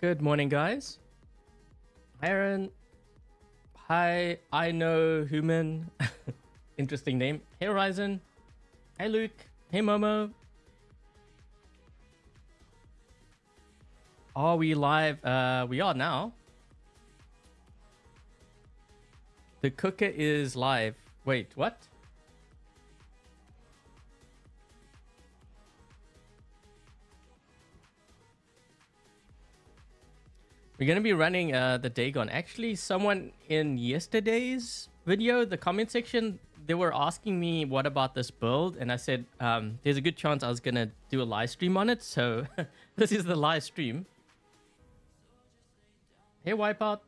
Good morning, guys. Hi, Aaron. Hi, I know human. Interesting name. Hey, Horizon. Hey, Luke. Hey, Momo. Are we live? We are now. The cooker is live. Wait, what? We're going to be running the Dagon. Actually, someone in yesterday's video, the comment section, they were asking me what about this build, and I said there's a good chance I was going to do a live stream on it, so this is the live stream. Hey, Wipeout.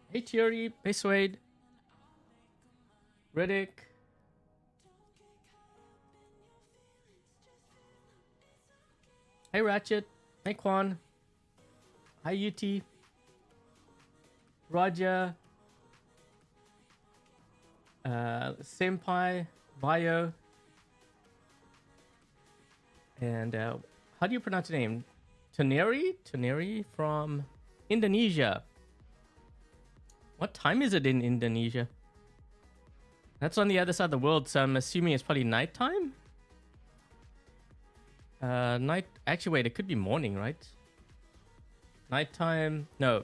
Hey, Thierry. Hey, Suede. Riddick. Hey, Ratchet. Hey, Quan. Hi, UT. Roger. Senpai. Bio. And how do you pronounce your name? Taneri? Taneri from Indonesia. What time is it in Indonesia? That's on the other side of the world, so I'm assuming it's probably nighttime? Night... Actually, wait, it could be morning, right? Nighttime... No.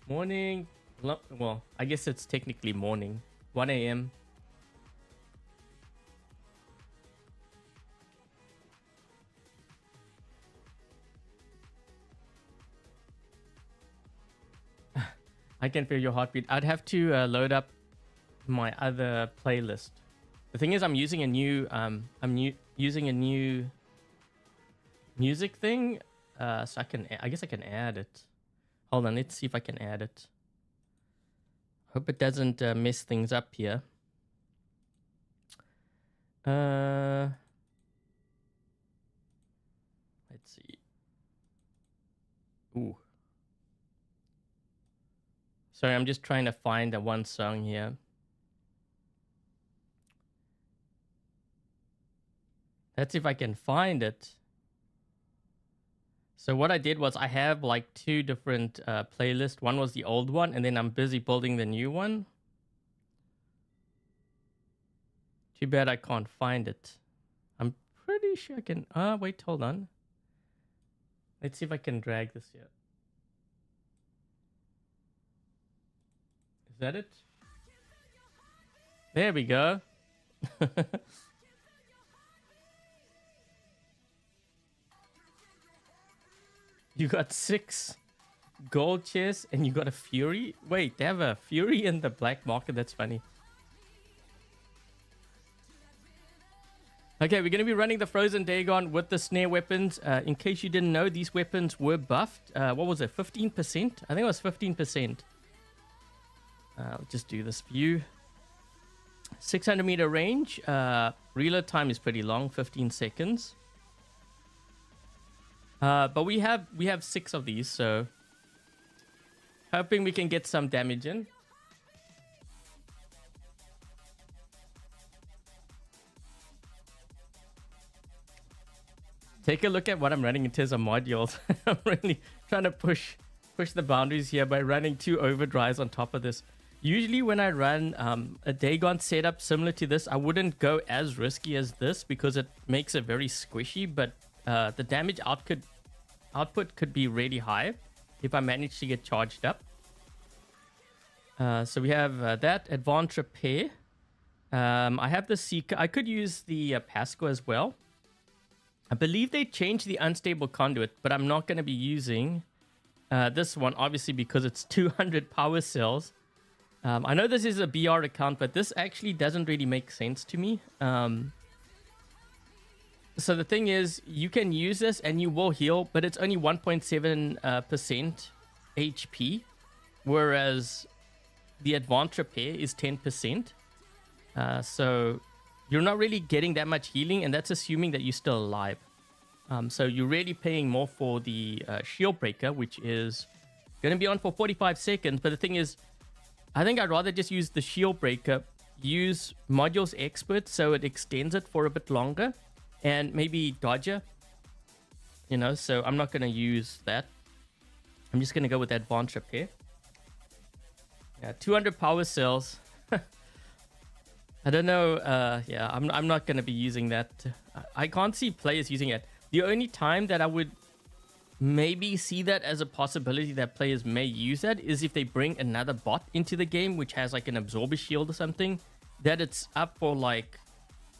Morning... Well, I guess it's technically morning. 1 a.m. I can feel your heartbeat. I'd have to load up my other playlist. The thing is, I'm using a new using a new music thing, so I guess I can add it. Hold on, let's see if I can add it. Hope it doesn't mess things up here. Let's see. Ooh. Sorry, I'm just trying to find the one song here. Let's see if I can find it. So what I did was I have like two different playlists. One was the old one, and then I'm busy building the new one. Too bad I can't find it. I'm pretty sure I can... wait, hold on. Let's see if I can drag this here. Is that it? There we go. You got 6 gold chests and you got a Fury? Wait, they have a Fury in the black market? That's funny. Okay, we're going to be running the Frozen Dagon with the snare weapons. In case you didn't know, these weapons were buffed. What was it? 15%? I think it was 15%. I'll just do this view. 600 meter range. Reload time is pretty long, 15 seconds. But we have 6 of these, so hoping we can get some damage in. Take a look at what I'm running in terms of modules. I'm really trying to push the boundaries here by running 2 overdrives on top of this. Usually when I run a Dagon setup similar to this, I wouldn't go as risky as this because it makes it very squishy, but the damage output could be really high if I manage to get charged up. So we have that Advanced Repair. I have the Seeker. I could use the Pascal as well. I believe they changed the unstable conduit, but I'm not going to be using this one, obviously, because it's 200 power cells. I know this is a BR account, but this actually doesn't really make sense to me. So the thing is, you can use this and you will heal, but it's only 1.7% HP, whereas the Advanced Repair is 10%. So you're not really getting that much healing, and that's assuming that you're still alive. So you're really paying more for the Shield Breaker, which is going to be on for 45 seconds. But the thing is, I think I'd rather just use the Shield Breaker, use Modules Expert so it extends it for a bit longer, and maybe Dodger. You know, so I'm not going to use that. I'm just going to go with Advanced Repair. Yeah, 200 power cells. I don't know. Yeah, I'm not going to be using that. I can't see players using it. The only time that I would maybe see that as a possibility that players may use that is if they bring another bot into the game, which has like an absorber shield or something, that it's up for like,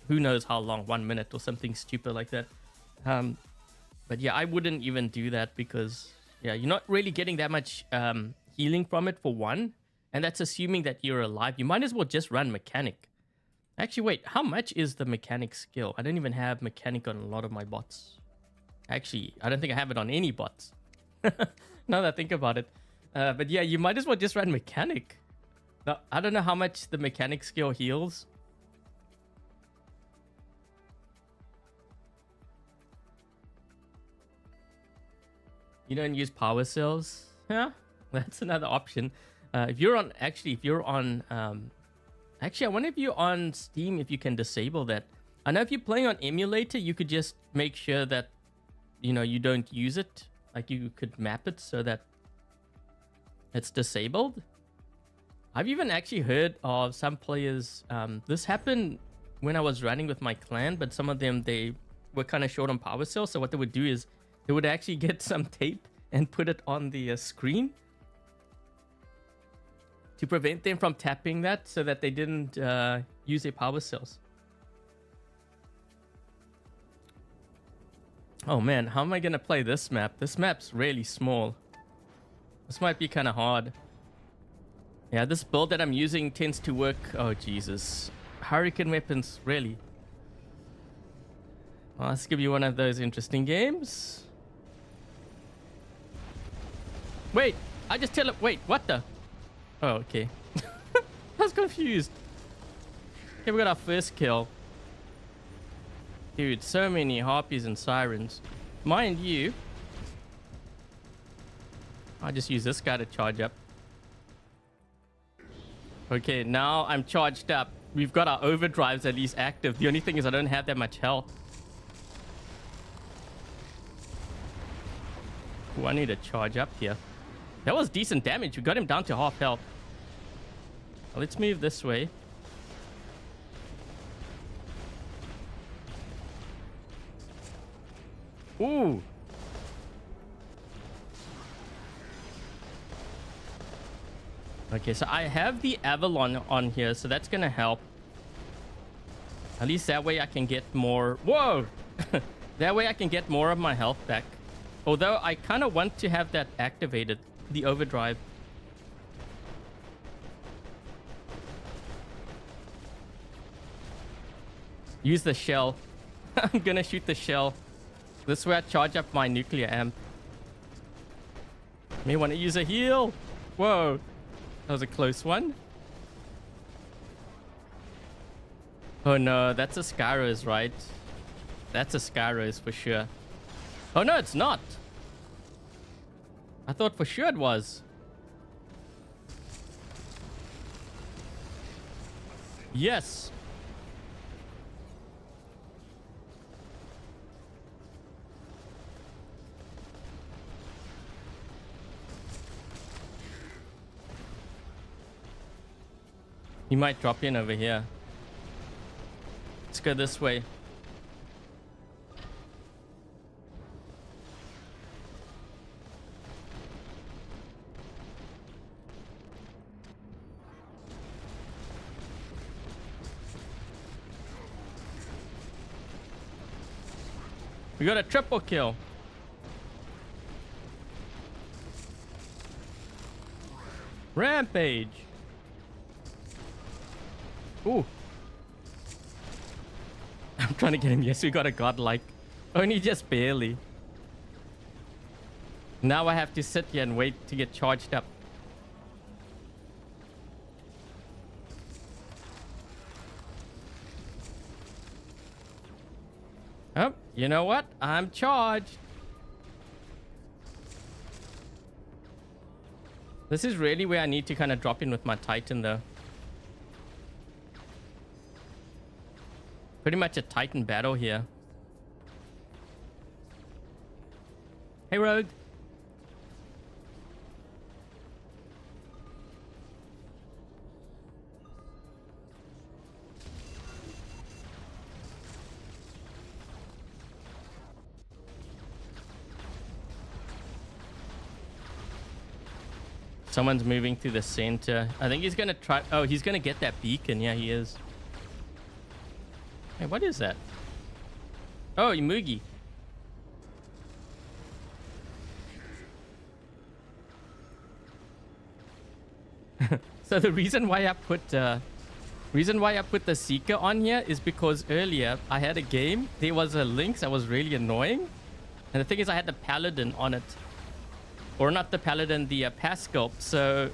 who knows how long, 1 minute or something stupid like that. But yeah, I wouldn't even do that because, yeah, you're not really getting that much healing from it for one. And that's assuming that you're alive. You might as well just run Mechanic. Actually, wait, how much is the Mechanic skill? I don't even have Mechanic on a lot of my bots. Actually, I don't think I have it on any bots. Now that I think about it. But yeah, you might as well just run Mechanic. Now, I don't know how much the Mechanic skill heals. You don't use power cells? Yeah, that's another option. If you're on, actually, I wonder if you're on Steam, if you can disable that. I know if you're playing on emulator, you could just make sure that, you know, you don't use it. Like you could map it so that it's disabled. I've even actually heard of some players, this happened when I was running with my clan, but some of them, they were kind of short on power cells. So what they would do is they would actually get some tape and put it on the screen to prevent them from tapping that so that they didn't use their power cells. Oh man, how am I gonna play this map? This map's really small. This might be kind of hard. Yeah, this build that I'm using tends to work. Oh Jesus, hurricane weapons, really? Well, let's give you one of those interesting games. Wait, I just tell it. Wait, what the? Oh, okay. I was confused. Okay, we got our first kill. Dude, so many harpies and sirens. Mind you, I'll just use this guy to charge up. Okay, now I'm charged up. We've got our overdrives at least active. The only thing is I don't have that much health. Ooh, I need to charge up here. That was decent damage. We got him down to half health. Let's move this way. Ooh. Okay, so I have the Avalon on here, so that's gonna help. At least that way I can get more... Whoa! That way I can get more of my health back. Although I kind of want to have that activated, the overdrive. Use the shell. I'm gonna shoot the shell. This way I charge up my nuclear amp. May want to use a heal. Whoa. That was a close one. Oh no, that's a Skyros, right? That's a Skyros for sure. Oh no, it's not. I thought for sure it was. Yes. He might drop in over here. Let's go this way. We got a triple kill. Rampage. Ooh. I'm trying to get him. Yes, we got a godlike. Only just barely. Now I have to sit here and wait to get charged up. Oh, you know what? I'm charged. This is really where I need to kind of drop in with my Titan though. Pretty much a Titan battle here. Hey, Rogue. Someone's moving through the center. I think he's gonna try. Oh, he's gonna get that beacon. Yeah, he is. Hey, what is that? Oh, Mugi. So the reason why I put the Seeker on here is because earlier I had a game. There was a Lynx that was really annoying, and the thing is I had the Paladin on it. Or not the Paladin, the Pascal. So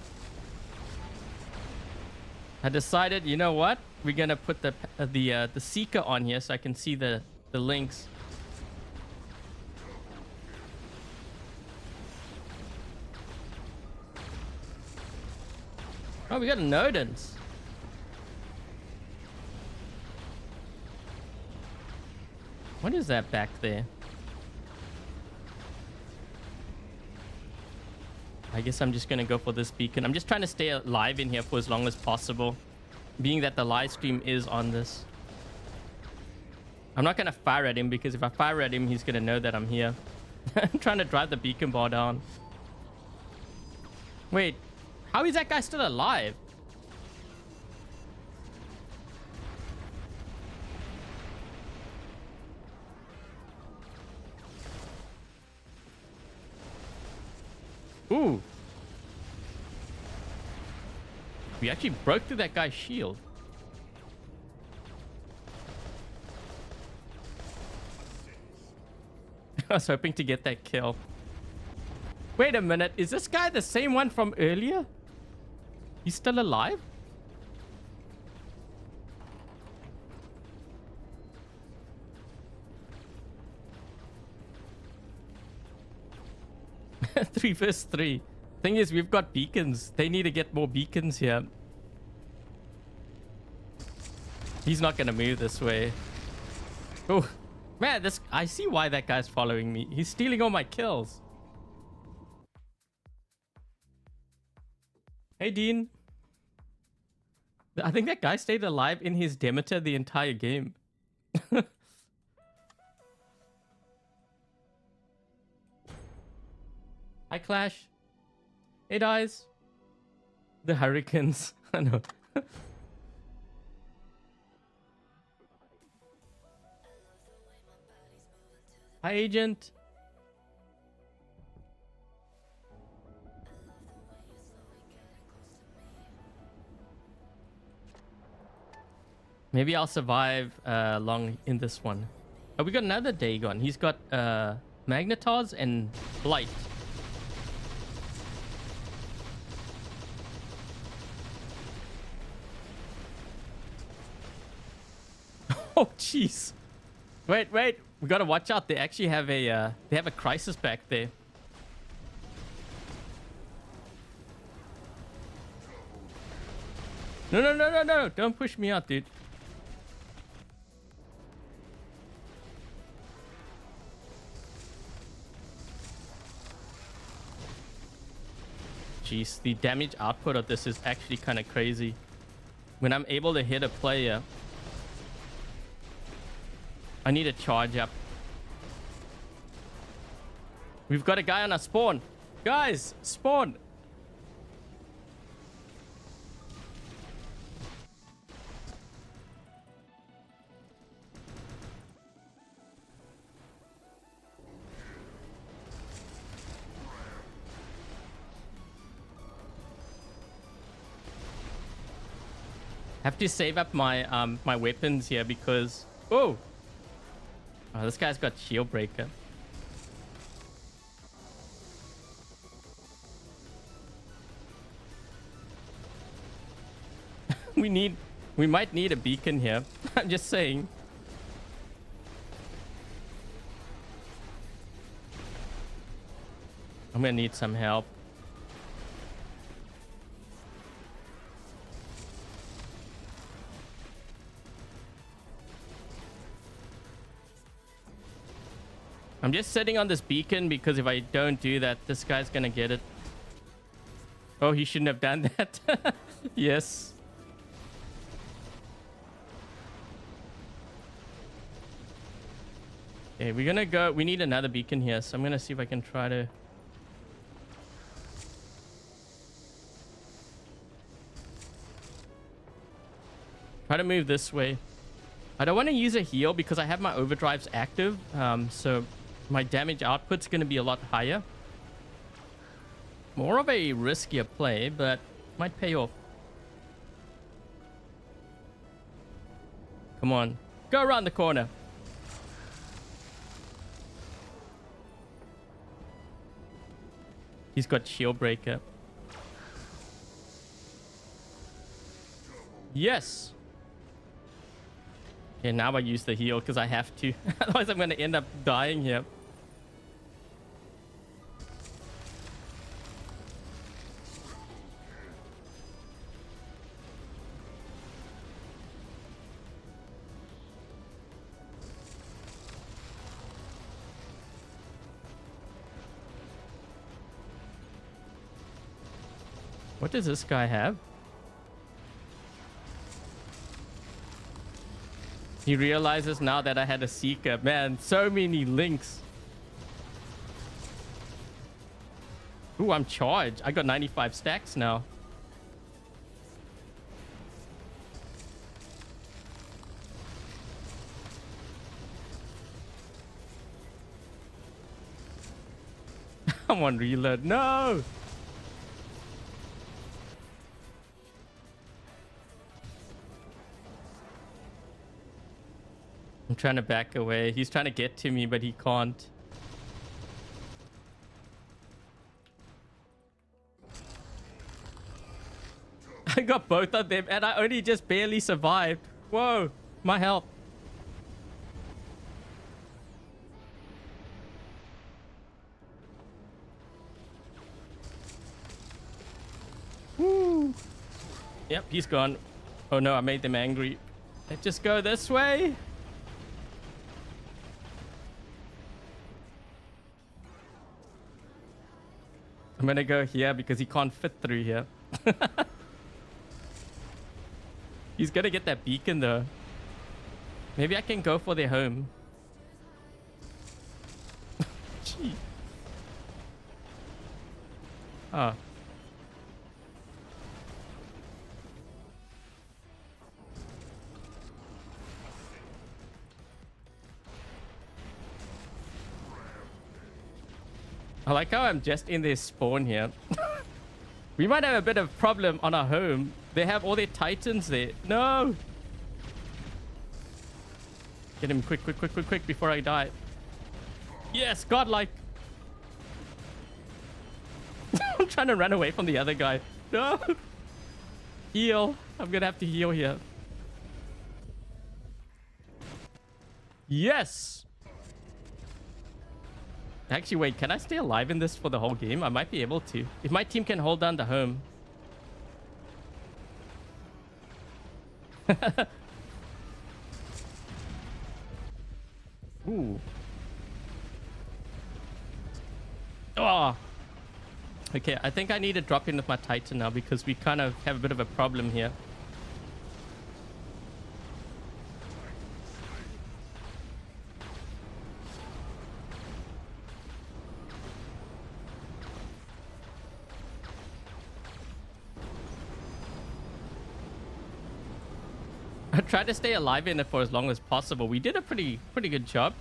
I decided, you know what? We're gonna put the Seeker on here so I can see the links. Oh, we got a Nodens. What is that back there? I guess I'm just going to go for this beacon. I'm just trying to stay alive in here for as long as possible, being that the live stream is on this. I'm not going to fire at him because if I fire at him, he's going to know that I'm here. I'm trying to drive the beacon bar down. Wait, how is that guy still alive? Ooh. We actually broke through that guy's shield. I was hoping to get that kill. Wait a minute. Is this guy the same one from earlier? He's still alive? Three versus 3. Thing is, we've got beacons. They need to get more beacons here. He's not gonna move this way. Oh, man, I see why that guy's following me. He's stealing all my kills. Hey, Dean. I think that guy stayed alive in his Demeter the entire game. Hi, Clash. Hey, guys. The Hurricanes. I know. Hi, Agent. Maybe I'll survive long in this one. Oh, we got another Dagon. He's got Magnetars and Blight. Oh, jeez. Wait. We gotta watch out. They actually have a crisis back there. No. Don't push me out, dude. Jeez, the damage output of this is actually kind of crazy. When I'm able to hit a player, I need to charge up. We've got a guy on our spawn. Guys, spawn. Have to save up my my weapons here because oh, this guy's got shield breaker. we might need a beacon here. I'm just saying. I'm gonna need some help. I'm just sitting on this beacon because if I don't do that, this guy's gonna get it. Oh, he shouldn't have done that. Yes. Okay, we're gonna go. We need another beacon here, so I'm gonna see if I can try to. Try to move this way. I don't want to use a heal because I have my overdrives active, so my damage output's going to be a lot higher. More of a riskier play, but might pay off. Come on. Go around the corner. He's got shield breaker. Yes. Okay, now I use the heal because I have to. Otherwise, I'm going to end up dying here. What does this guy have? He realizes now that I had a Seeker. Man, so many links. Ooh, I'm charged. I got 95 stacks now. I'm on reload. No! I'm trying to back away. He's trying to get to me, but he can't. I got both of them, and I only just barely survived. Whoa, my health. Woo. Yep, he's gone. Oh no, I made them angry. Let's just go this way. I'm gonna go here because he can't fit through here. He's gonna get that beacon though. Maybe I can go for their home. Gee. Oh. I like how I'm just in their spawn here. We might have a bit of problem on our home. They have all their titans there. No! Get him quick, quick, quick, quick, quick before I die. Yes, godlike. I'm trying to run away from the other guy. No! Heal. I'm gonna have to heal here. Yes! Actually, wait, can I stay alive in this for the whole game? I might be able to. If my team can hold down the home. Ooh. Oh. Okay, I think I need to drop in with my Titan now because we kind of have a bit of a problem here. I tried to stay alive in it for as long as possible. We did a pretty good job.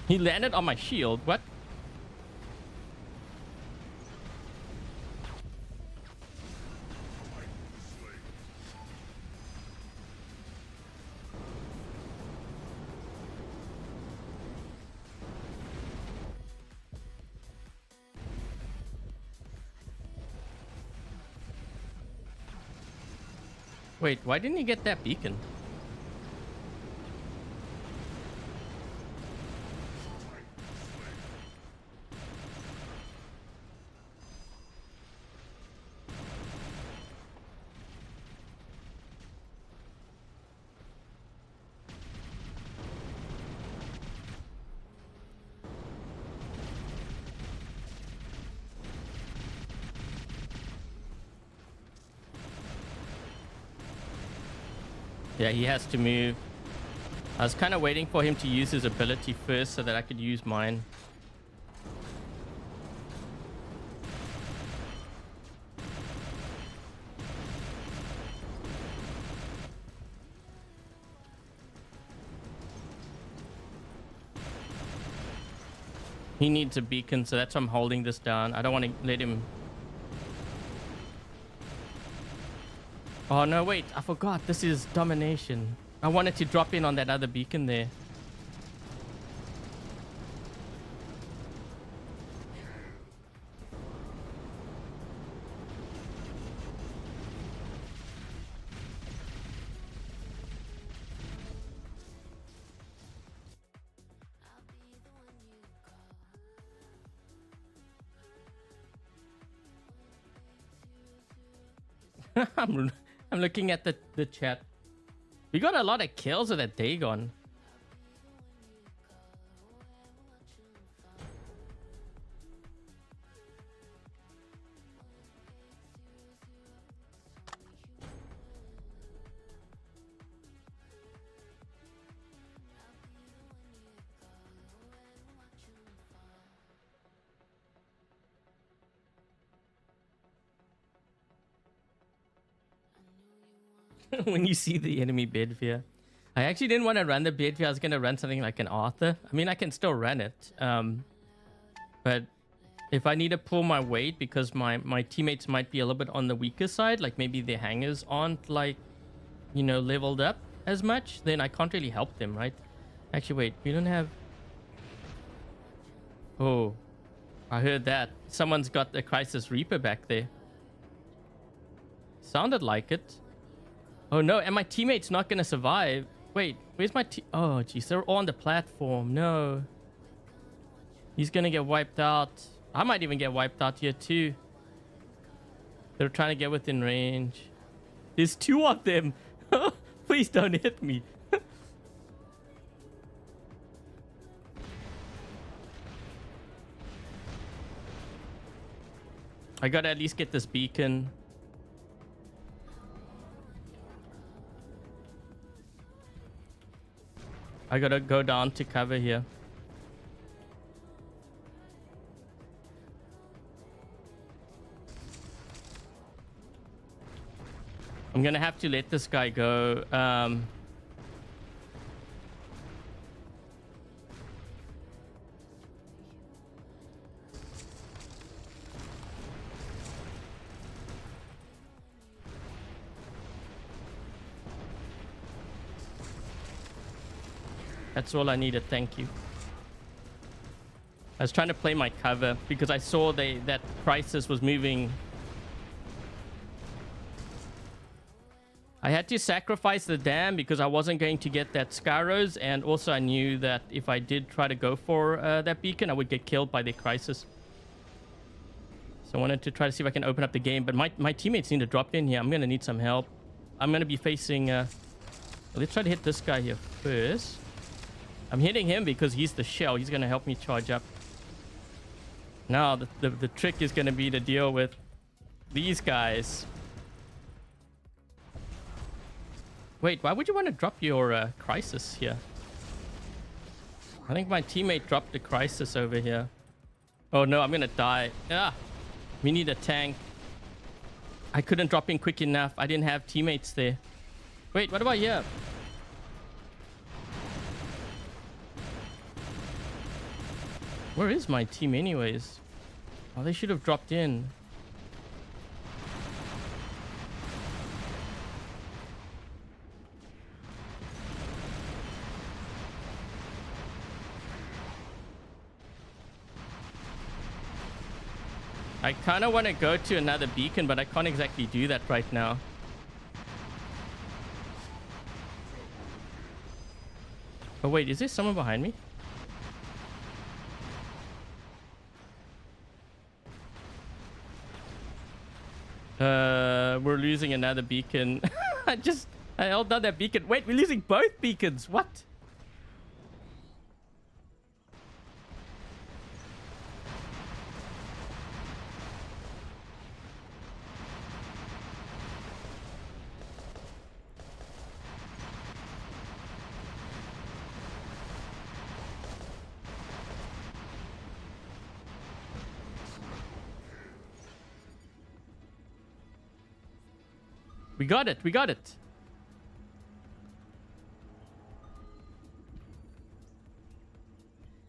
He landed on my shield. What? Wait, why didn't he get that beacon? Yeah, he has to move. I was kind of waiting for him to use his ability first so that I could use mine. He needs a beacon, so that's why I'm holding this down. I don't want to let him... Oh, no, wait. I forgot. This is domination. I wanted to drop in on that other beacon there. I'm looking at the chat. We got a lot of kills with that Dagon. When you see the enemy Bedfear. I actually didn't want to run the Bedfear. I was going to run something like an Arthur. I mean, I can still run it. But if I need to pull my weight because my teammates might be a little bit on the weaker side, like maybe their hangers aren't like, you know, leveled up as much, then I can't really help them, right? Actually, wait, we don't have... Oh, I heard that. Someone's got the Crisis Reaper back there. Sounded like it. Oh no, and my teammate's not gonna survive. Wait, where's my team? Oh jeez, they're all on the platform. No. He's gonna get wiped out. I might even get wiped out here too. They're trying to get within range. There's two of them. Please don't hit me. I gotta at least get this beacon. I gotta go down to cover here. I'm gonna have to let this guy go. That's all I needed, thank you. I was trying to play my cover because I saw that Crisis was moving. I had to sacrifice the dam because I wasn't going to get that Skyros, and also I knew that if I did try to go for that beacon, I would get killed by the Crisis. So I wanted to try to see if I can open up the game, but my teammates need to drop in here. I'm going to need some help. I'm going to be facing... let's try to hit this guy here first. I'm hitting him because he's the shell. He's going to help me charge up. Now, the trick is going to be to deal with these guys. Wait, why would you want to drop your Crisis here? I think my teammate dropped the Crisis over here. Oh no, I'm going to die. Ah, we need a tank. I couldn't drop in quick enough. I didn't have teammates there. Wait, what about here? Where is my team anyways? Oh, they should have dropped in. I kind of want to go to another beacon, but I can't exactly do that right now. Oh wait, is there someone behind me? We're losing another beacon. I held down that beacon. Wait, we're losing both beacons. What? We got it. We got it.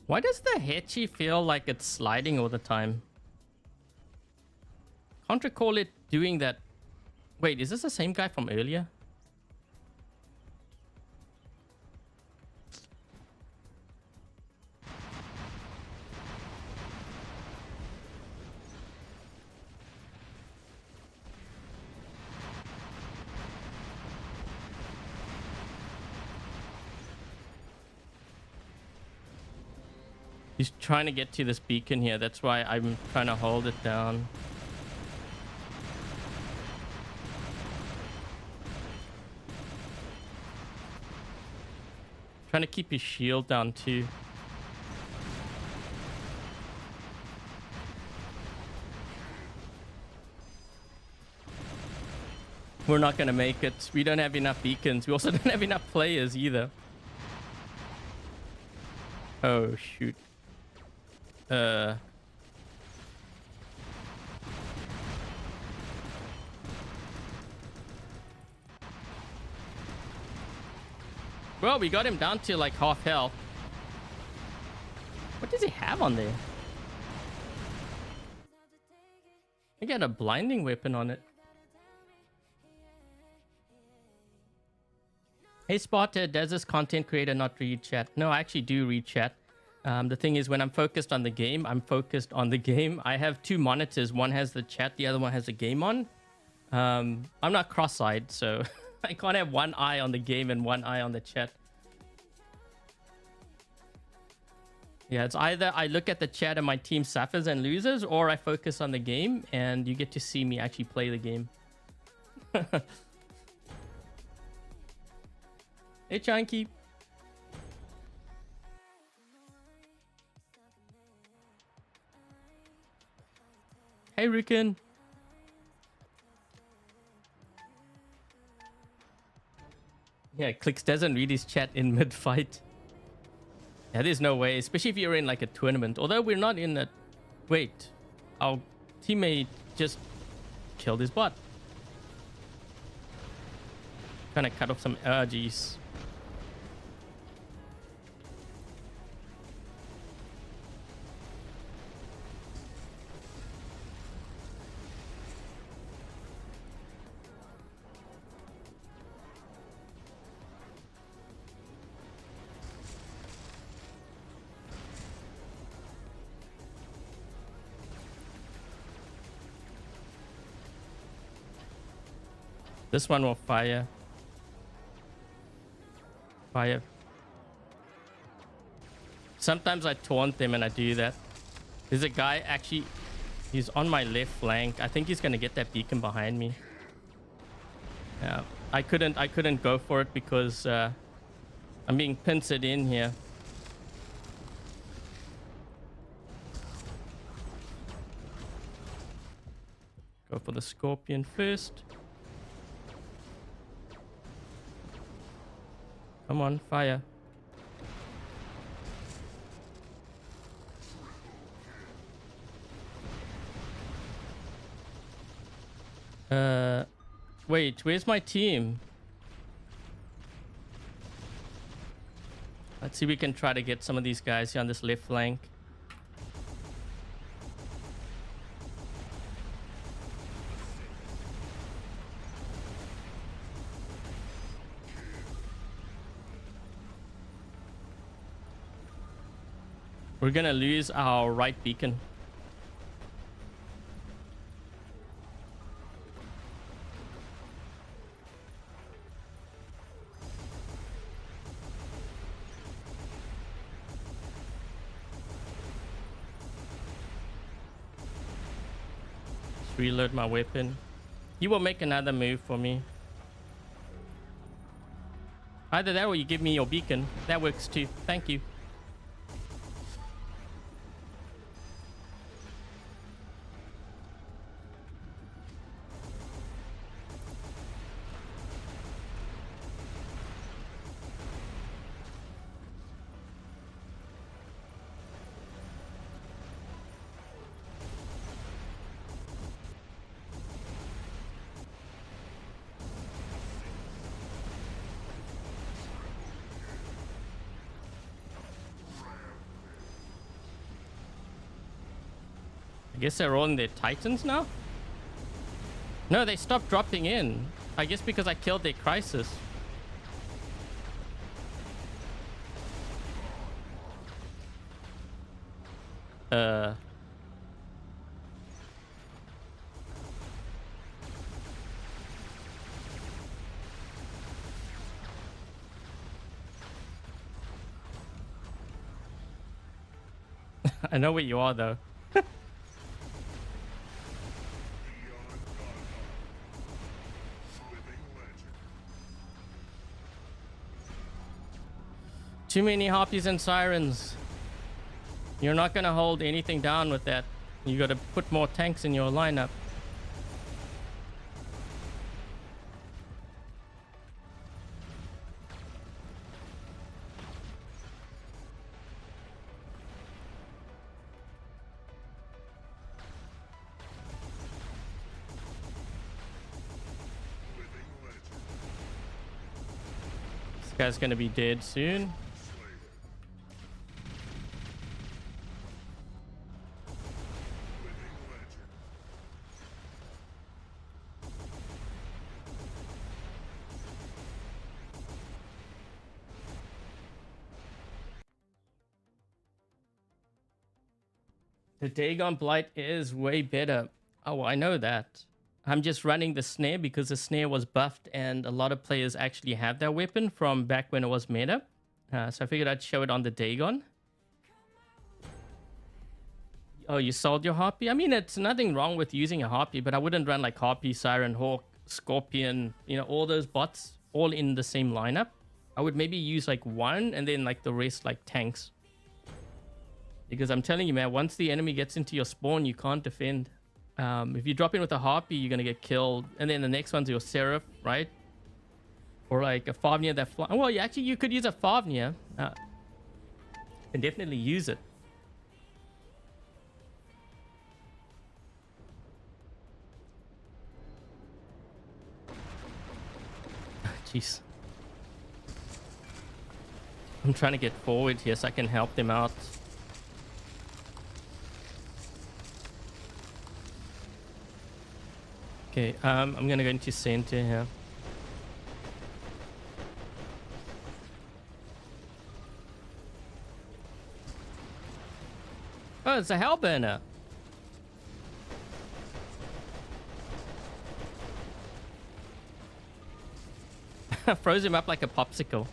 Why does the Hechi feel like it's sliding all the time? Can't recall it doing that. Wait, is this the same guy from earlier? He's trying to get to this beacon here. That's why I'm trying to hold it down. Trying to keep his shield down too. We're not going to make it. We don't have enough beacons. We also don't have enough players either. Oh, shoot. Well, we got him down to like half health. What does he have on there? He got a blinding weapon on it. Hey Sparta, does this content creator not read chat? No, I actually do read chat. The thing is, when I'm focused on the game, I'm focused on the game. I have two monitors. One has the chat, the other one has the game on. I'm not cross-eyed, so I can't have one eye on the game and one eye on the chat. Yeah, it's either I look at the chat and my team suffers and loses, or I focus on the game and you get to see me actually play the game. Hey, Chunky. Hey, Rukin. Yeah, Clicks doesn't read his chat in mid-fight. Yeah, there's no way, especially if you're in like a tournament. Although we're not in a... Wait, our teammate just killed his bot. Trying to cut off some... geez. This one will fire. Fire. Sometimes I taunt them and I do that. There's a guy actually, he's on my left flank. I think he's gonna get that beacon behind me. Yeah, I couldn't go for it because I'm being pincered in here. Go for the scorpion first. Come on, fire. Wait, where's my team? Let's see if we can try to get some of these guys here on this left flank. We're gonna lose our right beacon. Just reload my weapon. You will make another move for me. Either that or you give me your beacon. That works too. Thank you. I guess they're rolling their titans now. No, they stopped dropping in. I guess because I killed their crisis. I know where you are, though. Too many harpies and sirens. You're not going to hold anything down with that. You got to put more tanks in your lineup. This guy's going to be dead soon. The Dagon Blight is way better. Oh, I know that. I'm just running the Snare because the Snare was buffed and a lot of players actually have that weapon from back when it was meta. So I figured I'd show it on the Dagon. Oh, you sold your Harpy? I mean, it's nothing wrong with using a Harpy, but I wouldn't run like Harpy, Siren, Hawk, Scorpion, you know, all those bots all in the same lineup. I would maybe use like one and then like the rest like tanks. Because I'm telling you, man, once the enemy gets into your spawn, you can't defend. If you drop in with a Harpy, you're going to get killed. And then the next one's your Seraph, right? Or like a Favnia that flies. Well, actually, you could use a Favnia. And definitely use it. Jeez. I'm trying to get forward here so I can help them out. Okay, I'm gonna go into center here. Oh, it's a Hellburner. Froze him up like a popsicle.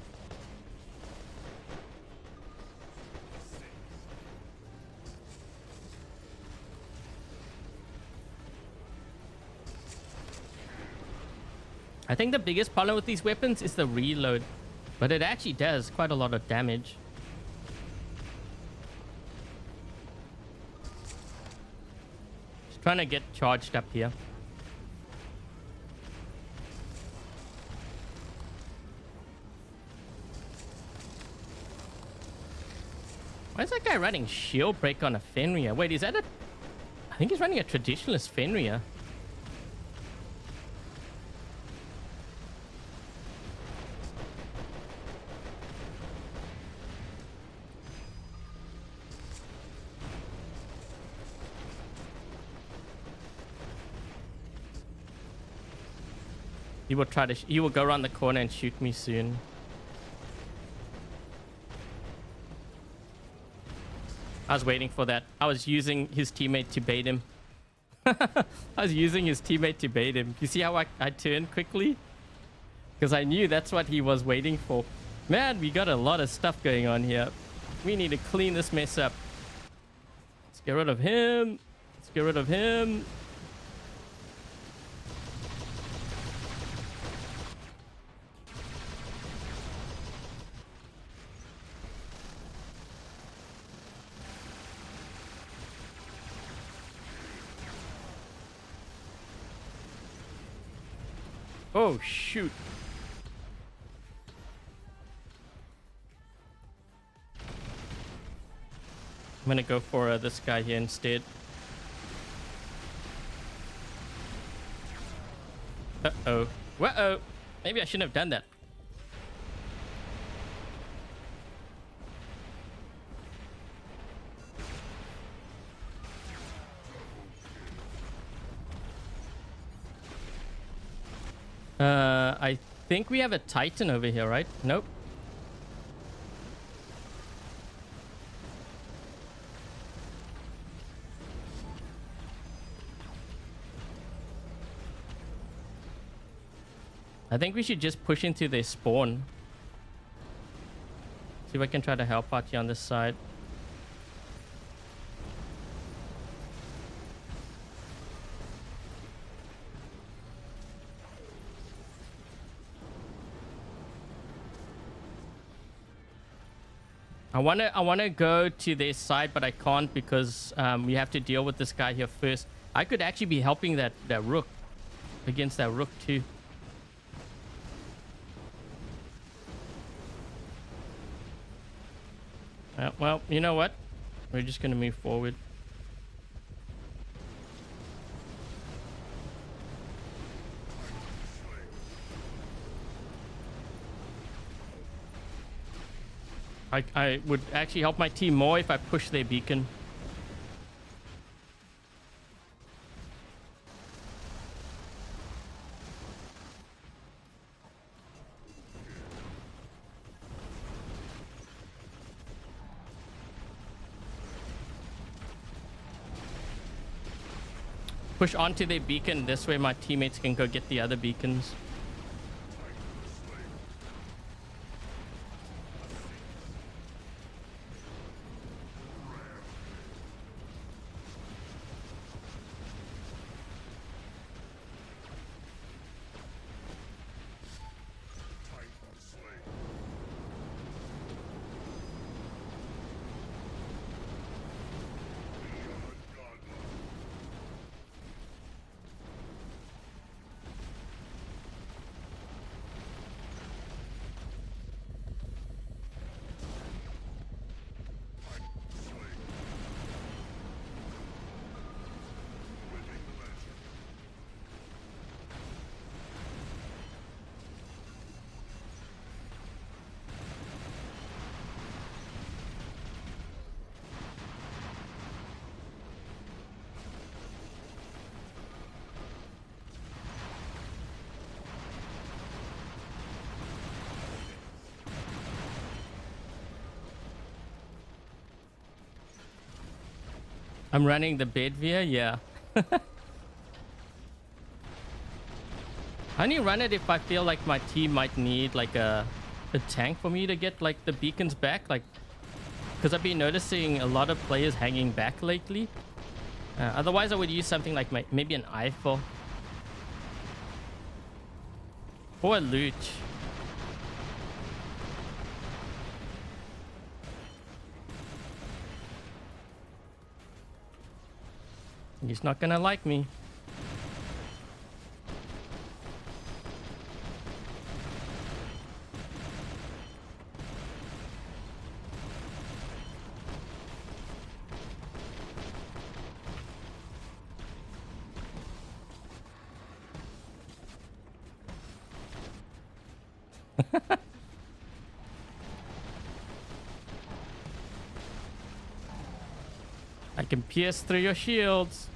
I think the biggest problem with these weapons is the reload, but it actually does quite a lot of damage. Just trying to get charged up here. Why is that guy running shield break on a Fenrir? Wait, is that a... I think he's running a traditionalist Fenrir. He will try to... he will go around the corner and shoot me soon. I was waiting for that. I was using his teammate to bait him. I was using his teammate to bait him. You see how I turned quickly? Because I knew that's what he was waiting for. Man, we got a lot of stuff going on here. We need to clean this mess up. Let's get rid of him. Let's get rid of him. Oh, shoot. I'm gonna go for this guy here instead. Uh-oh. Uh-oh. Maybe I shouldn't have done that. I think we have a Titan over here, right? Nope. I think we should just push into their spawn. See if I can try to help out here on this side. I wanna go to their side, but I can't because we have to deal with this guy here first. I could actually be helping that rook against that rook too. Well, you know what? We're just gonna move forward. I would actually help my team more if I push their beacon. Push onto their beacon. This way my teammates can go get the other beacons. I'm running the Bedvere, yeah. I only run it if I feel like my team might need like a tank for me to get like the beacons back, like because I've been noticing a lot of players hanging back lately. Otherwise I would use something like maybe an Eiffel or a Luch. He's not gonna like me. I can pierce through your shields.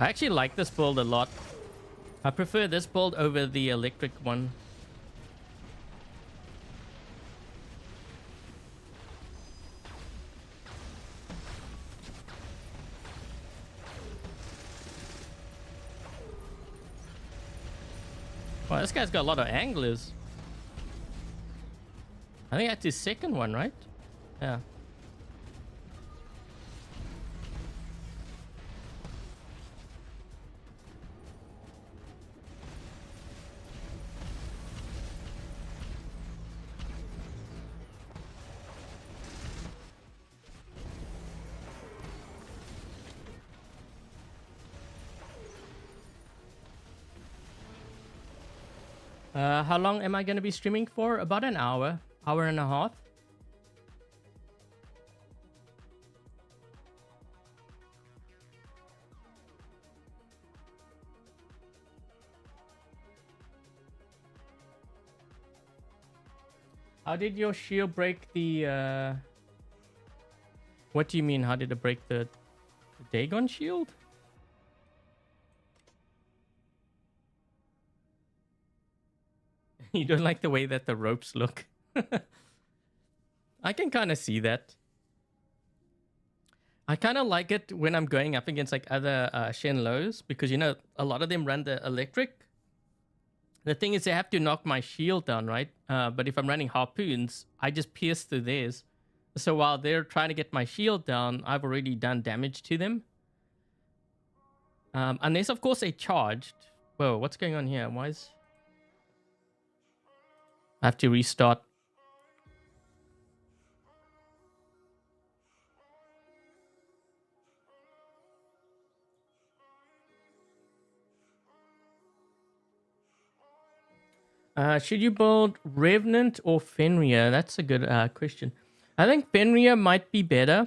I actually like this build a lot. I prefer this build over the electric one. Wow, this guy's got a lot of anglers. I think that's his second one, right? Yeah. How long am I going to be streaming for? About an hour, hour and a half. How did your shield break the... What do you mean? How did it break the Dagon shield? You don't like the way that the ropes look. I can kind of see that. I kind of like it when I'm going up against like other Shenlous, because, you know, a lot of them run the electric. The thing is, they have to knock my shield down, right? But if I'm running harpoons, I just pierce through theirs. So while they're trying to get my shield down, I've already done damage to them. Unless, of course, they charged. Whoa, what's going on here? Why is... I have to restart. Should you build Revenant or Fenrir? That's a good question. I think Fenrir might be better.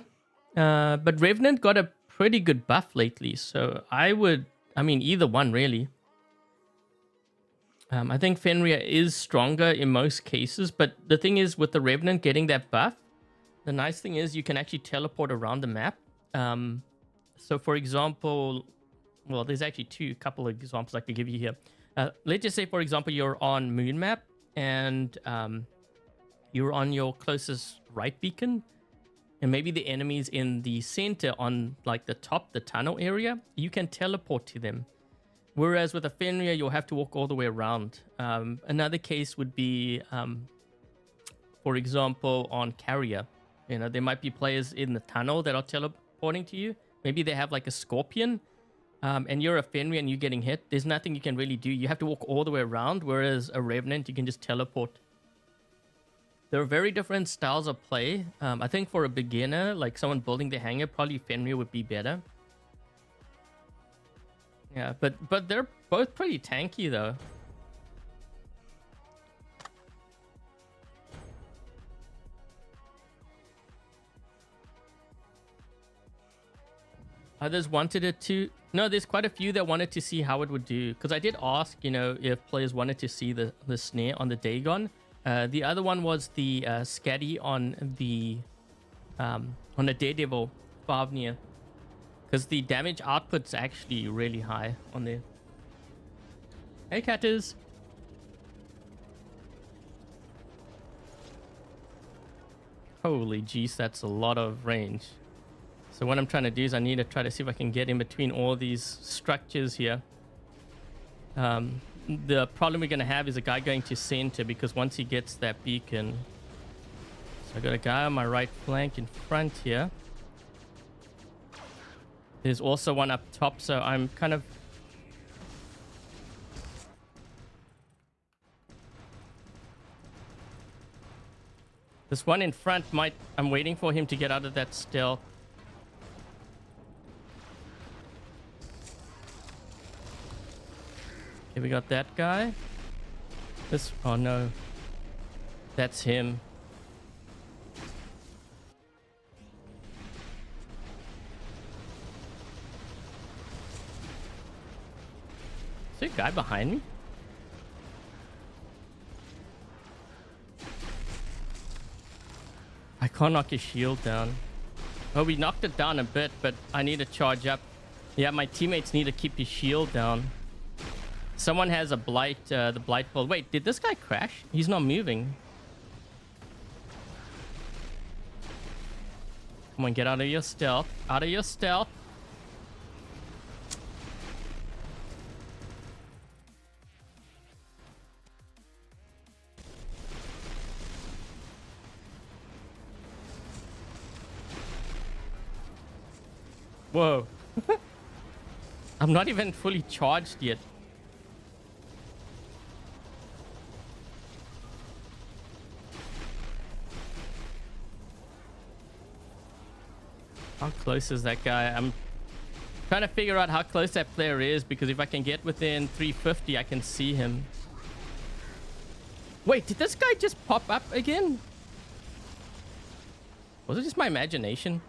But Revenant got a pretty good buff lately. So I mean, either one really. I think Fenrir is stronger in most cases. But the thing is, with the Revenant getting that buff, the nice thing is you can actually teleport around the map. So for example, well, there's actually a couple of examples I could give you here. Let's just say, for example, you're on moon map and you're on your closest right beacon, and maybe the enemy's in the center on like the top, the tunnel area. You can teleport to them. Whereas with a Fenrir, you'll have to walk all the way around. Another case would be, for example, on Carrier. You know, there might be players in the tunnel that are teleporting to you. Maybe they have like a Scorpion. And you're a Fenrir and you're getting hit, there's nothing you can really do. You have to walk all the way around, whereas a Revenant, you can just teleport. There are very different styles of play. I think for a beginner, like someone building the hangar, probably Fenrir would be better. Yeah, but they're both pretty tanky, though. Others wanted it to... No, there's quite a few that wanted to see how it would do. Because I did ask, you know, if players wanted to see the snare on the Dagon. The other one was the Scatty on the Daredevil Favnir. Because the damage output's actually really high on there. Hey, Catters. Holy jeez, that's a lot of range. So what I'm trying to do is I need to try to see if I can get in between all these structures here. The problem we're going to have is a guy going to center, because once he gets that beacon... So I got a guy on my right flank in front here. There's also one up top, so I'm kind of... This one in front might... I'm waiting for him to get out of that stealth. Okay, we got that guy. This... Oh, no. That's him. Is there a guy behind me? I can't knock his shield down. Oh, we knocked it down a bit, but I need to charge up. Yeah, my teammates need to keep his shield down. Someone has a blight, the blight build. Wait, did this guy crash? He's not moving. Come on, get out of your stealth. Out of your stealth. Whoa. I'm not even fully charged yet. How close is that guy? I'm trying to figure out how close that player is, because if I can get within 350, I can see him. Wait, did this guy just pop up again? Was it just my imagination?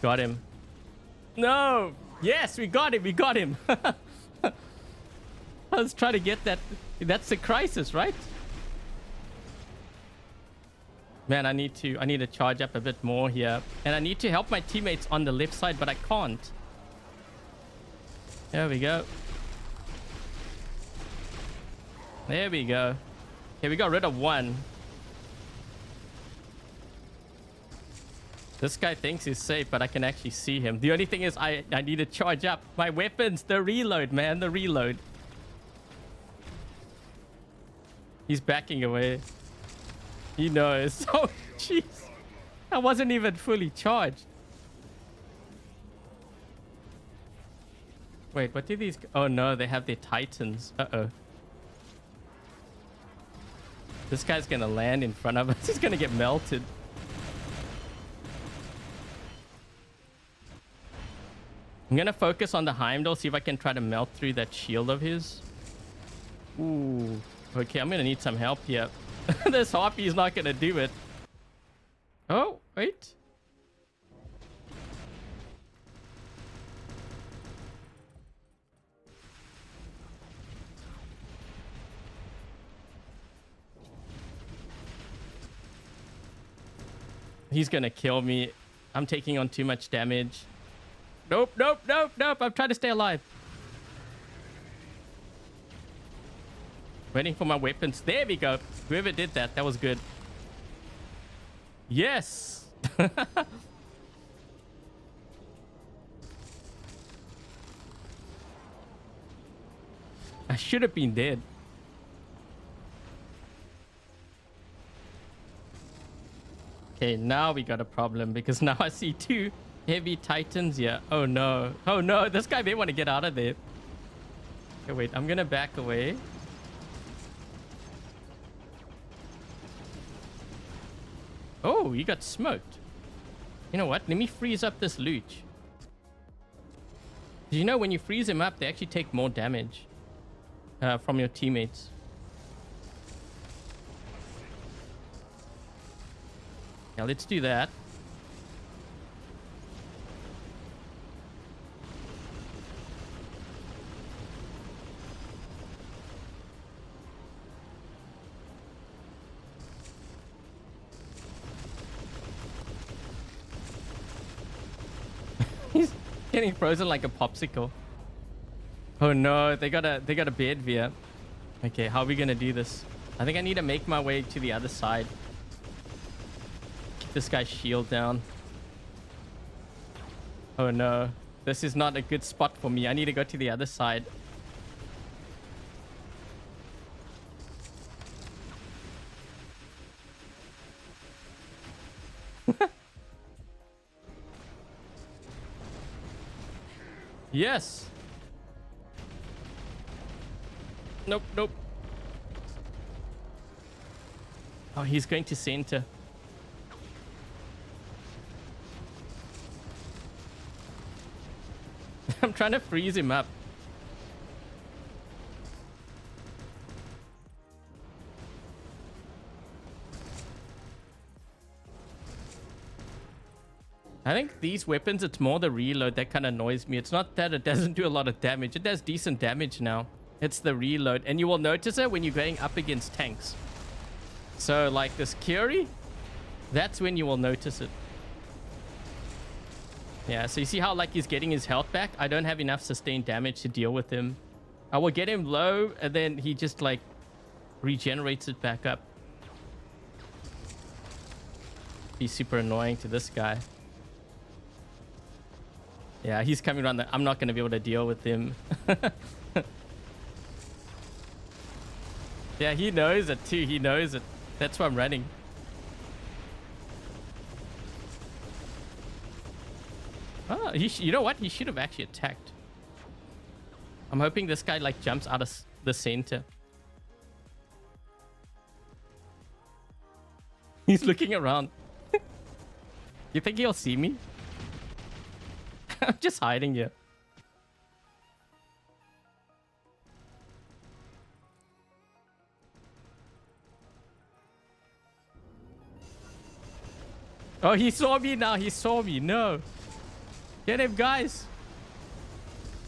Got him. No! Yes, we got him. We got him. I was trying to get that. That's the crisis, right? Man, I need to charge up a bit more here. And I need to help my teammates on the left side, but I can't. There we go. There we go. Okay, we got rid of one. This guy thinks he's safe, but I can actually see him. The only thing is I need to charge up my weapons. The reload, man. The reload. He's backing away. He knows. Oh, jeez. I wasn't even fully charged. Wait, what do these... Oh, no. They have their titans. Uh-oh. This guy's going to land in front of us. He's going to get melted. I'm going to focus on the Heimdall, see if I can try to melt through that shield of his. Ooh. Okay, I'm going to need some help here. This harpy is not going to do it. Oh, wait. He's going to kill me. I'm taking on too much damage. Nope, nope, nope, nope. I'm trying to stay alive. Waiting for my weapons. There we go. Whoever did that, that was good. Yes. I should have been dead. Okay, now we got a problem because now I see two heavy titans here. Oh no. Oh no, this guy may want to get out of there. Okay, wait, I'm gonna back away. Oh, you got smoked. You know what? Let me freeze up this Luch. You know, when you freeze him up, they actually take more damage from your teammates. Yeah, let's do that. He's getting frozen like a popsicle. Oh no, they got a bed via. Okay, how are we gonna do this? I think I need to make my way to the other side. Keep this guy's shield down. Oh no, this is not a good spot for me. I need to go to the other side. Yes. Nope, nope. Oh, he's going to center. I'm trying to freeze him up. I think these weapons, it's more the reload that kind of annoys me. It's not that it doesn't do a lot of damage. It does decent damage now. It's the reload. And you will notice it when you're going up against tanks. So like this Curie, that's when you will notice it. Yeah, so you see how like he's getting his health back? I don't have enough sustained damage to deal with him. I will get him low and then he just like regenerates it back up. He's super annoying to this guy. Yeah, he's coming around. I'm not going to be able to deal with him. Yeah, he knows it too. He knows it. That's why I'm running. Oh, you know what? He should have actually attacked. I'm hoping this guy like jumps out of the center. He's looking around. You think he'll see me? I'm just hiding here. Oh, he saw me now. He saw me. No. Get him, guys.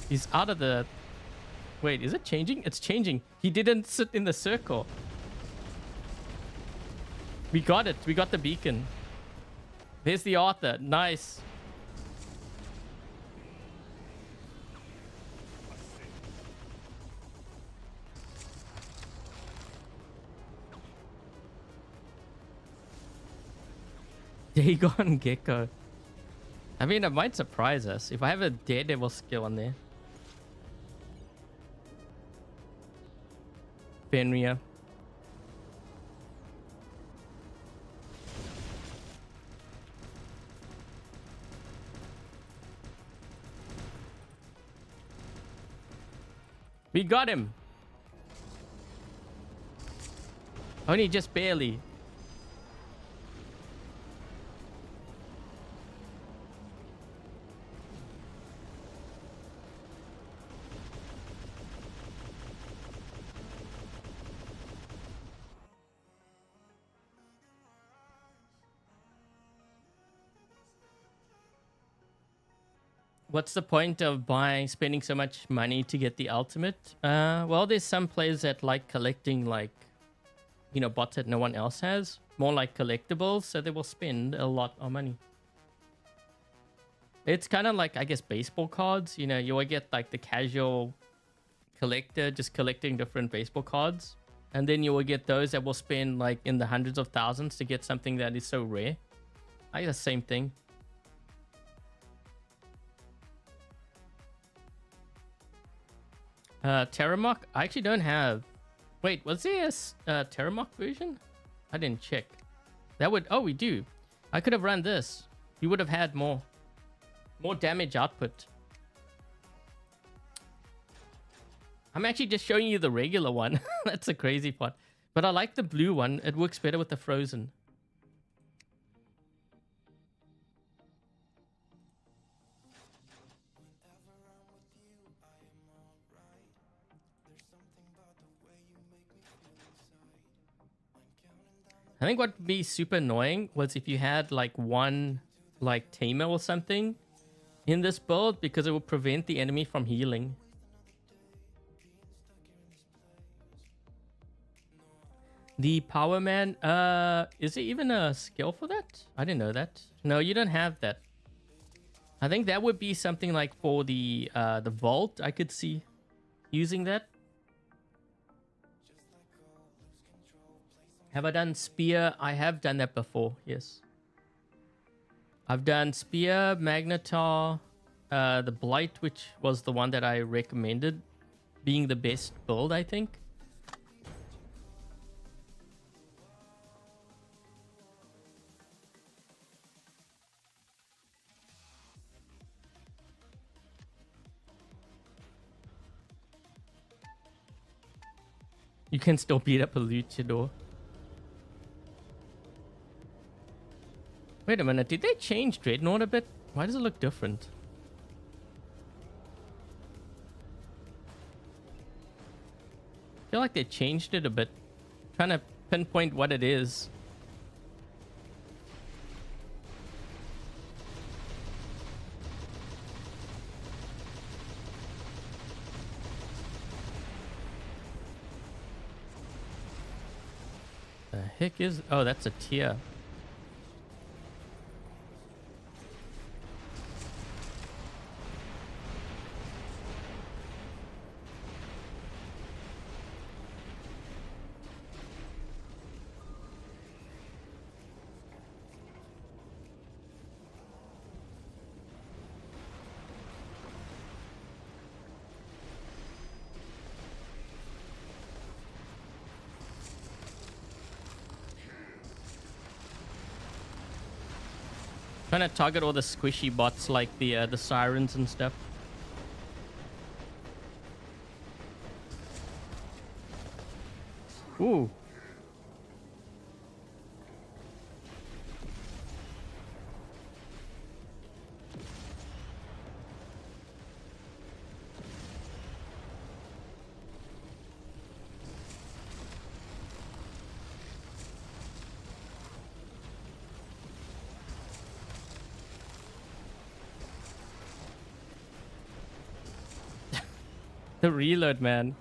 He's out of the... Wait, is it changing? It's changing. He didn't sit in the circle. We got it. We got the beacon. There's the Arthur. Nice. Dagon Gecko. I mean, it might surprise us if I have a Daredevil skill on there. Fenrir. We got him. Only just barely. What's the point of spending so much money to get the ultimate? Well, there's some players that like collecting, like, you know, bots that no one else has. More like collectibles, so they will spend a lot of money. It's kind of like, I guess, baseball cards. You know, you will get like the casual collector just collecting different baseball cards. And then you will get those that will spend like in the hundreds of thousands to get something that is so rare. I guess the same thing. Terramok? I actually don't have... Wait, was there a Terramok version? I didn't check. That would... Oh, we do. I could have run this. You would have had more damage output. I'm actually just showing you the regular one. That's a crazy part. But I like the blue one. It works better with the frozen. I think what would be super annoying was if you had like one like tamer or something in this build, because it would prevent the enemy from healing. The Power Man, is there even a skill for that? I didn't know that. No, you don't have that. I think that would be something like for the Vault. I could see using that. Have I done Spear? I have done that before, yes. I've done Spear, Magnetar, the Blight, which was the one that I recommended being the best build, I think. You can still beat up a luchador. Wait a minute, did they change Dreadnought a bit? Why does it look different? I feel like they changed it a bit. Trying to pinpoint what it is. The heck is... Oh, that's a tier. Trying to target all the squishy bots like the sirens and stuff. Ooh. The reload, man.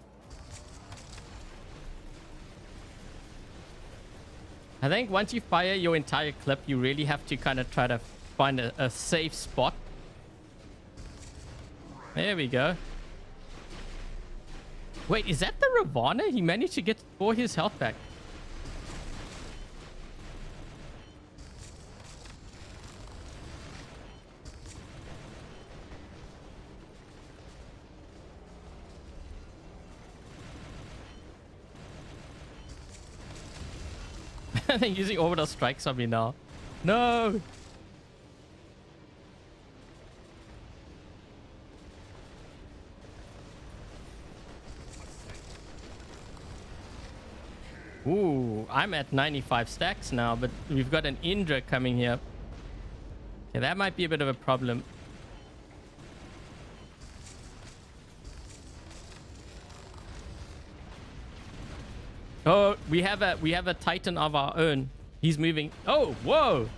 I think once you fire your entire clip, you really have to kind of try to find a safe spot. There we go. Wait, is that the Ravana? He managed to get all his health back. They're using orbital strikes on me now. No! Ooh, I'm at 95 stacks now, but we've got an Indra coming here. Okay, that might be a bit of a problem. Oh, we have a Titan of our own. He's moving. Oh, whoa!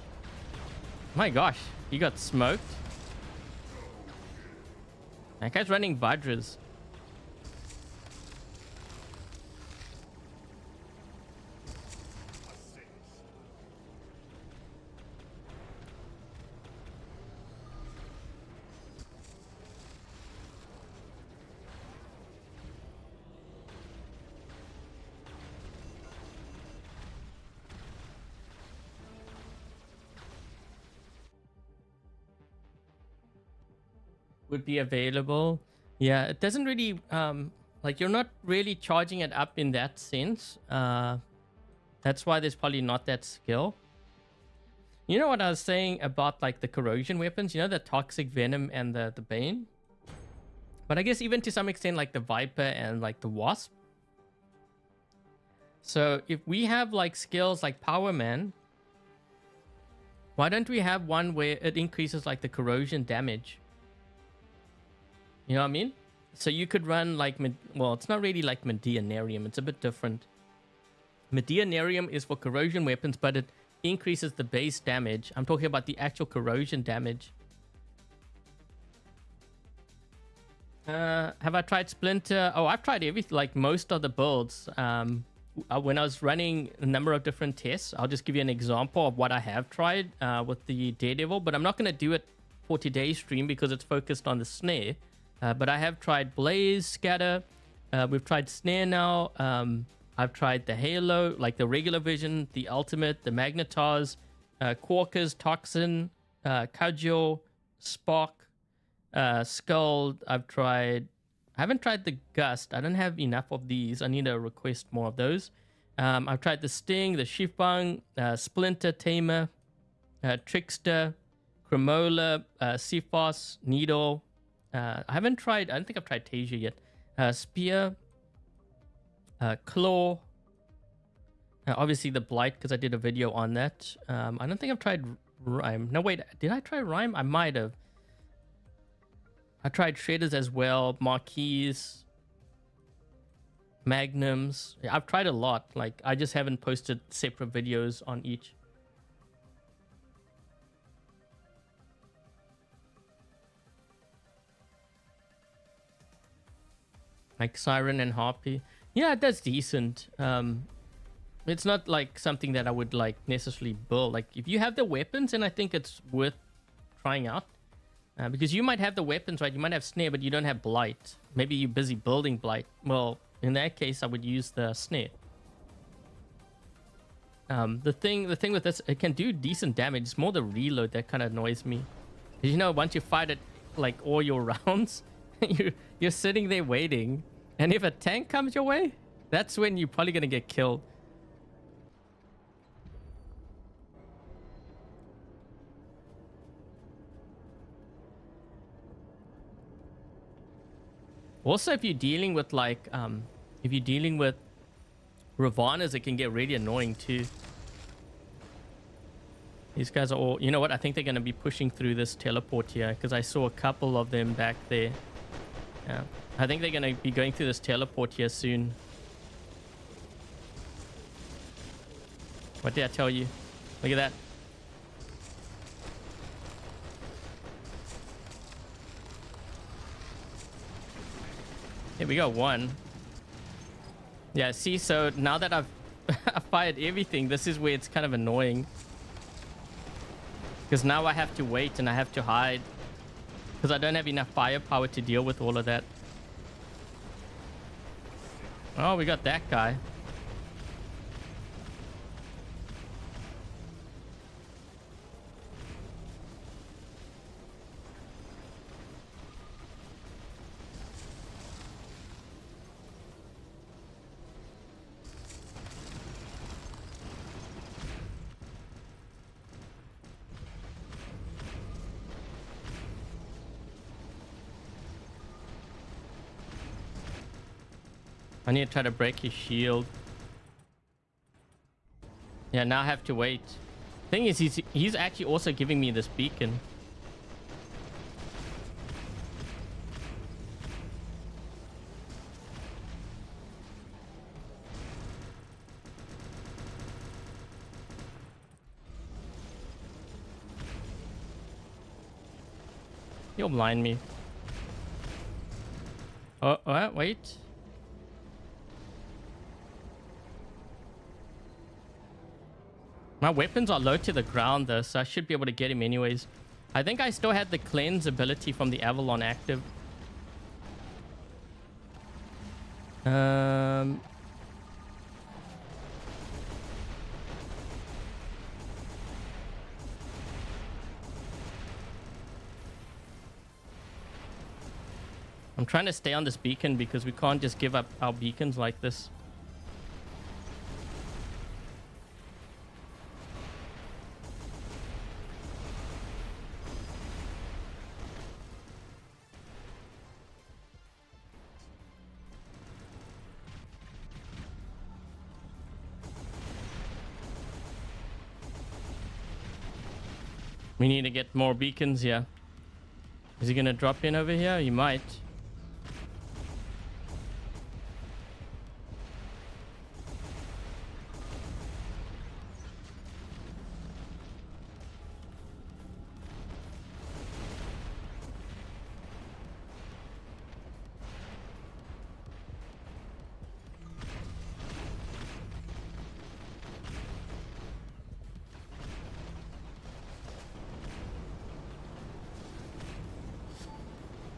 My gosh, he got smoked. That guy's running Vajras. Would be available. Yeah, it doesn't really like, you're not really charging it up in that sense. That's why there's probably not that skill. You know what I was saying about like the corrosion weapons, you know, the toxic venom and the bane, but I guess even to some extent like the viper and like the wasp. So if we have like skills like Power Man, why don't we have one where it increases like the corrosion damage? You know what I mean? So you could run like, well, it's not really like Medianarium. It's a bit different. Medianarium is for corrosion weapons, but it increases the base damage. I'm talking about the actual corrosion damage. Have I tried Splinter? Oh, I've tried everything, like most of the builds. When I was running a number of different tests, I'll just give you an example of what I have tried with the Daredevil, but I'm not going to do it for today's stream because it's focused on the Snaer. But I have tried Blaze, Scatter. We've tried Snaer now. I've tried the Halo, like the regular vision, the ultimate, the Magnetars, Quarkers, Toxin, Cudgel, Spark, Skull. I haven't tried the Gust. I don't have enough of these. I need to request more of those. I've tried the Sting, the Shifbang, Splinter, Tamer, Trickster, Cremola, Cephas, Needle. I don't think I've tried Tasia yet. Spear, Claw, obviously the Blight because I did a video on that. I don't think I've tried Rhyme. No, wait, did I try Rhyme? I might have. I tried Shredders as well, Marquise, Magnums. Yeah, I've tried a lot. Like, I just haven't posted separate videos on each. Like Siren and Harpy. Yeah, that's decent. It's not like something that I would like necessarily build. Like if you have the weapons, and I think it's worth trying out. Because you might have the weapons, right? You might have Snaer, but you don't have Blight. Maybe you're busy building Blight. Well, in that case, I would use the Snaer. The thing with this, it can do decent damage. It's more the reload that kind of annoys me. You know, once you fight it like all your rounds, you're sitting there waiting, and if a tank comes your way, that's when you're probably gonna get killed. Also, if you're dealing with like if you're dealing with Ravanas, it can get really annoying too. These guys are all, you know what, I think they're going to be pushing through this teleport here because I saw a couple of them back there. Yeah, I think they're going to be going through this teleport here soon. What did I tell you? Look at that. Okay, we got one. Yeah, see, so now that I've I fired everything, this is where it's kind of annoying. Because now I have to wait and I have to hide. Because I don't have enough firepower to deal with all of that. Oh, we got that guy. I need to try to break his shield. Yeah, now I have to wait. Thing is, he's actually also giving me this beacon. He'll blind me. Oh, wait. My weapons are low to the ground though, so I should be able to get him anyways. I think I still had the cleanse ability from the Avalon active. I'm trying to stay on this beacon because we can't just give up our beacons like this. We need to get more beacons here. Is he gonna drop in over here? He might.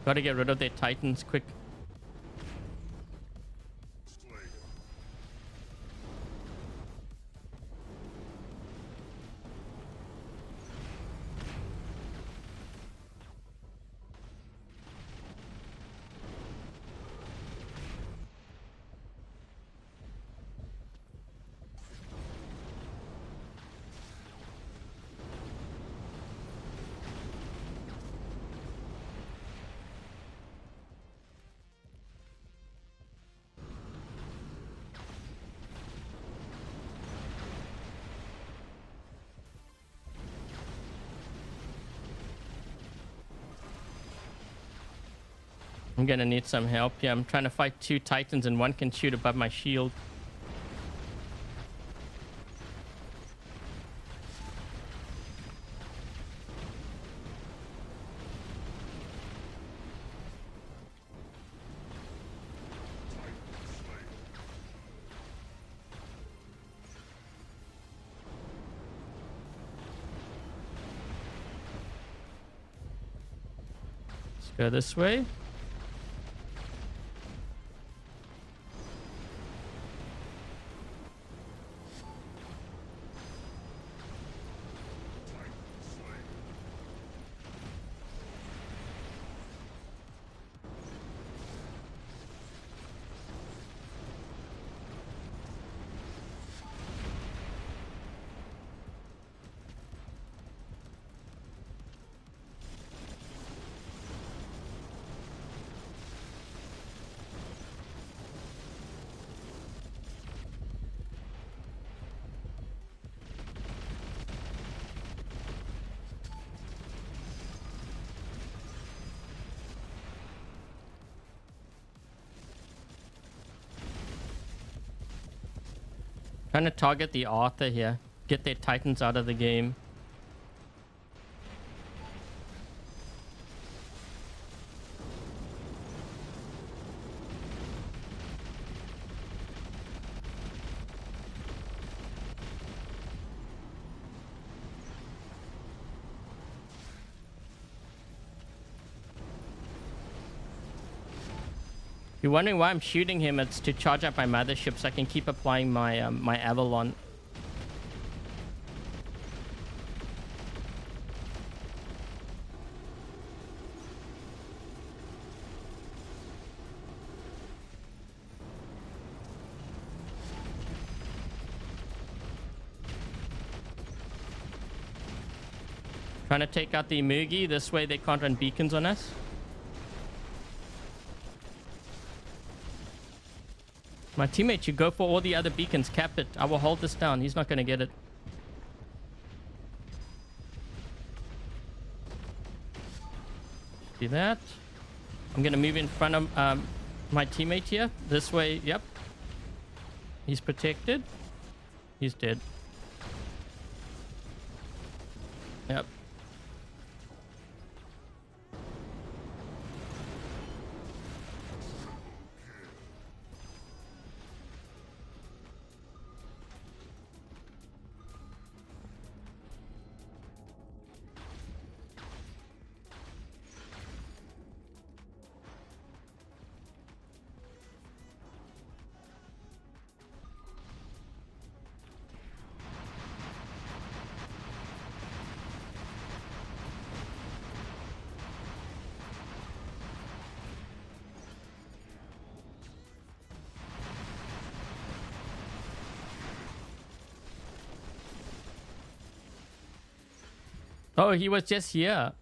Gotta get rid of their titans quick. I'm gonna need some help here. I'm trying to fight two titans and one can shoot above my shield. Let's go this way. Trying to target the Arthur here. Get their titans out of the game. you're wondering why I'm shooting him, it's to charge up my mothership so I can keep applying my my Avalon. Trying to take out the Mugi. This way they can't run beacons on us. My teammate, you go for all the other beacons. Cap it. I will hold this down. He's not going to get it. See that? I'm going to move in front of my teammate here. This way. Yep. He's protected. He's dead. Yep. Oh, he was just here.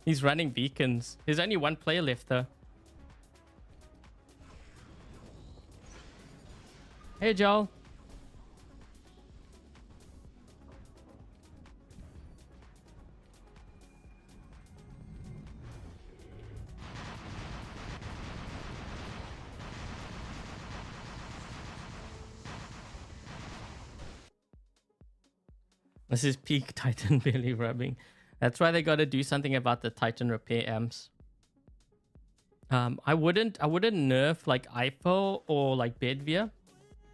He's running beacons. There's only one player left though. Hey, Joel. This is peak Titan belly rubbing. That's why they got to do something about the Titan repair amps. I wouldn't nerf like IFO or like Bedvia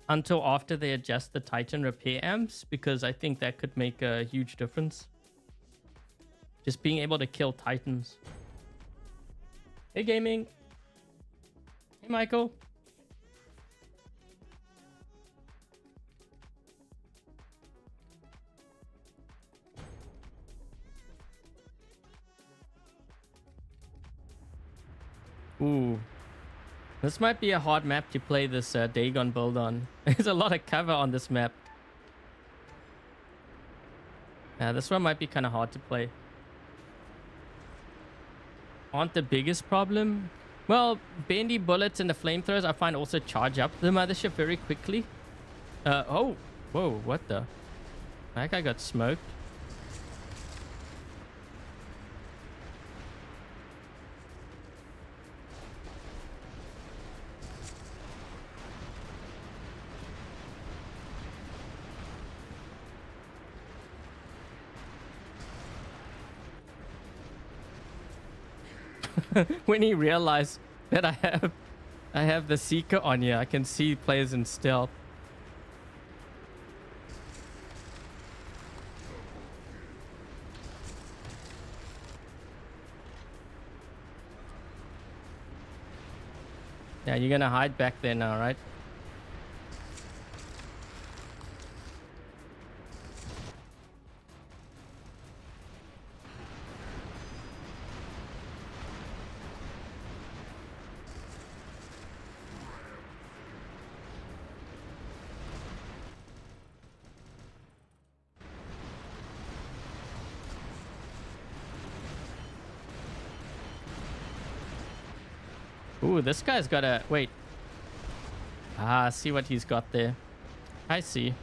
until after they adjust the Titan repair amps, because I think that could make a huge difference. Just being able to kill Titans. Hey, gaming. Hey, Michael. Ooh, this might be a hard map to play this Dagon build on. There's a lot of cover on this map. Yeah, this one might be kind of hard to play. Aren't the biggest problem? Well, bendy bullets and the flamethrowers I find also charge up the mothership very quickly. Oh, whoa, what the? That guy got smoked. When he realized that I have the Seeker on here, I can see players in stealth. Yeah, you're gonna hide back there now, right? Ooh, this guy's got a... Wait. Ah, see what he's got there. I see.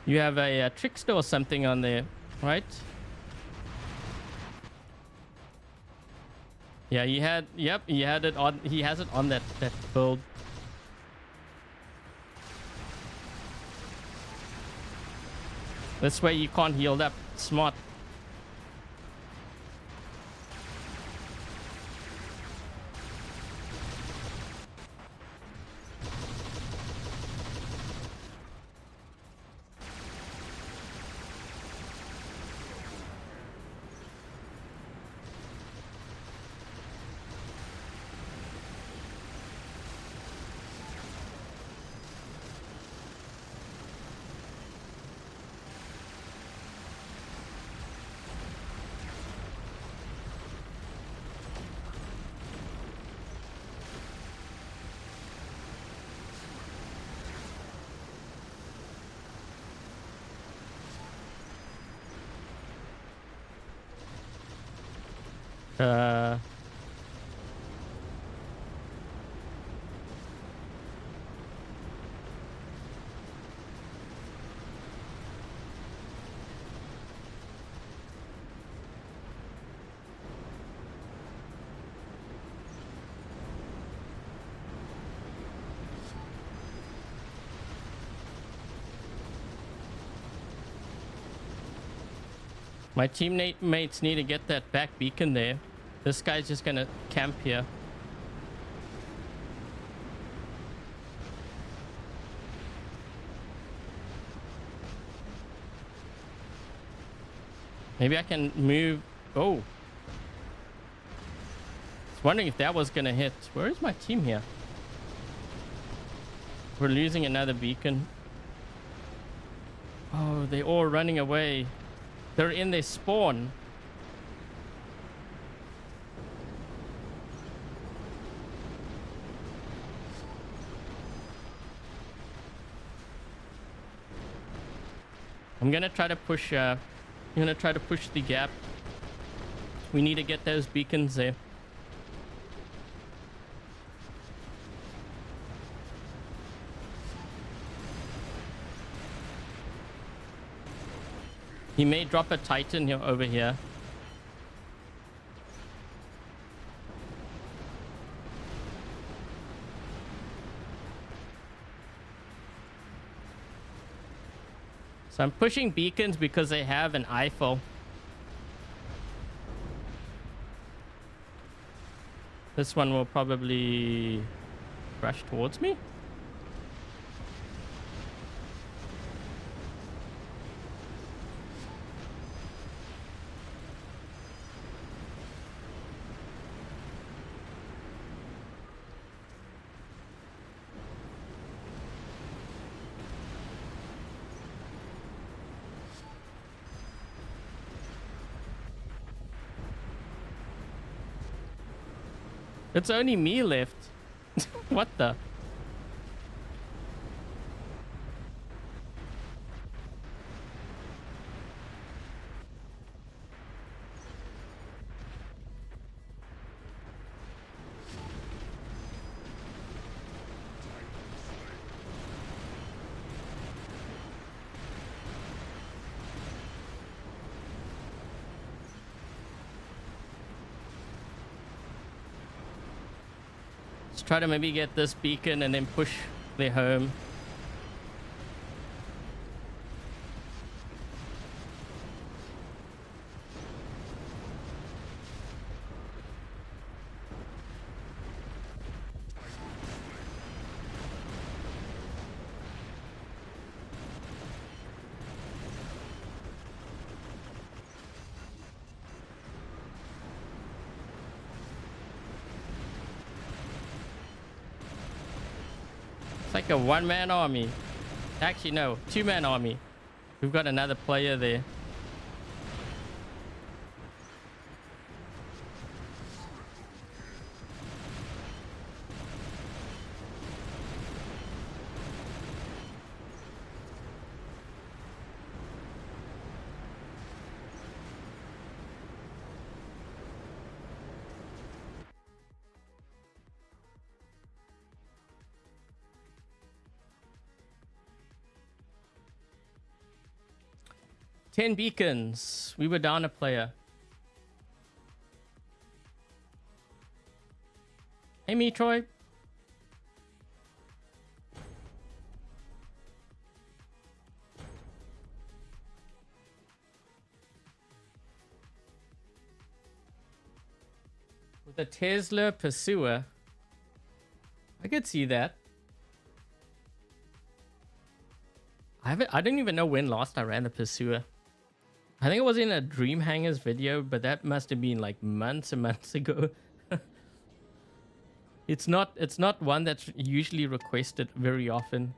You have a trickster or something on there, right? Yeah, he had... Yep, he had it on... He has it on that build. This way you can't heal up. Smart. Uh, my teammates need to get that back beacon there. This guy's just gonna camp here. Maybe I can move. Oh. I was wondering if that was gonna hit. Where is my team here? We're losing another beacon. Oh, they're all running away. They're in their spawn. I'm gonna try to push the gap. We need to get those beacons there. He may drop a Titan here over here. So I'm pushing beacons because they have an Eiffel. This one will probably rush towards me. It's only me left. What the? Try to maybe get this beacon and then push their home. Like a one-man army. Actually, no, two-man army. We've got another player there. Ten beacons. We were down a player. Hey, me, Troy. With a Tesla Pursuer. I could see that. I don't even know when last I ran the Pursuer. I think it was in a Dream Hangers video, but that must have been like months and months ago. It's not one that's usually requested very often.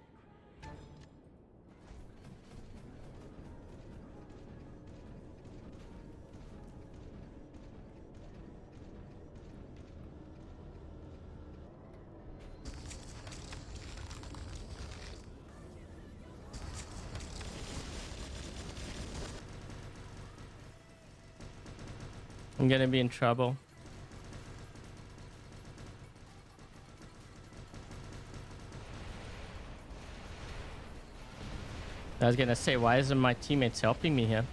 I'm gonna be in trouble. I was gonna say, why isn't my teammates helping me here?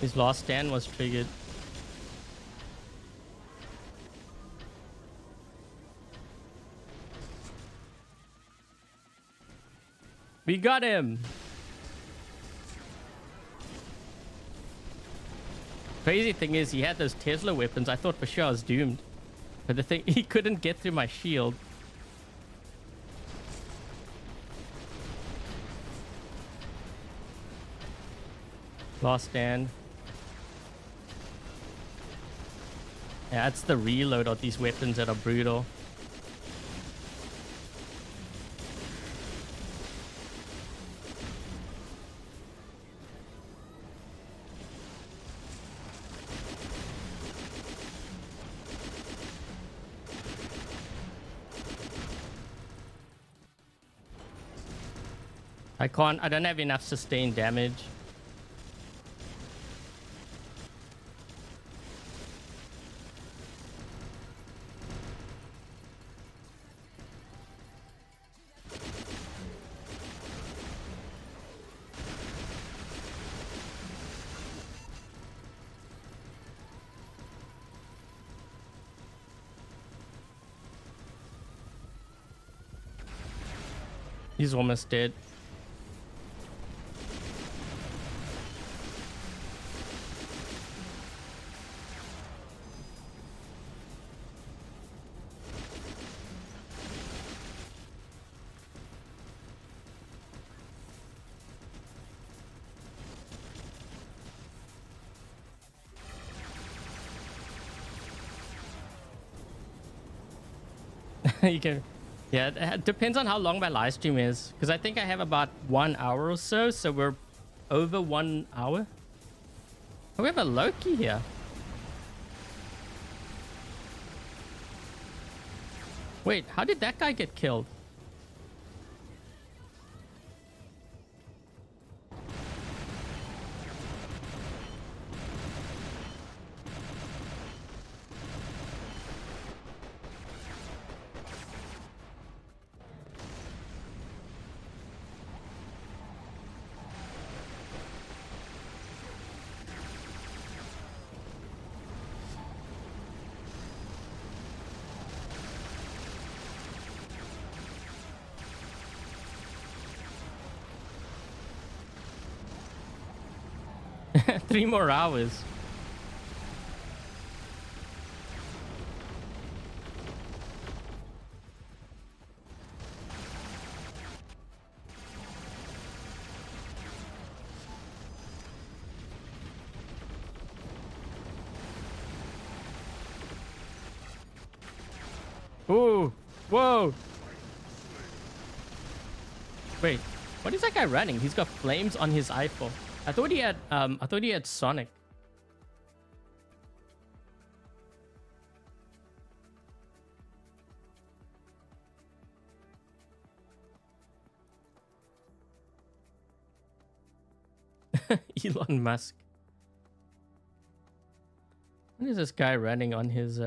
His last stand was triggered. We got him! Crazy thing is, he had those Tesla weapons. I thought for sure I was doomed. But the thing, he couldn't get through my shield. Last stand. Yeah, it's the reload of these weapons that are brutal. I don't have enough sustained damage. He's almost dead. You can, yeah, it depends on how long my live stream is, because I think I have about 1 hour or so, so we're over 1 hour. Oh, we have a Loki here. Wait, how did that guy get killed? Three more hours. Ooh, whoa. Wait, what is that guy running? He's got flames on his iPhone. I thought he had Sonic. Elon Musk. What is this guy running on his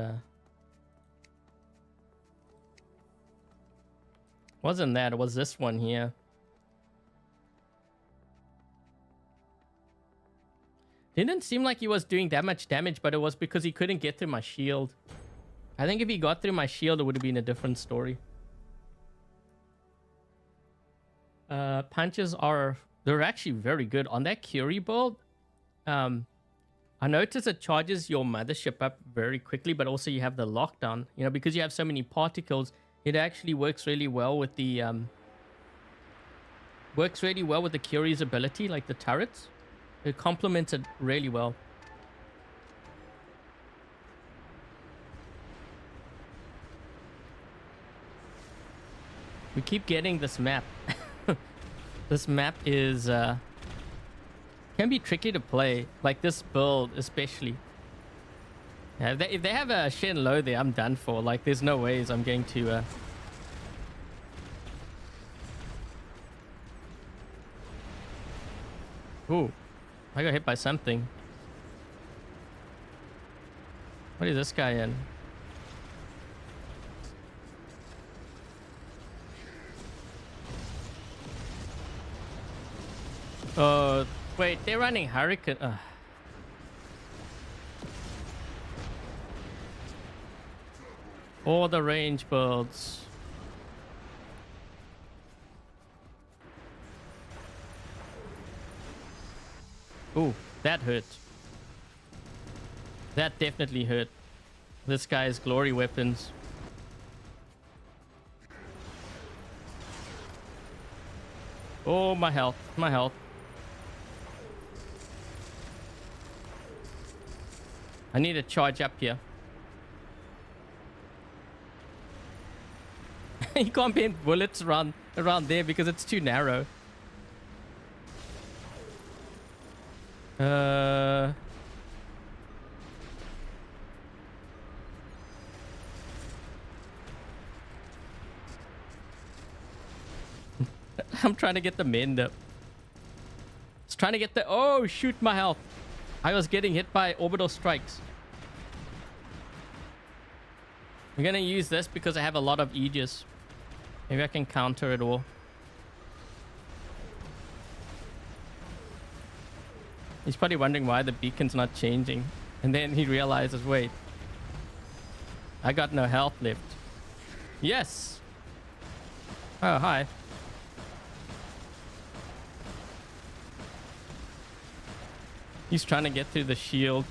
Wasn't that, it was this one here. Didn't seem like he was doing that much damage, but it was because he couldn't get through my shield. I think if he got through my shield, it would have been a different story. Punches they're actually very good. On that Curie build, I noticed it charges your mothership up very quickly, but also you have the lockdown. You know, because you have so many particles, it actually works really well with the Curie's ability, like the turrets. It complements it really well. We keep getting this map. This map is can be tricky to play, like this build especially. Yeah, if they have a Shenlou there, I'm done for. Like, there's no ways I'm going to Ooh, I got hit by something. What is this guy in? Oh, wait, they're running Hurricane. All the range builds. Ooh, that hurt. That definitely hurt. This guy's glory weapons. Oh, my health, my health. I need to charge up here. You can't bend bullets around there because it's too narrow. I'm trying to get the mend up. It's trying to get the... Oh, shoot, my health. I was getting hit by orbital strikes. I'm gonna use this because I have a lot of Aegis. Maybe I can counter it all. He's probably wondering why the beacon's not changing. And then he realizes, wait, I got no health left. Yes. Oh, hi. He's trying to get through the shield.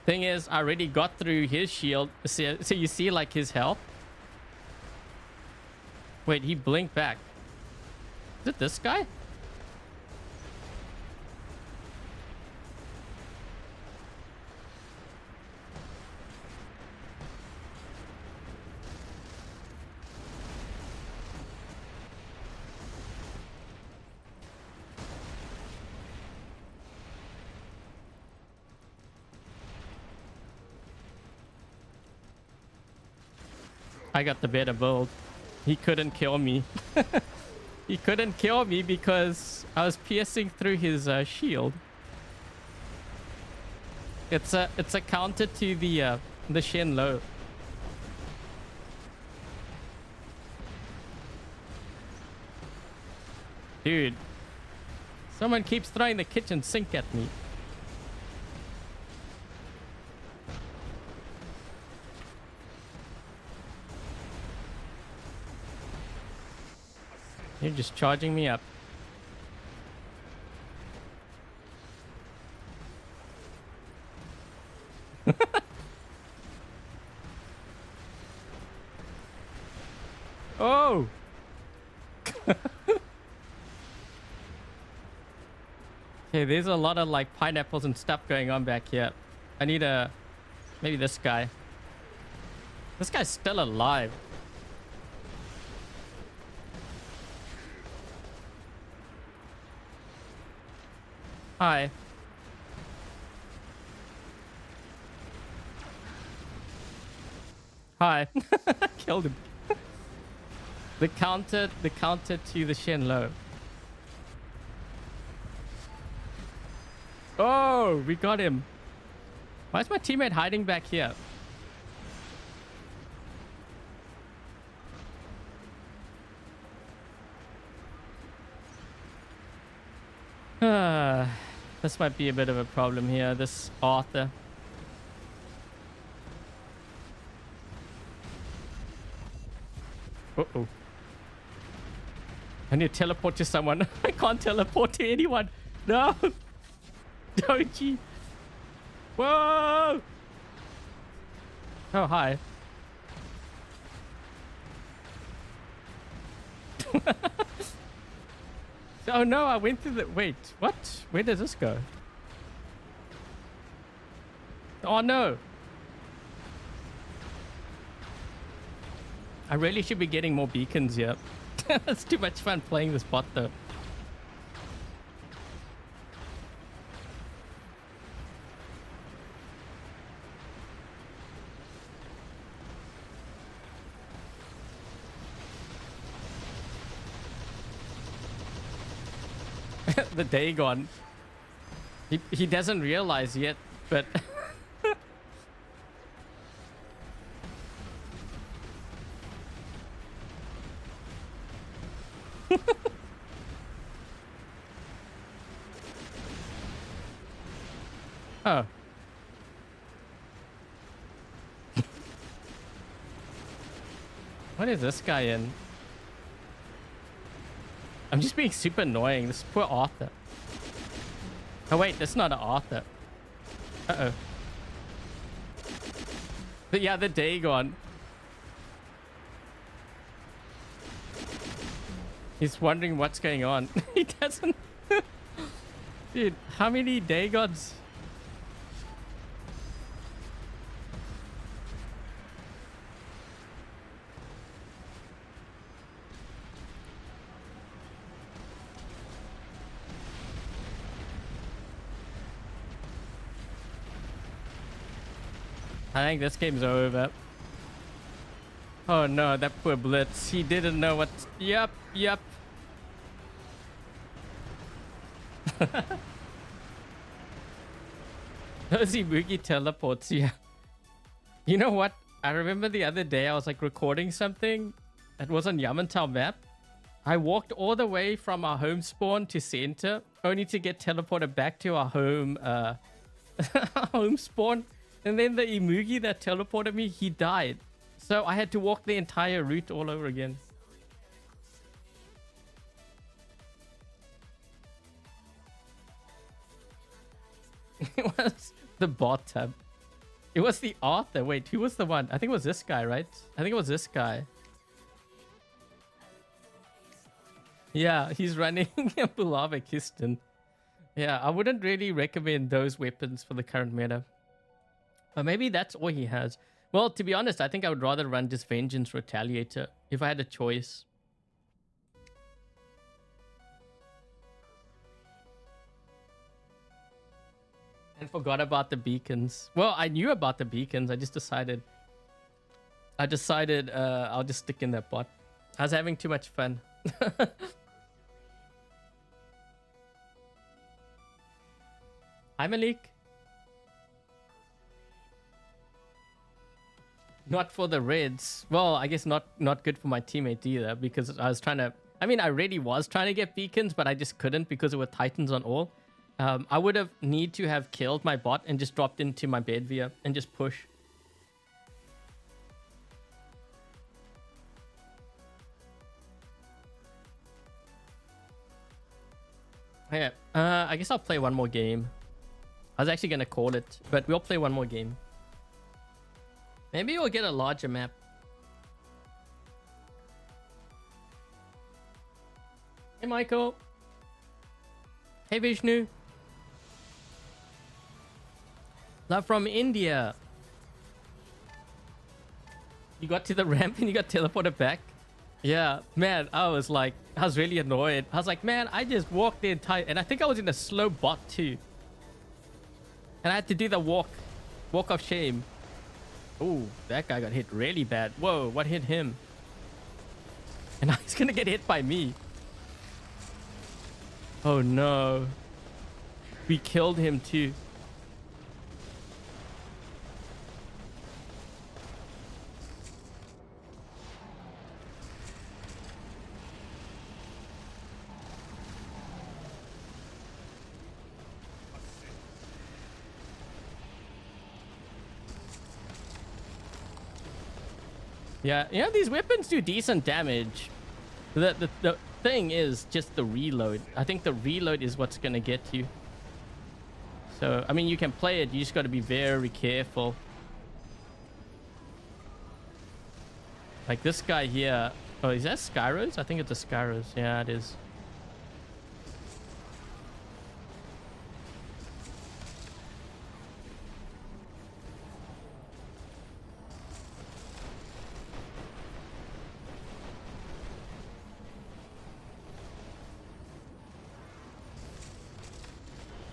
Thing is, I already got through his shield. So you see like his health? Wait, he blinked back. Is it this guy? I got the better build. He couldn't kill me. He couldn't kill me because I was piercing through his shield. It's a counter to the Shenlou. Dude, someone keeps throwing the kitchen sink at me. You're just charging me up. Oh! Okay, there's a lot of like pineapples and stuff going on back here. I need a... Maybe this guy. This guy's still alive. Hi. Hi. Killed him. The counter to the Shenlou. Oh, we got him. Why is my teammate hiding back here? This might be a bit of a problem here, this Arthur. Uh-oh. I need to teleport to someone. I can't teleport to anyone. No. Don't you? Whoa. Oh, hi. Oh no, I went through the... Wait, what? Where does this go? Oh no. I really should be getting more beacons here. It's too much fun playing this bot though. The Dagon. He doesn't realize yet, but oh. What is this guy in? I'm just being super annoying. This poor Arthur. Oh wait, that's not an Arthur. Uh-oh. But yeah, the Dagon. He's wondering what's going on. He doesn't... Dude, how many Dagons? I think this game's over. Oh no, that poor Blitz. He didn't know what... Yep. Those Ibuki teleports, yeah. You know what? I remember the other day I was like recording something that was on Yamantau map. I walked all the way from our home spawn to center, only to get teleported back to our home home spawn. And then the Imugi that teleported me, he died. So I had to walk the entire route all over again. It was the bottom. It was the Arthur. Wait, who was the one? I think it was this guy, right? I think it was this guy. Yeah, he's running a Bulava Kiston. Yeah, I wouldn't really recommend those weapons for the current meta. But maybe that's all he has. Well, to be honest, I think I would rather run just Vengeance Retaliator if I had a choice. And forgot about the beacons. Well, I knew about the beacons. I decided I'll just stick in that bot. I was having too much fun. Hi, Malik. Not for the Reds. Well, I guess not good for my teammate either, because I was trying to... I mean, I really was trying to get beacons, but I just couldn't because there were Titans on all. I would have need to have killed my bot and just dropped into my Bedvia and just push. Yeah, I guess I'll play one more game. I was actually going to call it, but we'll play one more game. Maybe we'll get a larger map. Hey, Michael. Hey, Vishnu. Love from India. You got to the ramp and you got teleported back? Yeah, man, I was really annoyed. I was like, man, I just walked the entire... And I think I was in a slow bot too. And I had to do the walk of shame. Oh, that guy got hit really bad. Whoa, what hit him? And now he's gonna get hit by me. Oh no. We killed him too. Yeah, you know, these weapons do decent damage. The thing is just the reload. I think the reload is what's gonna get you. So, I mean, you can play it. You just got to be very careful. Like this guy here. Oh, is that Skyros? I think it's a Skyros. Yeah, it is.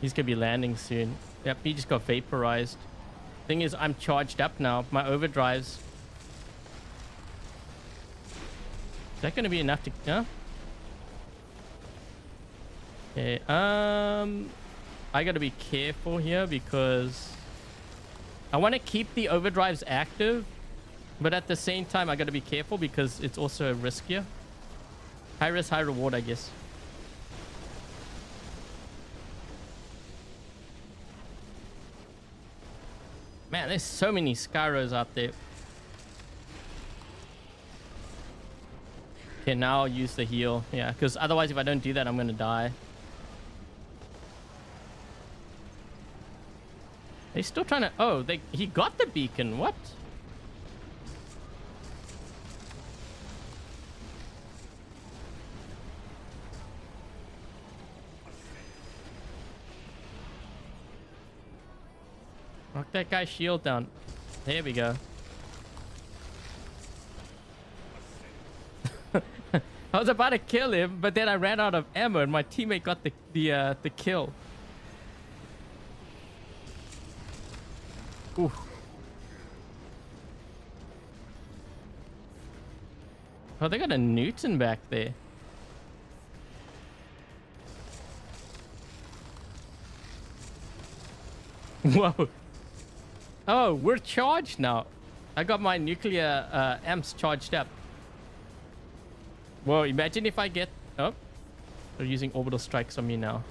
He's gonna be landing soon. Yep, he just got vaporized. Thing is, I'm charged up now. My overdrives. Is that gonna be enough to... Huh? Okay, I gotta be careful here because I want to keep the overdrives active, but at the same time I gotta be careful because it's also riskier. High risk, high reward, I guess. Man, there's so many Skyros out there. Okay, now I'll use the heal. Yeah, because otherwise if I don't do that, I'm gonna die. They're still trying to... Oh, he got the beacon. What? Knock that guy's shield down. There we go. I was about to kill him, but then I ran out of ammo and my teammate got the kill. Ooh. Oh, they got a Newton back there. Whoa. Oh, we're charged now. I got my nuclear amps charged up. Whoa, imagine if I get... Oh, they're using orbital strikes on me now.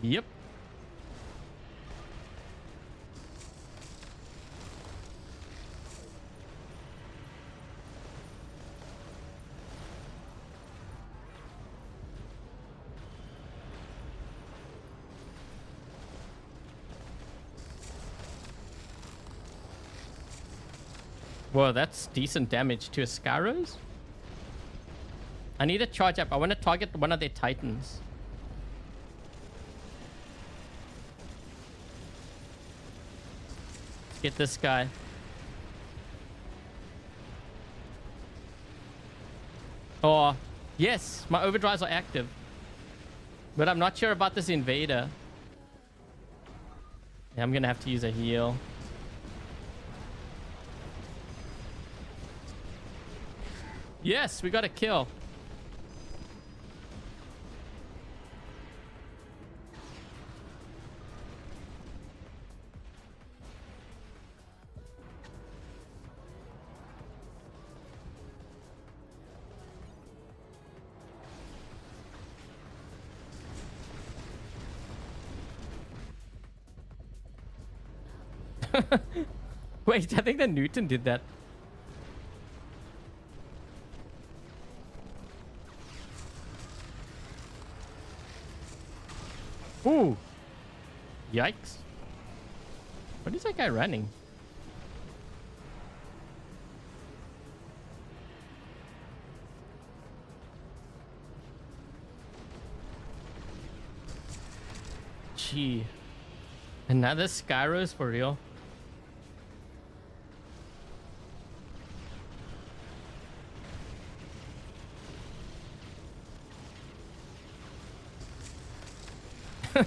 Yep. Whoa, that's decent damage to a Scaros. I need to charge up. I want to target one of their Titans. Get this guy. Oh, yes, my overdrives are active. But I'm not sure about this invader. Yeah, I'm gonna have to use a heal. Yes, we got a kill. Wait, I think the Newton did that. Ooh. Yikes. What is that guy running? Gee. Another Skyros for real?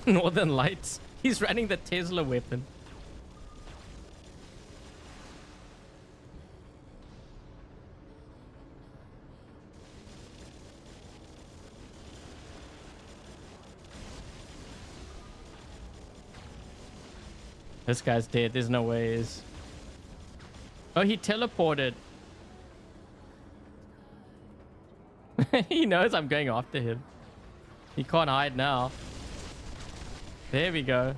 Northern Lights. He's running the Tesla weapon. This guy's dead. There's no way he is. Oh, he teleported. He knows I'm going after him. He can't hide now. There we go.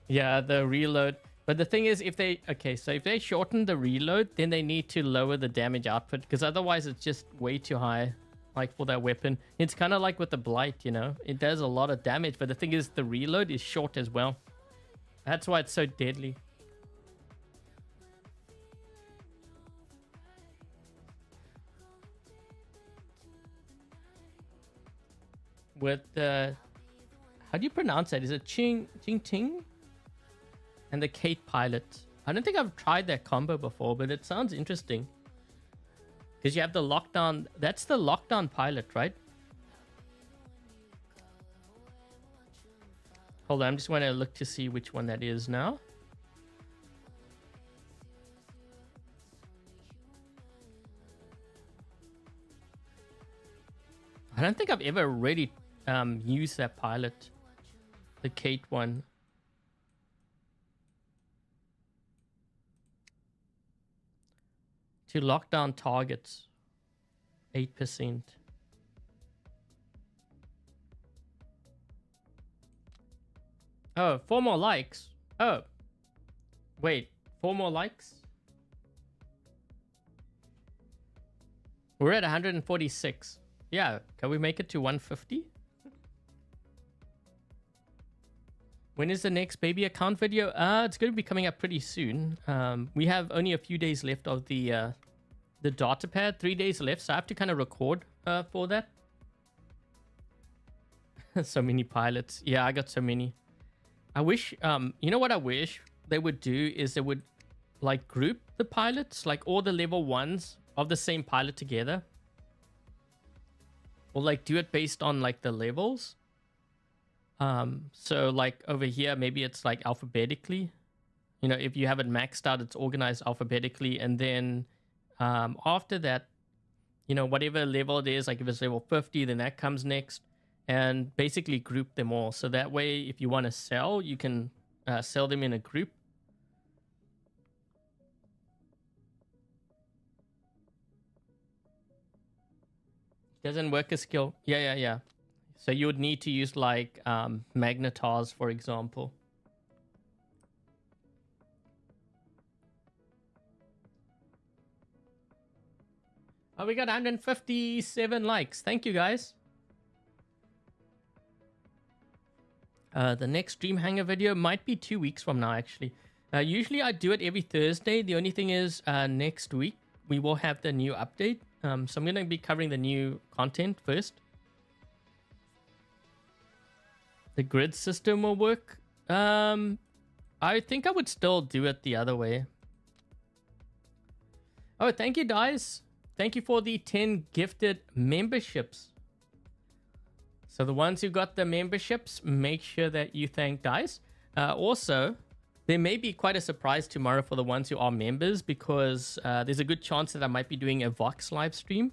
Yeah, the reload. But the thing is, if they... Okay, so if they shorten the reload, then they need to lower the damage output, because otherwise it's just way too high, like, for that weapon. It's kind of like with the Blight, you know? It does a lot of damage, but the thing is, the reload is short as well. That's why it's so deadly. With how do you pronounce that? Is it Ching Ting? And the Kate Pilot. I don't think I've tried that combo before, but it sounds interesting. Because you have the lockdown. That's the lockdown pilot, right? Hold on, I'm just want to look to see which one that is now. I don't think I've ever really used that pilot. The Kate one. To lock down targets. 8%. Oh, 4 more likes. Oh. Wait, 4 more likes? We're at 146. Yeah, can we make it to 150? When is the next baby account video? It's going to be coming up pretty soon. We have only a few days left of the data pad. 3 days left, so I have to kind of record for that. So many pilots. Yeah, I got so many. I wish, you know what I wish they would do is they would like group the pilots, like all the level 1s of the same pilot together. Or like do it based on like the levels. So like over here, maybe it's like alphabetically. You know, if you have it maxed out, it's organized alphabetically. And then after that, you know, whatever level it is, like if it's level 50, then that comes next. And basically group them all. So that way, if you want to sell, you can sell them in a group. Doesn't work a skill. Yeah. So you would need to use like magnetars, for example. Oh, we got 157 likes. Thank you, guys. The next Dream Hangar video might be 2 weeks from now, actually. Usually I do it every Thursday. The only thing is next week we will have the new update. So I'm going to be covering the new content first. The grid system will work. I think I would still do it the other way. Oh, thank you, guys. Thank you for the 10 gifted memberships. So the ones who got the memberships, make sure that you thank Dice. Also, there may be quite a surprise tomorrow for the ones who are members because there's a good chance that I might be doing a Vox live stream.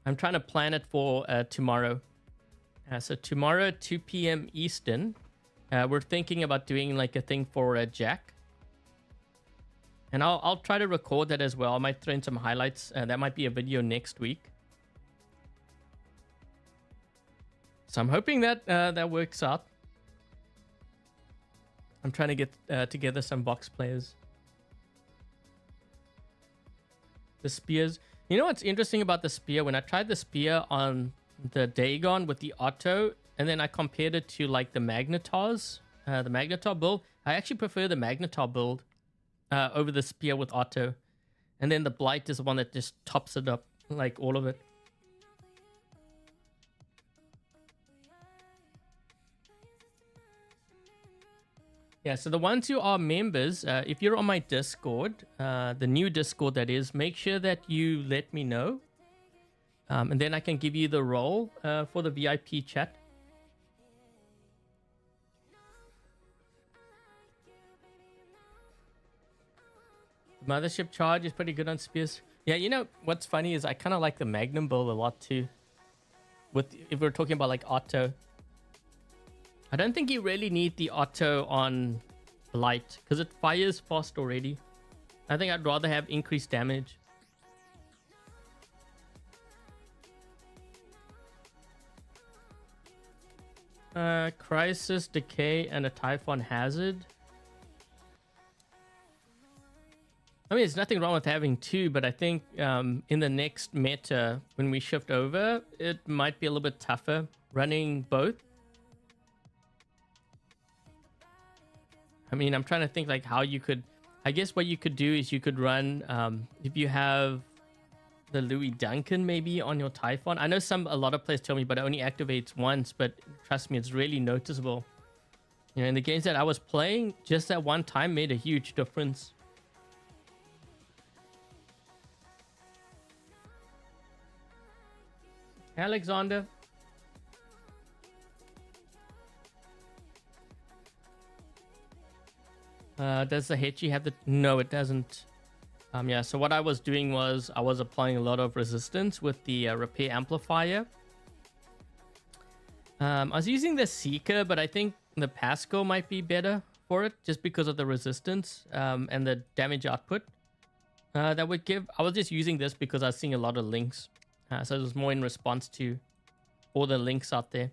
I'm trying to plan it for tomorrow. So tomorrow, 2 p.m. Eastern, we're thinking about doing like a thing for Jack. And I'll try to record that as well. I might throw in some highlights. That might be a video next week. So I'm hoping that that works out. I'm trying to get together some box players. The spears. You know what's interesting about the spear? When I tried the spear on the Dagon with the auto, and then I compared it to like the Magnetars, the Magnetar build, I actually prefer the Magnetar build over the spear with auto. And then the Blight is the one that just tops it up, like all of it. Yeah, so the ones who are members, if you're on my Discord, the new Discord that is, make sure that you let me know. And then I can give you the role for the VIP chat. The mothership charge is pretty good on spears. Yeah, you know, what's funny is I kind of like the Magnum build a lot too. If we're talking about like auto. I don't think you really need the auto on Blight because it fires fast already. I think I'd rather have increased damage. Crisis, Decay, and a Typhon Hazard. I mean, there's nothing wrong with having two, but I think in the next meta, when we shift over, it might be a little bit tougher running both. I mean, I'm trying to think like how you could... I guess what you could do is you could run... if you have the Louis Duncan maybe on your Typhon. I know a lot of players tell me, but it only activates once. But trust me, it's really noticeable. You know, in the games that I was playing, just that one time made a huge difference. Alexander. Does the Hechi have the... No, it doesn't. Yeah, so what I was doing was I was applying a lot of resistance with the repair amplifier. I was using the Seeker, but I think the Pascal might be better for it just because of the resistance and the damage output that would give. I was just using this because I was seeing a lot of links. So it was more in response to all the links out there.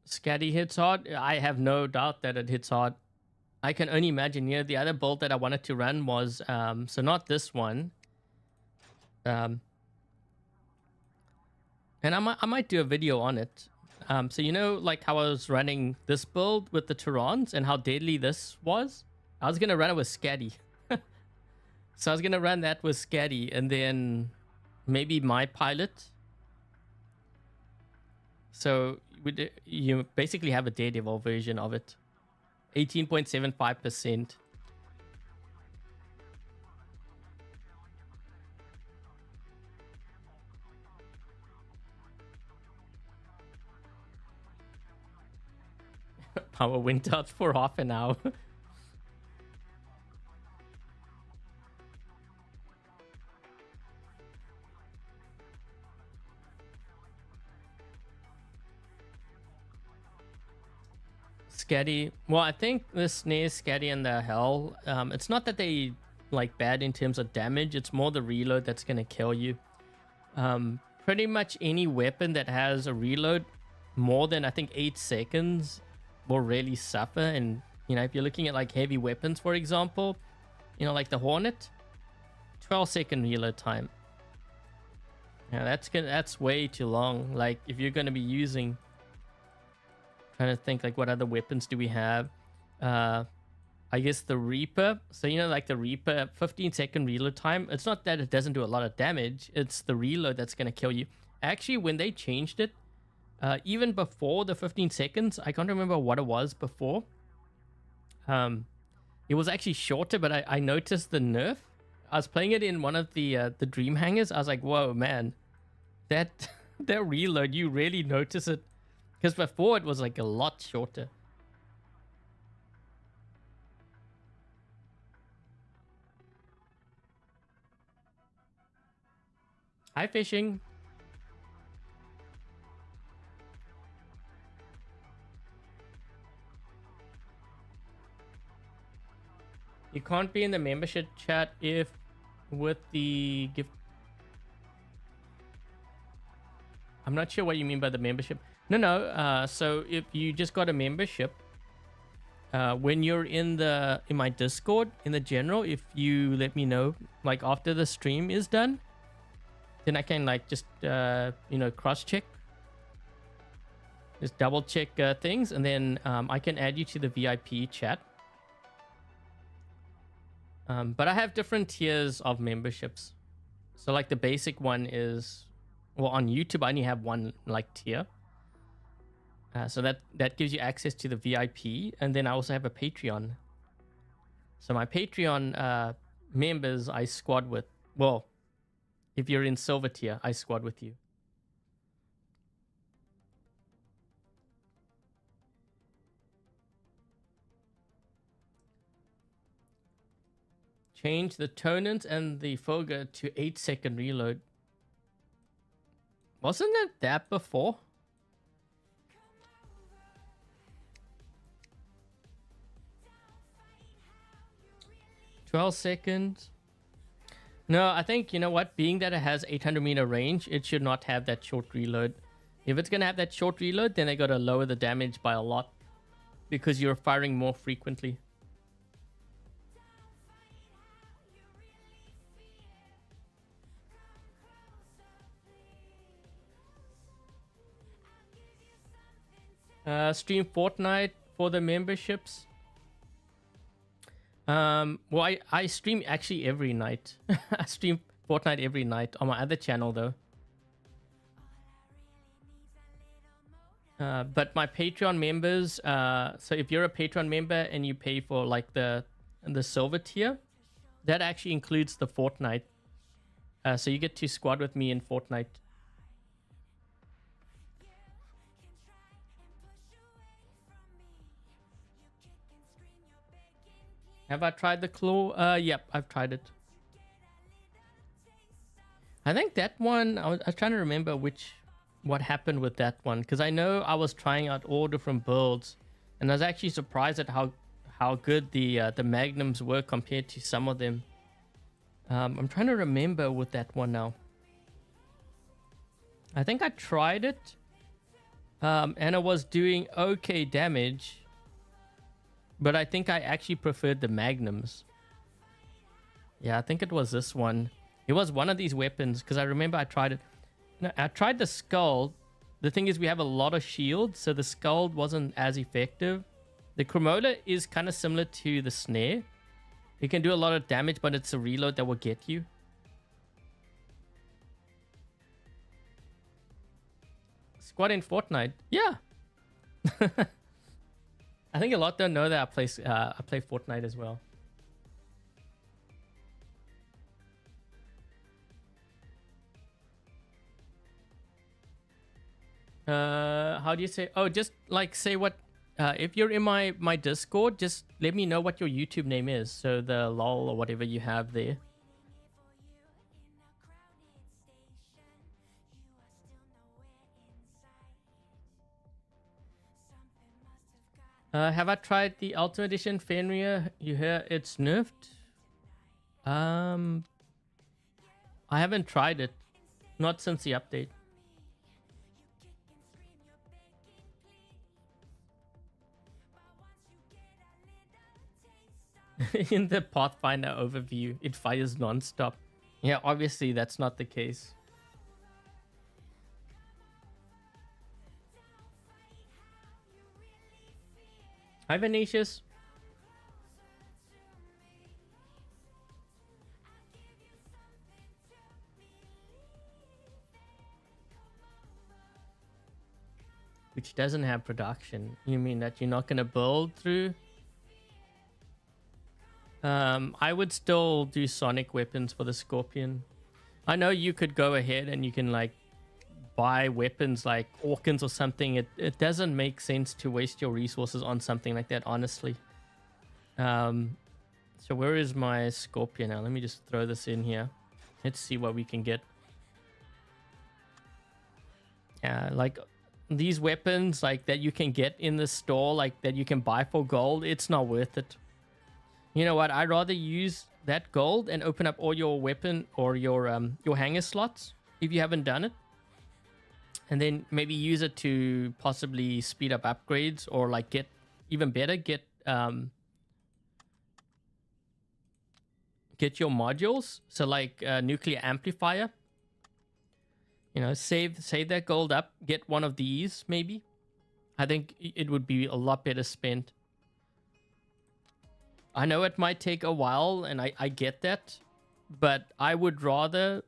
Scatty hits hard. I have no doubt that it hits hard. I can only imagine. You know, the other build that I wanted to run was so not this one. And I might do a video on it. So you know, like how I was running this build with the Terrans and how deadly this was. I was gonna run it with Scatty. So I was gonna run that with Scatty, and then maybe my pilot. So you basically have a Daredevil version of it. 18.75%. Power went out for half an hour. Scatty. Well, I think the Snaer, Scatty, and the Hell, it's not that they like bad in terms of damage, it's more the reload that's gonna kill you. Pretty much any weapon that has a reload more than I think 8 seconds will really suffer. And you know, if you're looking at like heavy weapons, for example, you know, like the Hornet, 12-second reload time. Yeah, that's way too long. Like if you're gonna be using, trying to think like what other weapons do we have? I guess the Reaper. So you know, like the Reaper, 15-second reload time. It's not that it doesn't do a lot of damage, it's the reload that's gonna kill you. Actually, when they changed it, even before the 15 seconds, I can't remember what it was before. It was actually shorter, but I noticed the nerf. I was playing it in one of the Dream Hangers. I was like, whoa, man, that reload, you really notice it. Because before it was like a lot shorter. Hi, fishing. You can't be in the membership chat if with the gift. I'm not sure what you mean by the membership. No. So if you just got a membership, when you're in my Discord in the general, if you let me know like after the stream is done, then I can like just you know, cross check, just double check things, and then I can add you to the VIP chat. But I have different tiers of memberships. So like the basic one is, well, on YouTube I only have one like tier. So that gives you access to the VIP, and then I also have a Patreon. So my Patreon members I squad with. Well, if you're in silver tier, I squad with you. Change the tonant and the Foga to 8-second reload. Wasn't it that before? $12. No, I think, you know what? Being that it has 800-meter range, it should not have that short reload. If it's going to have that short reload, then they got to lower the damage by a lot because you're firing more frequently. Stream Fortnite for the memberships. Well, I stream actually every night. I stream Fortnite every night on my other channel though. But my Patreon members, so if you're a Patreon member and you pay for like the and the silver tier. That actually includes the Fortnite. So you get to squad with me in Fortnite. Have I tried the claw? Yep, I've tried it. I think that one, I was trying to remember what happened with that one, because I know I was trying out all different builds, and I was actually surprised at how good the magnums were compared to some of them. I'm trying to remember with that one now. I think I tried it, and it was doing okay damage, but I think I actually preferred the magnums. Yeah, I think it was this one. It was one of these weapons, because I remember I tried it. No, I tried the skull. The thing is, we have a lot of shields, so the skull wasn't as effective. The Cremola is kind of similar to the Snaer. It can do a lot of damage, but it's a reload that will get you. Squad in Fortnite. Yeah. I think a lot don't know that I play Fortnite as well. How do you say? Oh, just like say what. If you're in my Discord, just let me know what your YouTube name is. So the lol or whatever you have there. Have I tried the Ultimate Edition Fenrir? You hear it's nerfed? I haven't tried it. Not since the update. In the Pathfinder overview, it fires non-stop. Yeah, obviously that's not the case. Hi, Venetius. Which doesn't have production. You mean that you're not going to build through? I would still do sonic weapons for the Scorpion. I know you could go ahead and you can like buy weapons like Orkans or something. It doesn't make sense to waste your resources on something like that, honestly. So where is my Scorpion now? Let me just throw this in here. Let's see what we can get. Yeah, like these weapons like that you can get in the store, like that you can buy for gold, it's not worth it. You know what? I'd rather use that gold and open up all your weapon or your hanger slots if you haven't done it, and then maybe use it to possibly speed up upgrades or like get even better, get your modules. So like Nuclear Amplifier. You know, save that gold up, get one of these maybe. I think it would be a lot better spent. I know it might take a while, and I get that, but I would rather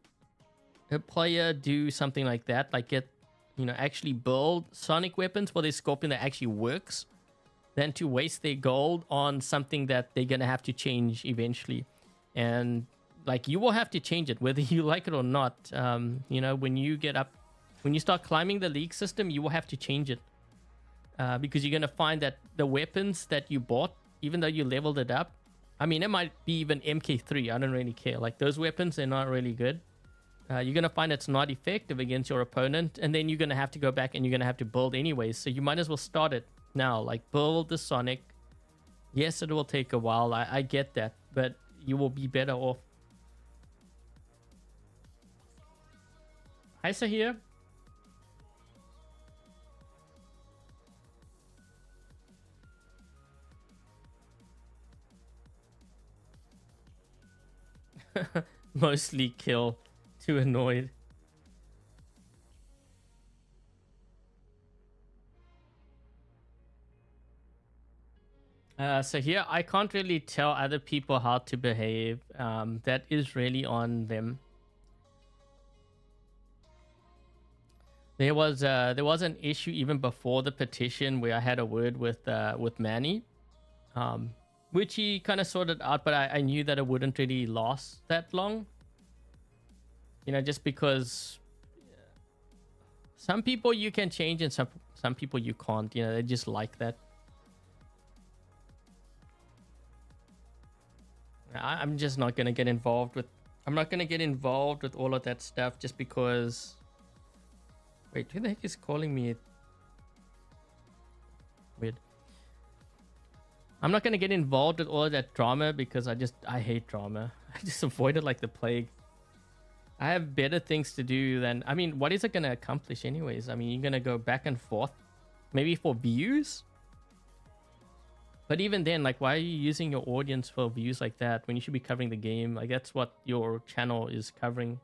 a player do something like that, like get, you know, actually build sonic weapons for their Scorpion that actually works, than to waste their gold on something that they're gonna have to change eventually. And like, you will have to change it whether you like it or not. You know, when you start climbing the league system, you will have to change it, because you're gonna find that the weapons that you bought, even though you leveled it up, I mean, it might be even MK3, I don't really care. Like, those weapons, they're not really good. You're going to find it's not effective against your opponent, and then you're going to have to go back and you're going to have to build anyways. So you might as well start it now. Like, build the Sonic. Yes, it will take a while. I get that, but you will be better off. Hi, Sahir. Mostly kill. Too annoyed. So here, I can't really tell other people how to behave. That is really on them. There was an issue even before the petition where I had a word with Manny, which he kind of sorted out, but I knew that it wouldn't really last that long. You know, just because some people you can change and some people you can't. You know, they just like that. I'm just not gonna get involved with. I'm not gonna get involved with all of that stuff just because. Wait, who the heck is calling me? Weird. I'm not gonna get involved with all of that drama because I hate drama. I just avoid it like the plague. I have better things to do than, I mean, what is it gonna accomplish anyways? I mean, you're gonna go back and forth, maybe for views. But even then, like, why are you using your audience for views like that when you should be covering the game? Like, that's what your channel is covering.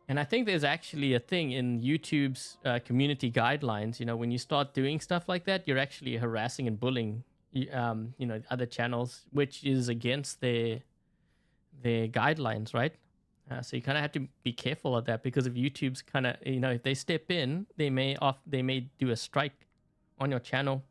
And I think there's actually a thing in YouTube's community guidelines. You know, when you start doing stuff like that, you're actually harassing and bullying, you know, other channels, which is against their guidelines, right? So you kind of have to be careful of that, because if YouTube's kind of, you know, if they step in, they may do a strike on your channel.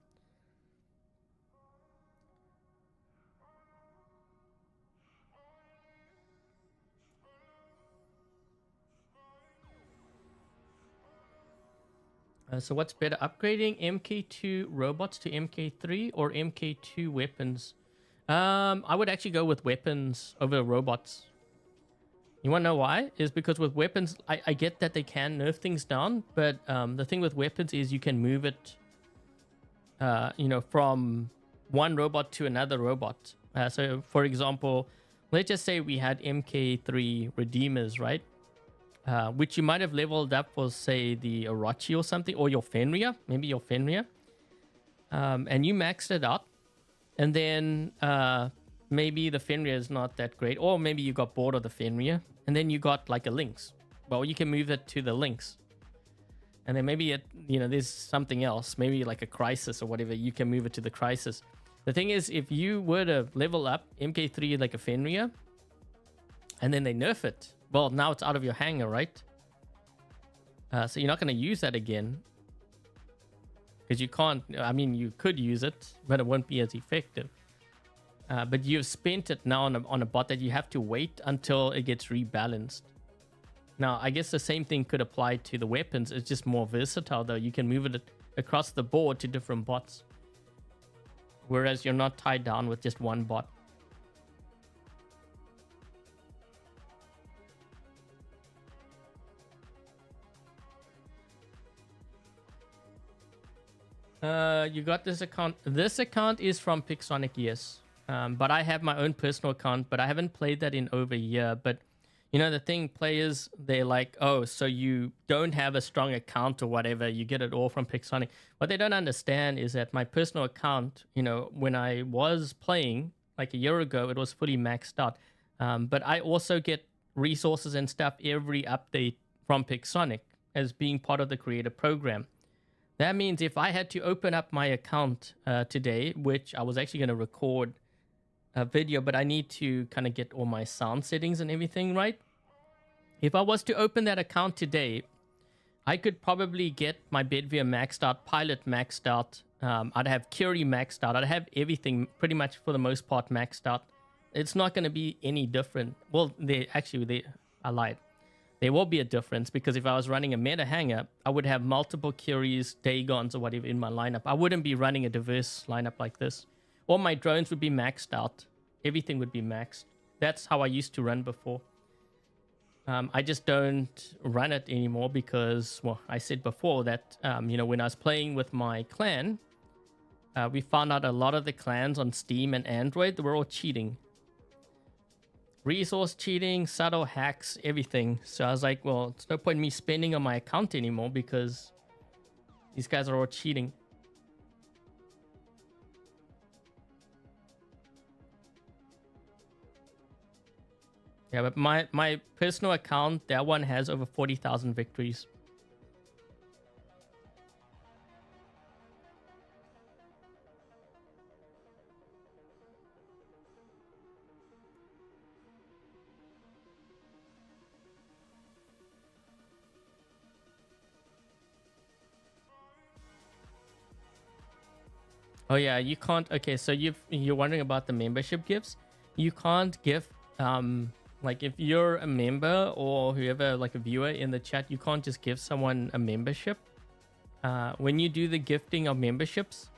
So what's better, upgrading MK2 robots to MK3 or MK2 weapons? I would actually go with weapons over robots. You want to know why? Is because with weapons, I get that they can nerf things down, but the thing with weapons is you can move it, you know, from one robot to another robot. So, for example, let's just say we had MK3 Redeemers, right? Which you might have leveled up for, say, the Orochi or something, or your Fenrir, maybe your Fenrir. And you maxed it out, and then maybe the Fenrir is not that great, or maybe you got bored of the Fenrir, and then you got like a Lynx. Well, you can move it to the Lynx, and then maybe it, you know, there's something else, maybe like a Crisis or whatever. You can move it to the Crisis. The thing is, if you were to level up MK3 like a Fenrir, and then they nerf it, well, now it's out of your hangar, right? So you're not going to use that again, because you can't. I mean, you could use it, but it won't be as effective. But you've spent it now on a bot that you have to wait until it gets rebalanced. Now, I guess the same thing could apply to the weapons. It's just more versatile, though. You can move it across the board to different bots, whereas you're not tied down with just one bot. You got this account. This account is from Pixonic, yes. But I have my own personal account, but I haven't played that in over a year. But, you know, the thing, players, they're like, oh, so you don't have a strong account or whatever. You get it all from Pixonic. What they don't understand is that my personal account, you know, when I was playing like a year ago, it was fully maxed out. But I also get resources and stuff every update from Pixonic as being part of the creator program. That means if I had to open up my account today, which I was actually going to record a video, but I need to kind of get all my sound settings and everything right. If I was to open that account today, I could probably get my Bedvere maxed out, Pilot maxed out. I'd have Curie maxed out. I'd have everything pretty much for the most part maxed out. It's not going to be any different. Well, I lied. There will be a difference, because if I was running a meta hangar, I would have multiple Curies, Dagons, or whatever in my lineup. I wouldn't be running a diverse lineup like this. All my drones would be maxed out. Everything would be maxed. That's how I used to run before. I just don't run it anymore because, well, I said before that, you know, when I was playing with my clan, we found out a lot of the clans on Steam and Android, they were all cheating. Resource cheating, subtle hacks, everything. So I was like, well, it's no point in me spending on my account anymore because these guys are all cheating. Yeah, but my personal account, that one has over 40,000 victories. Oh yeah, you can't. Okay, so you're wondering about the membership gifts. You can't give like if you're a member or whoever, like a viewer in the chat, you can't just give someone a membership. When you do the gifting of memberships,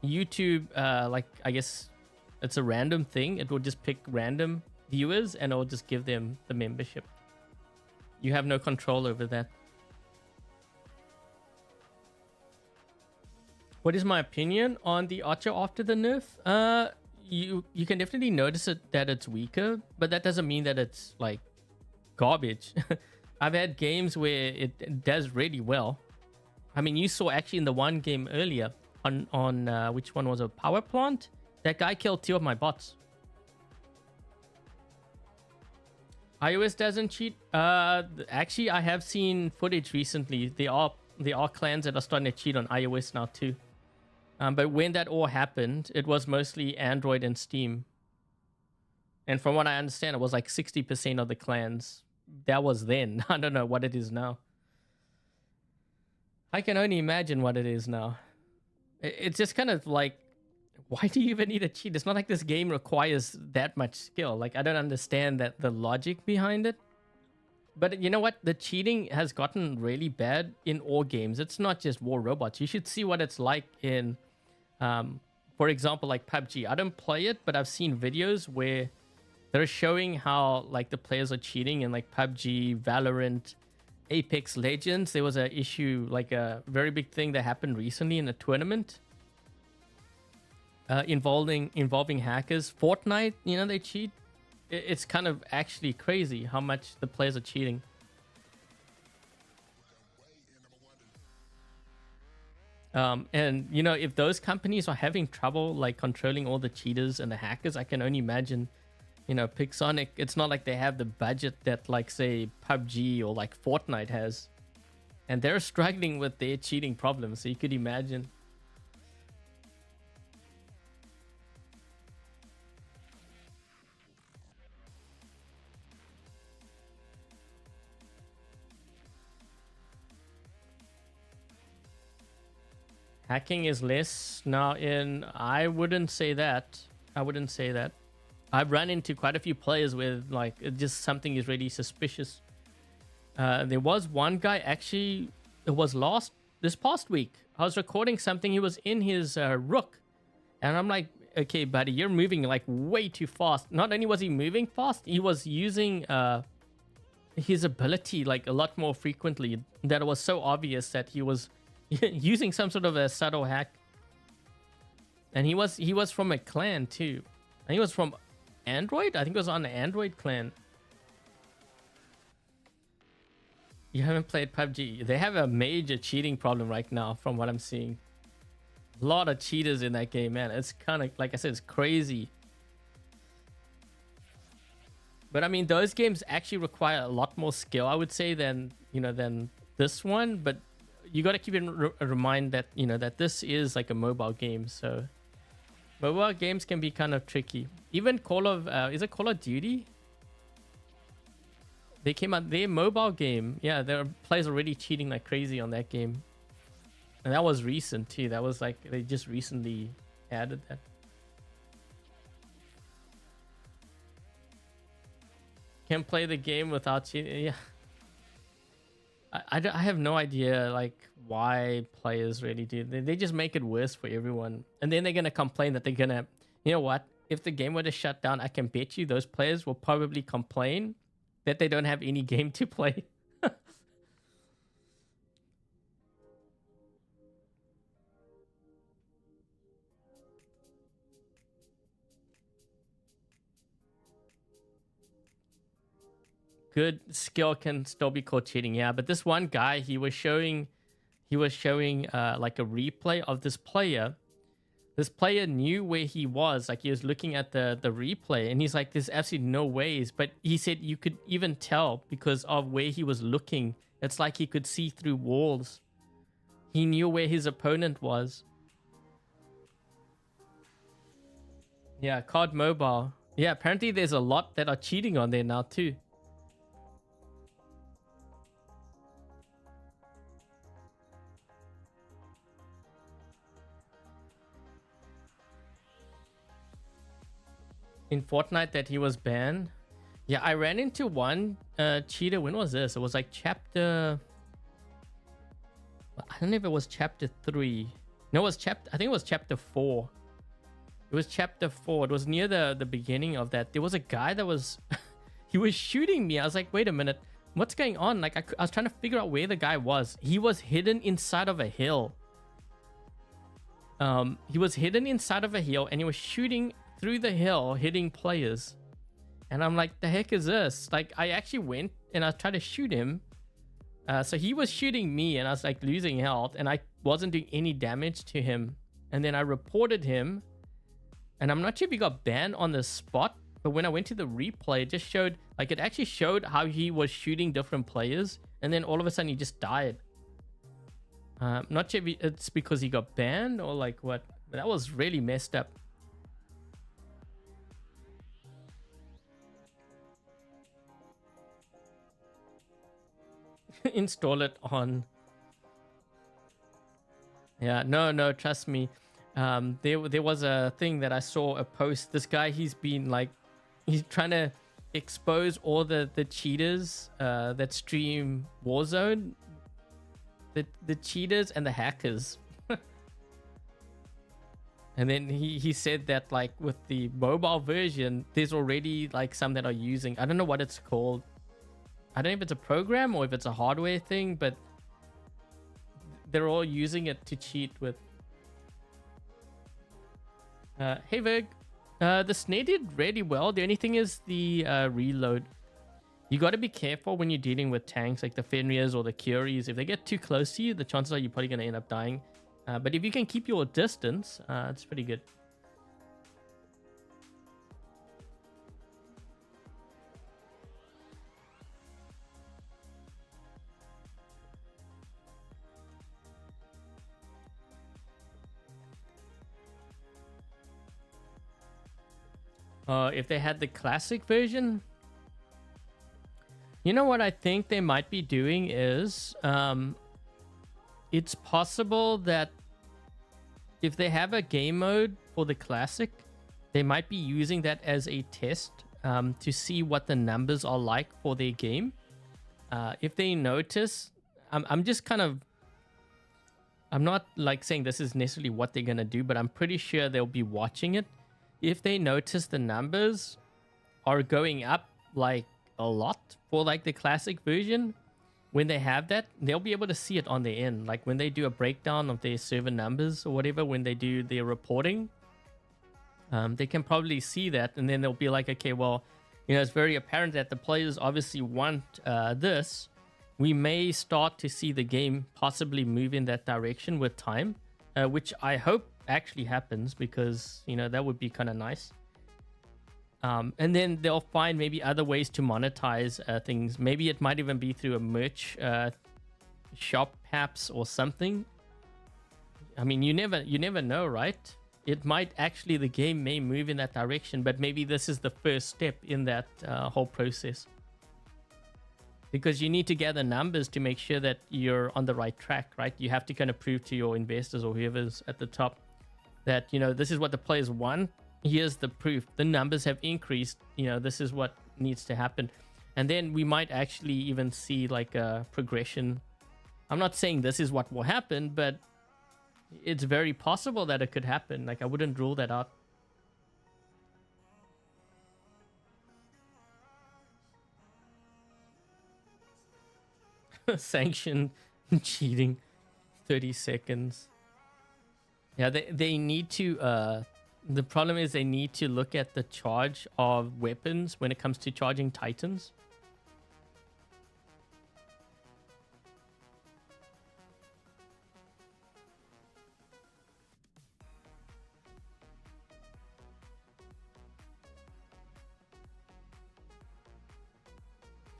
YouTube, like I guess it's a random thing. It will just pick random viewers and it'll just give them the membership. You have no control over that. What is my opinion on the Archer after the nerf? You can definitely notice that it's weaker, but that doesn't mean that it's like garbage. I've had games where it does really well. I mean, you saw actually in the one game earlier on which one was a power plant? That guy killed 2 of my bots. iOS doesn't cheat. Actually, I have seen footage recently. There are clans that are starting to cheat on iOS now too. But when that all happened, it was mostly Android and Steam. And from what I understand, it was like 60% of the clans. That was then. I don't know what it is now. I can only imagine what it is now. It's just kind of like, why do you even need a cheat? It's not like this game requires that much skill. Like, I don't understand the logic behind it. But you know what? The cheating has gotten really bad in all games. It's not just War Robots. You should see what it's like in, for example, like PUBG. I don't play it, but I've seen videos where they're showing how like the players are cheating in like PUBG, Valorant, Apex Legends. There was an issue, like a very big thing that happened recently in a tournament involving hackers. Fortnite, you know, they cheat. It's kind of actually crazy how much the players are cheating. And you know, if those companies are having trouble like controlling all the cheaters and the hackers, I can only imagine, you know, Pixonic. It's not like they have the budget that like say PUBG or like Fortnite has, and they're struggling with their cheating problems. So you could imagine. Hacking is less now in... I wouldn't say that. I wouldn't say that. I've run into quite a few players where like just something is really suspicious. There was one guy actually, it was this past week. I was recording something. He was in his Rook. And I'm like, okay, buddy, you're moving like way too fast. Not only was he moving fast, he was using his ability like a lot more frequently. That it was so obvious that he was using some sort of a subtle hack. And he was from a clan too. And he was from Android? I think it was on the Android clan. You haven't played PUBG. They have a major cheating problem right now from what I'm seeing. A lot of cheaters in that game, man. It's kind of, like I said, it's crazy. But I mean, those games actually require a lot more skill, I would say, than, you know, than this one. But you got to keep in mind that, you know, that this is like a mobile game. So mobile games can be kind of tricky. Even is it Call of Duty? They came out, their mobile game. Yeah, there are players already cheating like crazy on that game. And that was recent too. That was like, they just recently added that. Can't play the game without cheating. Yeah. I have no idea like why players really do. They just make it worse for everyone. And then they're going to complain that they're going to, you know what? If the game were to shut down, I can bet you those players will probably complain that they don't have any game to play. Good skill can still be called cheating, yeah. But this one guy, he was showing like a replay of this player. This player knew where he was. Like he was looking at the replay, and he's like, "There's absolutely no ways." But he said you could even tell because of where he was looking. It's like he could see through walls. He knew where his opponent was. Yeah, COD Mobile. Yeah, apparently there's a lot that are cheating on there now too. in Fortnite that he was banned. Yeah, I ran into one cheater. When was this? It was like chapter... I don't know if it was chapter 3. No, it was chapter... I think it was chapter 4. It was chapter 4. It was near the beginning of that. There was a guy that was... he was shooting me. I was like, wait a minute. What's going on? Like, I was trying to figure out where the guy was. He was hidden inside of a hill. He was hidden inside of a hill and he was shooting through the hill, hitting players. And I'm like, the heck is this? Like, I actually went and I tried to shoot him. So he was shooting me and I was like losing health and I wasn't doing any damage to him. And then I reported him. And I'm not sure if he got banned on the spot, but when I went to the replay, it just showed, like, it actually showed how he was shooting different players. And then all of a sudden he just died. Not sure if it's because he got banned or like what. But that was really messed up. Install it on. Yeah, no, trust me. There was a thing that I saw, a post. This guy, he's been like, he's trying to expose all the cheaters that stream Warzone, the cheaters and the hackers. And then he said that like with the mobile version, there's already like some that are using, I don't know what it's called. I don't know if it's a program or if it's a hardware thing, but they're all using it to cheat with. Hey Vig, the snare did really well. The only thing is the reload. You got to be careful when you're dealing with tanks like the Fenriers or the Curies. If they get too close to you, the chances are you're probably going to end up dying. But if you can keep your distance, it's pretty good. If they had the classic version, you know what I think they might be doing is, it's possible that if they have a game mode for the classic, they might be using that as a test to see what the numbers are like for their game. If they notice, I'm just kind of, I'm not like saying this is necessarily what they're going to do, but I'm pretty sure they'll be watching it. If they notice the numbers are going up like a lot for like the classic version, when they have that, they'll be able to see it on their end. Like when they do a breakdown of their server numbers or whatever, when they do their reporting, they can probably see that. And then they'll be like, okay, well, you know, it's very apparent that the players obviously want this. We may start to see the game possibly move in that direction with time, which I hope actually happens, because you know that would be kind of nice. And then they'll find maybe other ways to monetize things. Maybe it might even be through a merch shop perhaps or something. I mean, you never know, right? It might actually, the game may move in that direction, but maybe this is the first step in that whole process, because you need to gather numbers to make sure that you're on the right track, right? You have to kind of prove to your investors or whoever's at the top that, you know, this is what the players want. Here's the proof. The numbers have increased. You know, this is what needs to happen. And then we might actually even see like a progression. I'm not saying this is what will happen, but it's very possible that it could happen. Like, I wouldn't rule that out. Sanction cheating 30 seconds. Yeah, they need to the problem is they need to look at the charge of weapons when it comes to charging titans.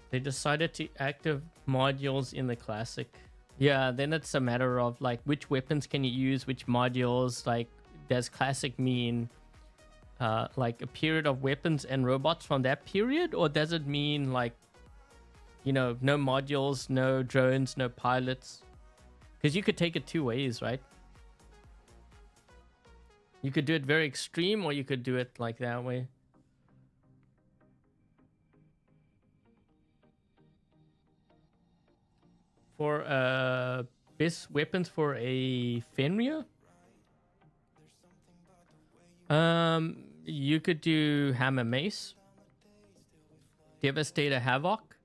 They decided to active modules in the classic. Yeah, then it's a matter of like which weapons can you use, which modules. Like, does classic mean like a period of weapons and robots from that period, or does it mean like, you know, no modules, no drones, no pilots? Because you could take it two ways, right? You could do it very extreme, or you could do it like that way. For best weapons for a Fenrir. You could do Hammer Mace, Devastator Havoc.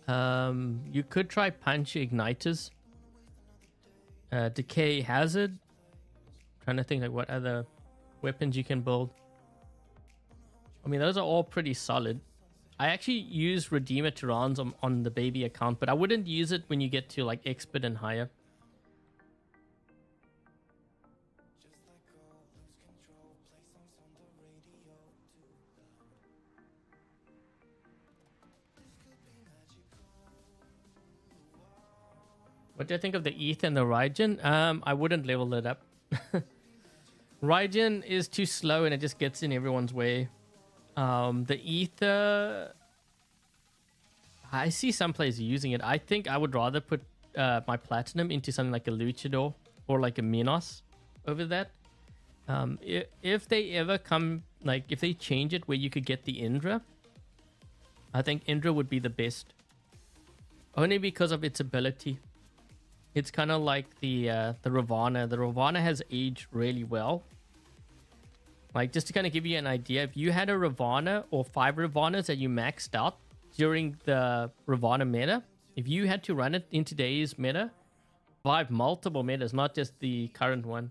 You could try Punch Igniters, Decay Hazard. Trying to think like what other weapons you can build. I mean, those are all pretty solid. I actually use Redeemer Tyrans on the baby account, but I wouldn't use it when you get to like Expert and higher. What do you think of the ETH and the Raijin? I wouldn't level it up. Raijin is too slow and it just gets in everyone's way. The Ether, I see some players using it. I think I would rather put my Platinum into something like a Luchador or like a Minos over that. If they ever come, like if they change it where you could get the Indra, I think Indra would be the best. Only because of its ability. It's kind of like the Ravana. The Ravana has aged really well. Like, just to kind of give you an idea, if you had a Ravana or 5 Ravanas that you maxed out during the Ravana meta, if you had to run it in today's meta, 5 multiple metas, not just the current one,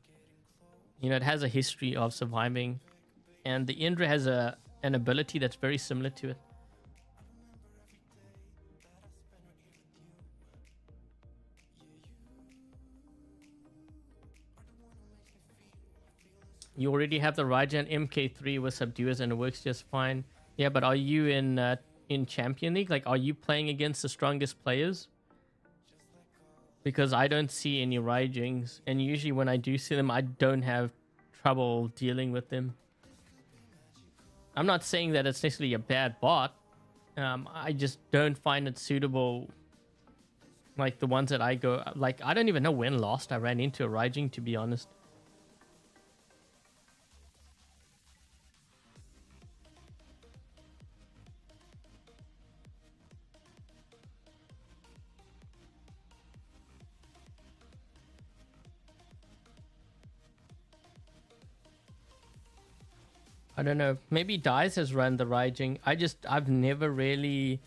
you know, it has a history of surviving. And the Indra has an ability that's very similar to it. You already have the Raijin MK3 with Subduers and it works just fine. Yeah, but are you in Champion League? Like, are you playing against the strongest players? Because I don't see any Raijins. And usually when I do see them, I don't have trouble dealing with them. I'm not saying that it's necessarily a bad bot. I just don't find it suitable. Like the ones that I go... Like, I don't even know when last I ran into a Raijin, to be honest. I don't know. Maybe Dice has run the Raijin. I've never really...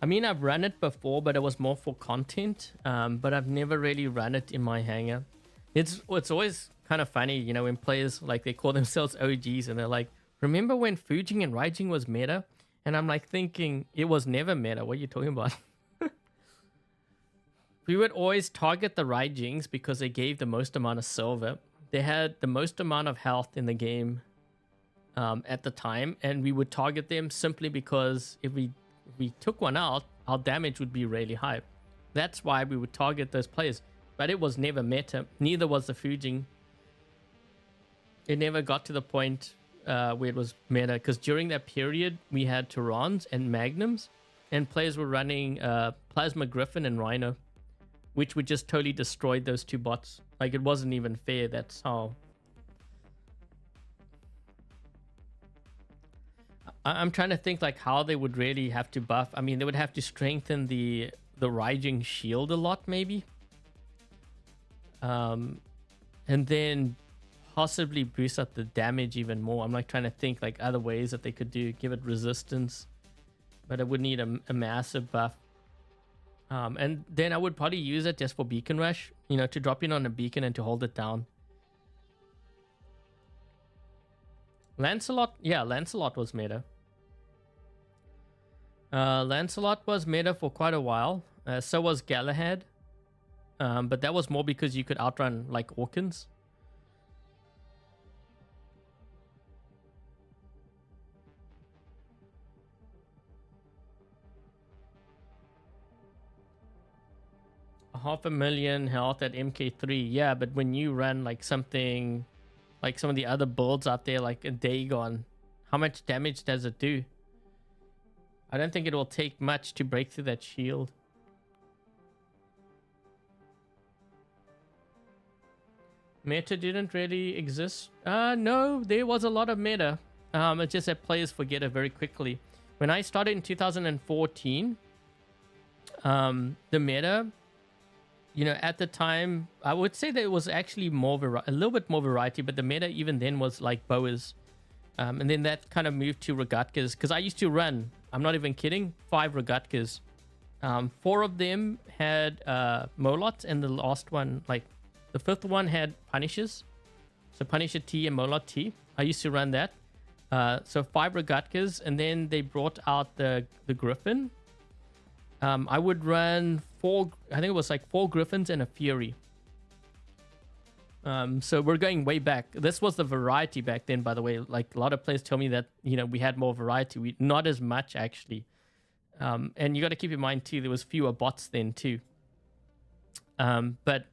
I mean, I've run it before, but it was more for content. But I've never really run it in my hangar. It's always kind of funny, you know, when players, like, they call themselves OGs and they're like, remember when Fujin and Raijin was meta? And I'm like thinking, it was never meta. What are you talking about? We would always target the Raijins because they gave the most amount of silver. They had the most amount of health in the game. At the time, and we would target them simply because if we took one out, our damage would be really high. That's why we would target those players. But it was never meta. Neither was the Fujin. It never got to the point where it was meta, because during that period we had Tyrans and Magnums, and players were running Plasma Griffin and Rhino, which would just totally destroy those two bots. Like, it wasn't even fair. That's how... I'm trying to think like how they would really have to buff. I mean, they would have to strengthen the Raijin shield a lot, maybe. And then possibly boost up the damage even more. I'm like trying to think like other ways that they could do, give it resistance, but it would need a massive buff. And then I would probably use it just for Beacon Rush, you know, to drop in on a beacon and to hold it down. Lancelot, yeah, Lancelot was meta. Lancelot was meta for quite a while. So was Galahad. But that was more because you could outrun, like, Orkans. $500,000 health at MK3. Yeah, but when you run, like, something... like some of the other builds out there, like a Dagon, how much damage does it do? I don't think it will take much to break through that shield. Meta didn't really exist. No, there was a lot of meta. It's just that players forget it very quickly. When I started in 2014, the meta, you know, at the time, I would say that it was actually a little bit more variety, but the meta even then was like boas. And then that kind of moved to Rogatkas, because I used to run, I'm not even kidding, 5 Rogatkas. 4 of them had Molots, and the last one, like the 5th one had Punishers. So Punisher T and Molot T. I used to run that. So 5 Rogatkas, and then they brought out the Griffin. I would run 4, I think it was like 4 Griffins and a Fury. So we're going way back. This was the variety back then, by the way. Like a lot of players tell me that, you know, we had more variety. Not as much, actually. And you got to keep in mind, too, there was fewer bots then, too. But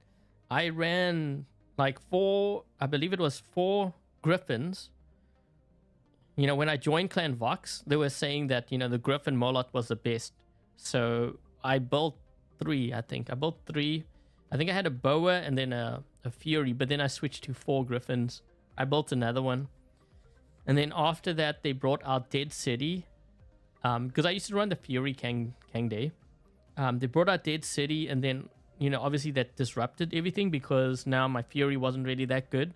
I ran like 4, I believe it was 4 Griffins. You know, when I joined Clan Vox, they were saying that, you know, the Griffin Molot was the best. So I built 3, I think. I built 3. I think I had a Boa and then a Fury, but then I switched to 4 Griffins. I built another one. And then after that, they brought out Dead City. Because I used to run the Fury Kang Day. They brought out Dead City, and then, you know, obviously that disrupted everything because now my Fury wasn't really that good.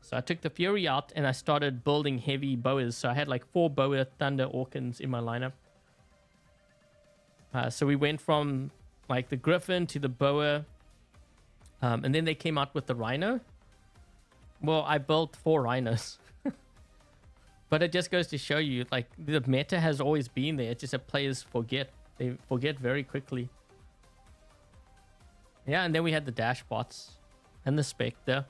So I took the Fury out and I started building heavy boas. So I had like 4 Boa Thunder Orkans in my lineup. So we went from like the Griffin to the Boa. And then they came out with the Rhino. Well, I built 4 Rhinos. But it just goes to show you, like, the meta has always been there. It's just that players forget. They forget very quickly. Yeah, and then we had the Dash bots and the Spectre.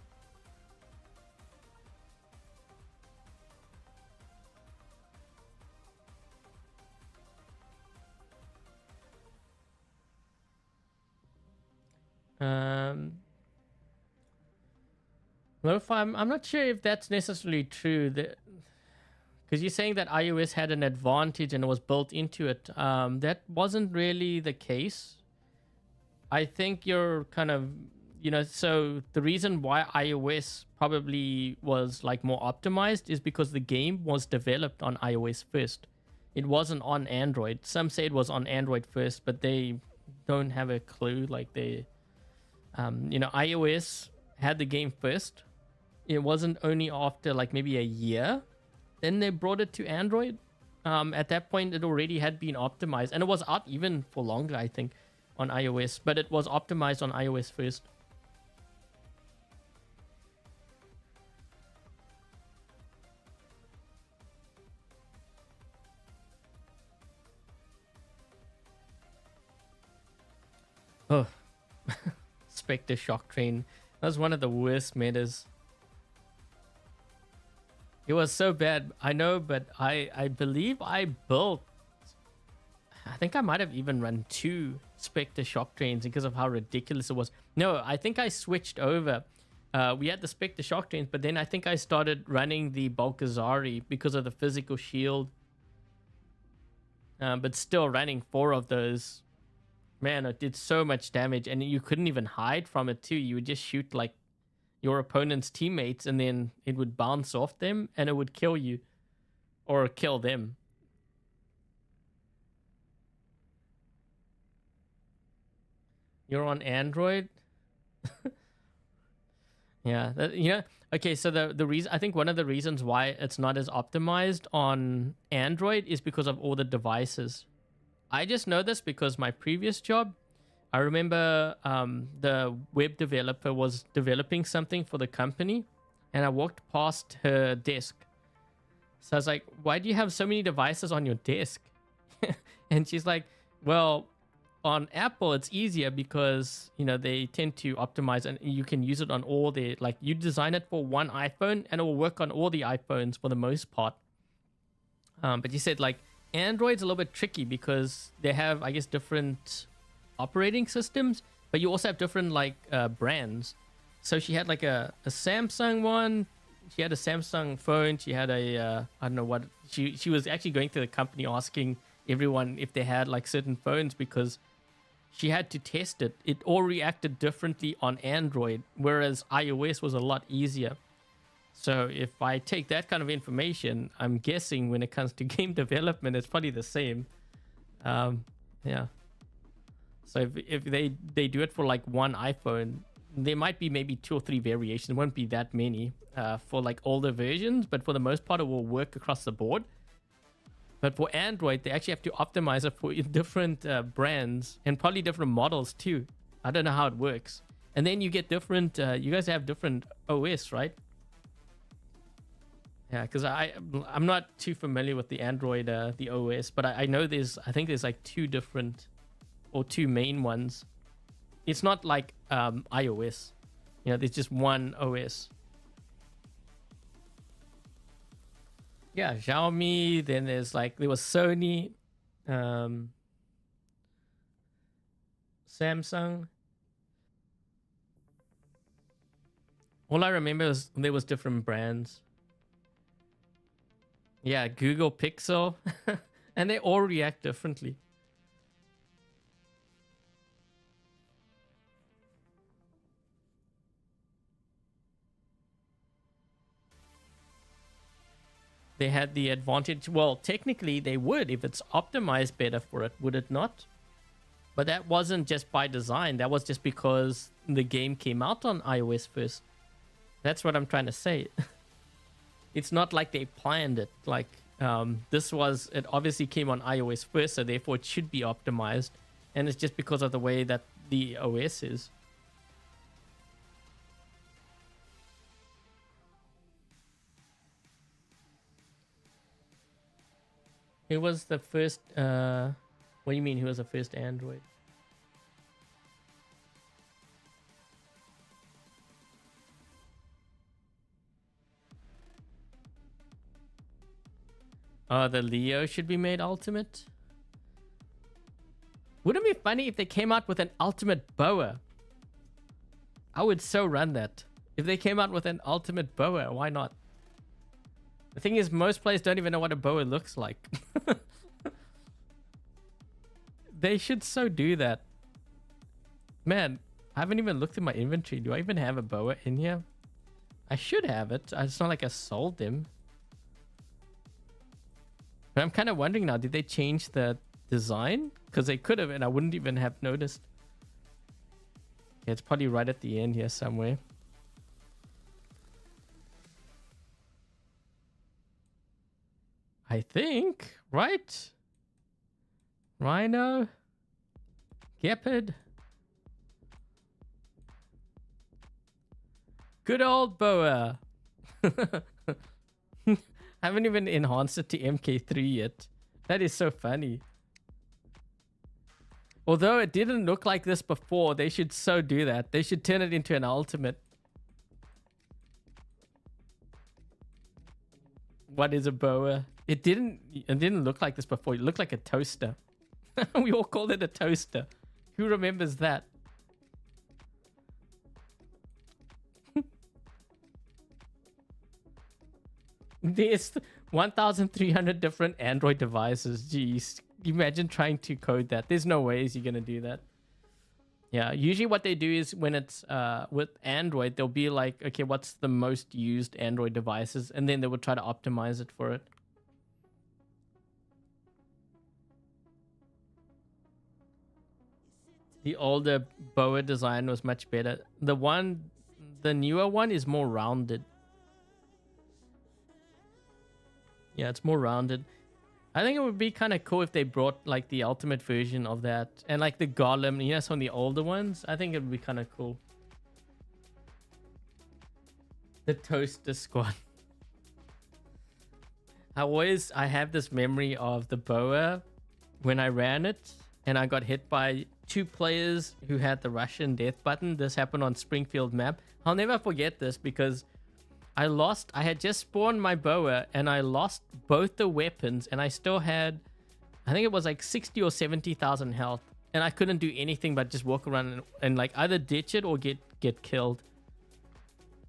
Well, I'm not sure if that's necessarily true. Because you're saying that iOS had an advantage and it was built into it. That wasn't really the case. I think you're kind of, you know, so the reason why iOS probably was like more optimized is because the game was developed on iOS first. It wasn't on Android. Some say it was on Android first, but they don't have a clue. Like they, you know, iOS had the game first. It wasn't only after like maybe a year. Then they brought it to Android. At that point, it already had been optimized. And it was out even for longer, I think, on iOS. But it was optimized on iOS first. Oh. Spectre Shock Train. That was one of the worst metas. It was so bad, I know, but I believe I built, I think I might have even run 2 Spectre Shock Trains because of how ridiculous it was. No, I think I switched over. We had the Spectre Shock Trains, but then I think I started running the Balkazari because of the physical shield. But still running 4 of those. Man, it did so much damage, and you couldn't even hide from it too. You would just shoot like your opponent's teammates, and then it would bounce off them and it would kill you or kill them. You're on Android? Yeah, you know, okay, so the reason, I think one of the reasons why it's not as optimized on Android is because of all the devices. I just know this because my previous job, I remember the web developer was developing something for the company, and I walked past her desk. So I was like, why do you have so many devices on your desk? And she's like, well, on Apple, it's easier because, you know, they tend to optimize and you can use it on all the, like, you design it for one iPhone and it will work on all the iPhones for the most part. But you said, like, Android's a little bit tricky because they have, I guess, different operating systems, but you also have different like brands. So she had like a Samsung one, she had a Samsung phone, she had a I don't know what, she was actually going through the company asking everyone if they had like certain phones because she had to test it. It all reacted differently on Android, whereas iOS was a lot easier. So if I take that kind of information, I'm guessing when it comes to game development, it's probably the same. Yeah. So if they do it for like one iPhone, there might be maybe 2 or 3 variations. It won't be that many for like older versions, but for the most part, it will work across the board. But for Android, they actually have to optimize it for different brands and probably different models too. I don't know how it works. And then you get different, you guys have different OS, right? Yeah, because I'm not too familiar with the Android, the OS, but I know I think there's like 2 different or 2 main ones. It's not like iOS. You know, there's just one OS. Yeah, Xiaomi. Then there was Sony, Samsung. All I remember is there was different brands. Yeah, Google Pixel, and they all react differently. They had the advantage. Well, technically they would if it's optimized better for it, would it not? But that wasn't just by design. That was just because the game came out on iOS first. That's what I'm trying to say. It's not like they planned it. Like it obviously came on iOS first, so therefore it should be optimized. And it's just because of the way that the OS is. Who was the first what do you mean who was the first Android? The Leo should be made ultimate. Wouldn't it be funny if they came out with an ultimate boa? I would so run that. If they came out with an ultimate boa, why not? The thing is, most players don't even know what a boa looks like. They should so do that. Man, I haven't even looked at my inventory. Do I even have a boa in here? I should have it. It's not like I sold them. But I'm kind of wondering now, did they change the design? Because they could have, and I wouldn't even have noticed. Yeah, it's probably right at the end here somewhere. I think, right? Rhino. Gepard. Good old boa. I haven't even enhanced it to MK3 yet. That is so funny. Although it didn't look like this before, they should so do that. They should turn it into an ultimate. What is a boa? It didn't look like this before. It looked like a toaster. We all called it a toaster. Who remembers that? There's 1,300 different Android devices. Jeez. Imagine trying to code that. There's no ways you're going to do that. Yeah, usually what they do is when it's with Android, they'll be like, okay, what's the most used Android devices? And then they would try to optimize it for it. The older boa design was much better. The newer one is more rounded. Yeah, it's more rounded. I think it would be kind of cool if they brought like the ultimate version of that. And like the golem, you know, some of the older ones. I think it would be kind of cool. The toaster squad. I have this memory of the boa when I ran it and I got hit by 2 players who had the Russian death button. This happened on Springfield map. I'll never forget this because I had just spawned my boa and I lost both the weapons and I still had, I think it was like 60 or 70,000 health. And I couldn't do anything but just walk around and like either ditch it or get killed.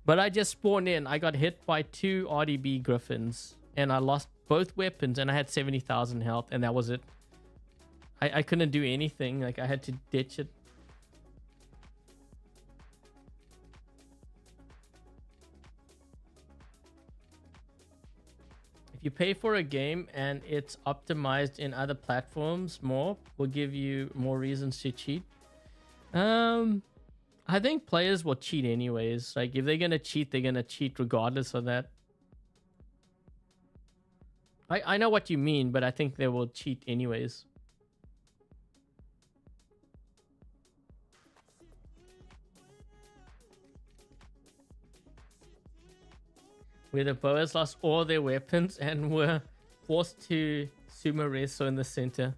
But I just spawned in. I got hit by 2 RDB Griffins and I lost both weapons and I had 70,000 health and that was it. I couldn't do anything. Like I had to ditch it. If you pay for a game and it's optimized in other platforms more, will give you more reasons to cheat. I think players will cheat anyways. Like if they're gonna cheat, they're gonna cheat regardless of that. I know what you mean, but I think they will cheat anyways. Where the boas lost all their weapons and were forced to sumo wrestle in the center.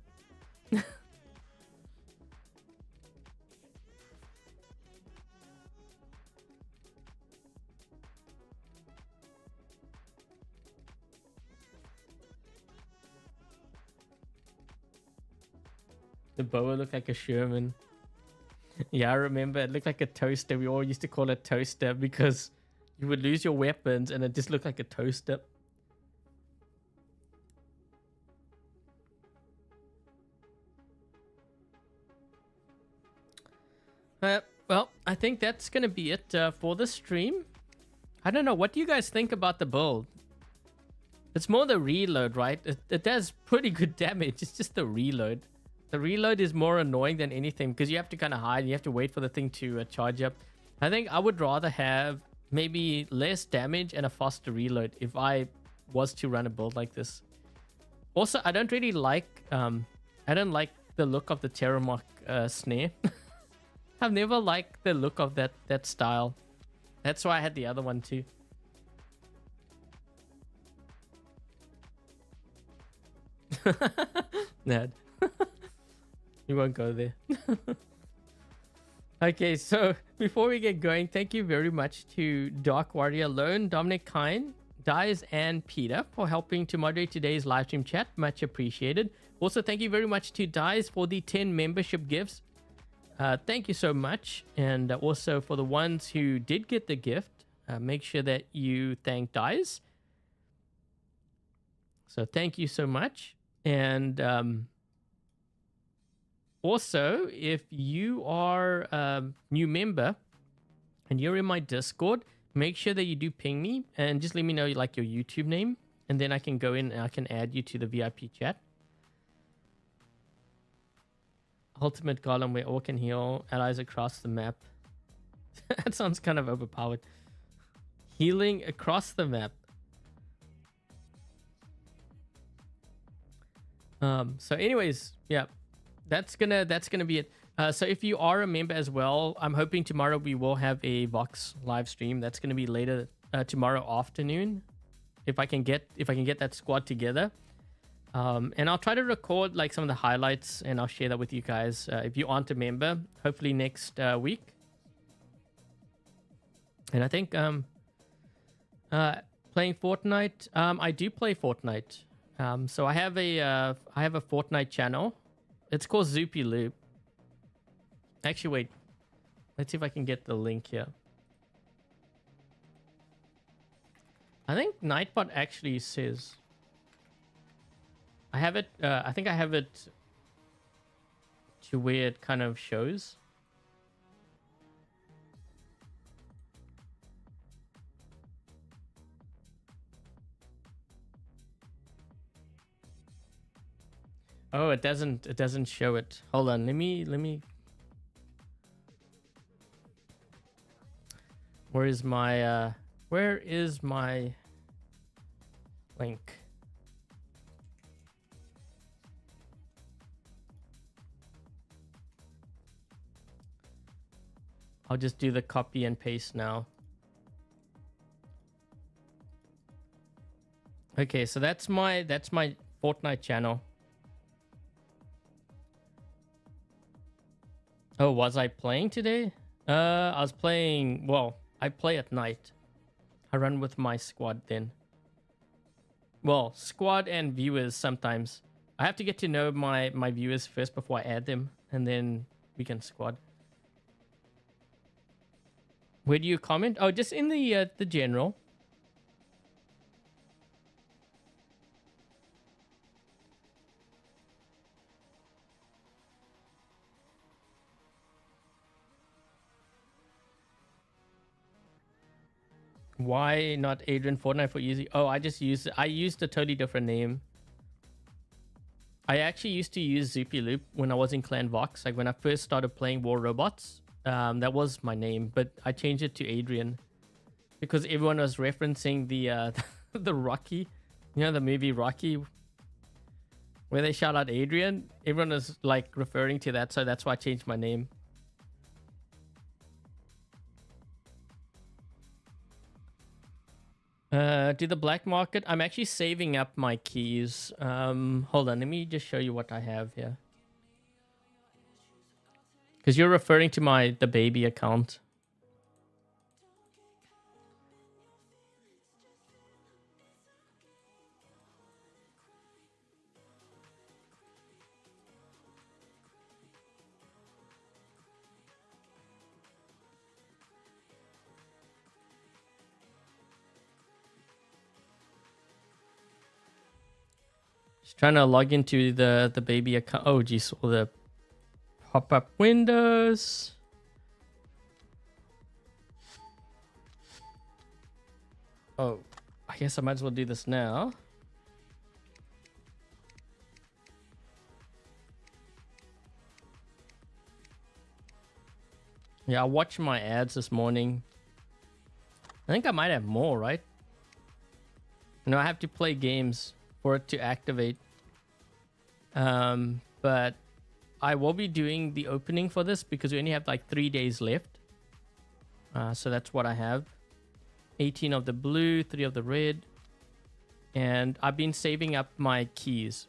The boa looked like a Sherman. Yeah, I remember it looked like a toaster. We all used to call it toaster because you would lose your weapons and it just looked like a toaster. Well, I think that's going to be it for the stream. I don't know. What do you guys think about the build? It's more the reload, right? It does pretty good damage. It's just the reload. The reload is more annoying than anything because you have to kind of hide. You have to wait for the thing to charge up. I think I would rather have maybe less damage and a faster reload if I was to run a build like this. Also, I don't really like... I don't like the look of the Terramok snare. I've never liked the look of that style. That's why I had the other one too. Ned. You won't go there. Okay, so before we get going, thank you very much to Dark Warrior Lone, Dominic Kine, Dies, and Peter for helping to moderate today's live stream chat. Much appreciated. Also, thank you very much to Dies for the 10 membership gifts. Thank you so much. And also for the ones who did get the gift, make sure that you thank Dies. So thank you so much. And also, if you are a new member and you're in my Discord, make sure that you do ping me and just let me know like your YouTube name, and then I can go in and I can add you to the VIP chat. Ultimate Golem where all can heal allies across the map. That sounds kind of overpowered. Healing across the map. So anyways, yeah. That's gonna be it. So if you are a member as well, I'm hoping tomorrow we will have a Vox live stream. That's gonna be later tomorrow afternoon, if I can get that squad together. And I'll try to record like some of the highlights and I'll share that with you guys. If you aren't a member, hopefully next week. And I think playing Fortnite. I do play Fortnite. So I have a Fortnite channel. It's called Zoopy Loop. Actually, wait. Let's see if I can get the link here. I think Nightbot actually says... I have it... I think I have it to where it kind of shows. Oh, it doesn't show it. Hold on, let me Where is my link? I'll just do the copy and paste now. Okay, so that's my Fortnite channel. Oh, was I playing today? I was playing... Well, I play at night. I run with my squad then. Well, squad and viewers sometimes. I have to get to know my viewers first before I add them. And then we can squad. Where do you comment? Oh, just in the general. Why not Adrian Fortnite for easy? Oh, I used a totally different name. I actually used to use Zoopy Loop when I was in Clan Vox. Like when I first started playing War Robots, that was my name, but I changed it to Adrian because everyone was referencing the the Rocky, you know, the movie Rocky, where they shout out Adrian. Everyone was like referring to that, so that's why I changed my name. To the black market, I'm actually saving up my keys. Hold on, let me just show you what I have here. Because you're referring to the baby account. Just trying to log into the baby account. Oh, geez, all the pop-up windows. Oh, I guess I might as well do this now. Yeah, I watched my ads this morning. I think I might have more, right? No, I have to play games for it to activate. But I will be doing the opening for this because we only have like 3 days left. So that's what I have. 18 of the blue, 3 of the red. And I've been saving up my keys.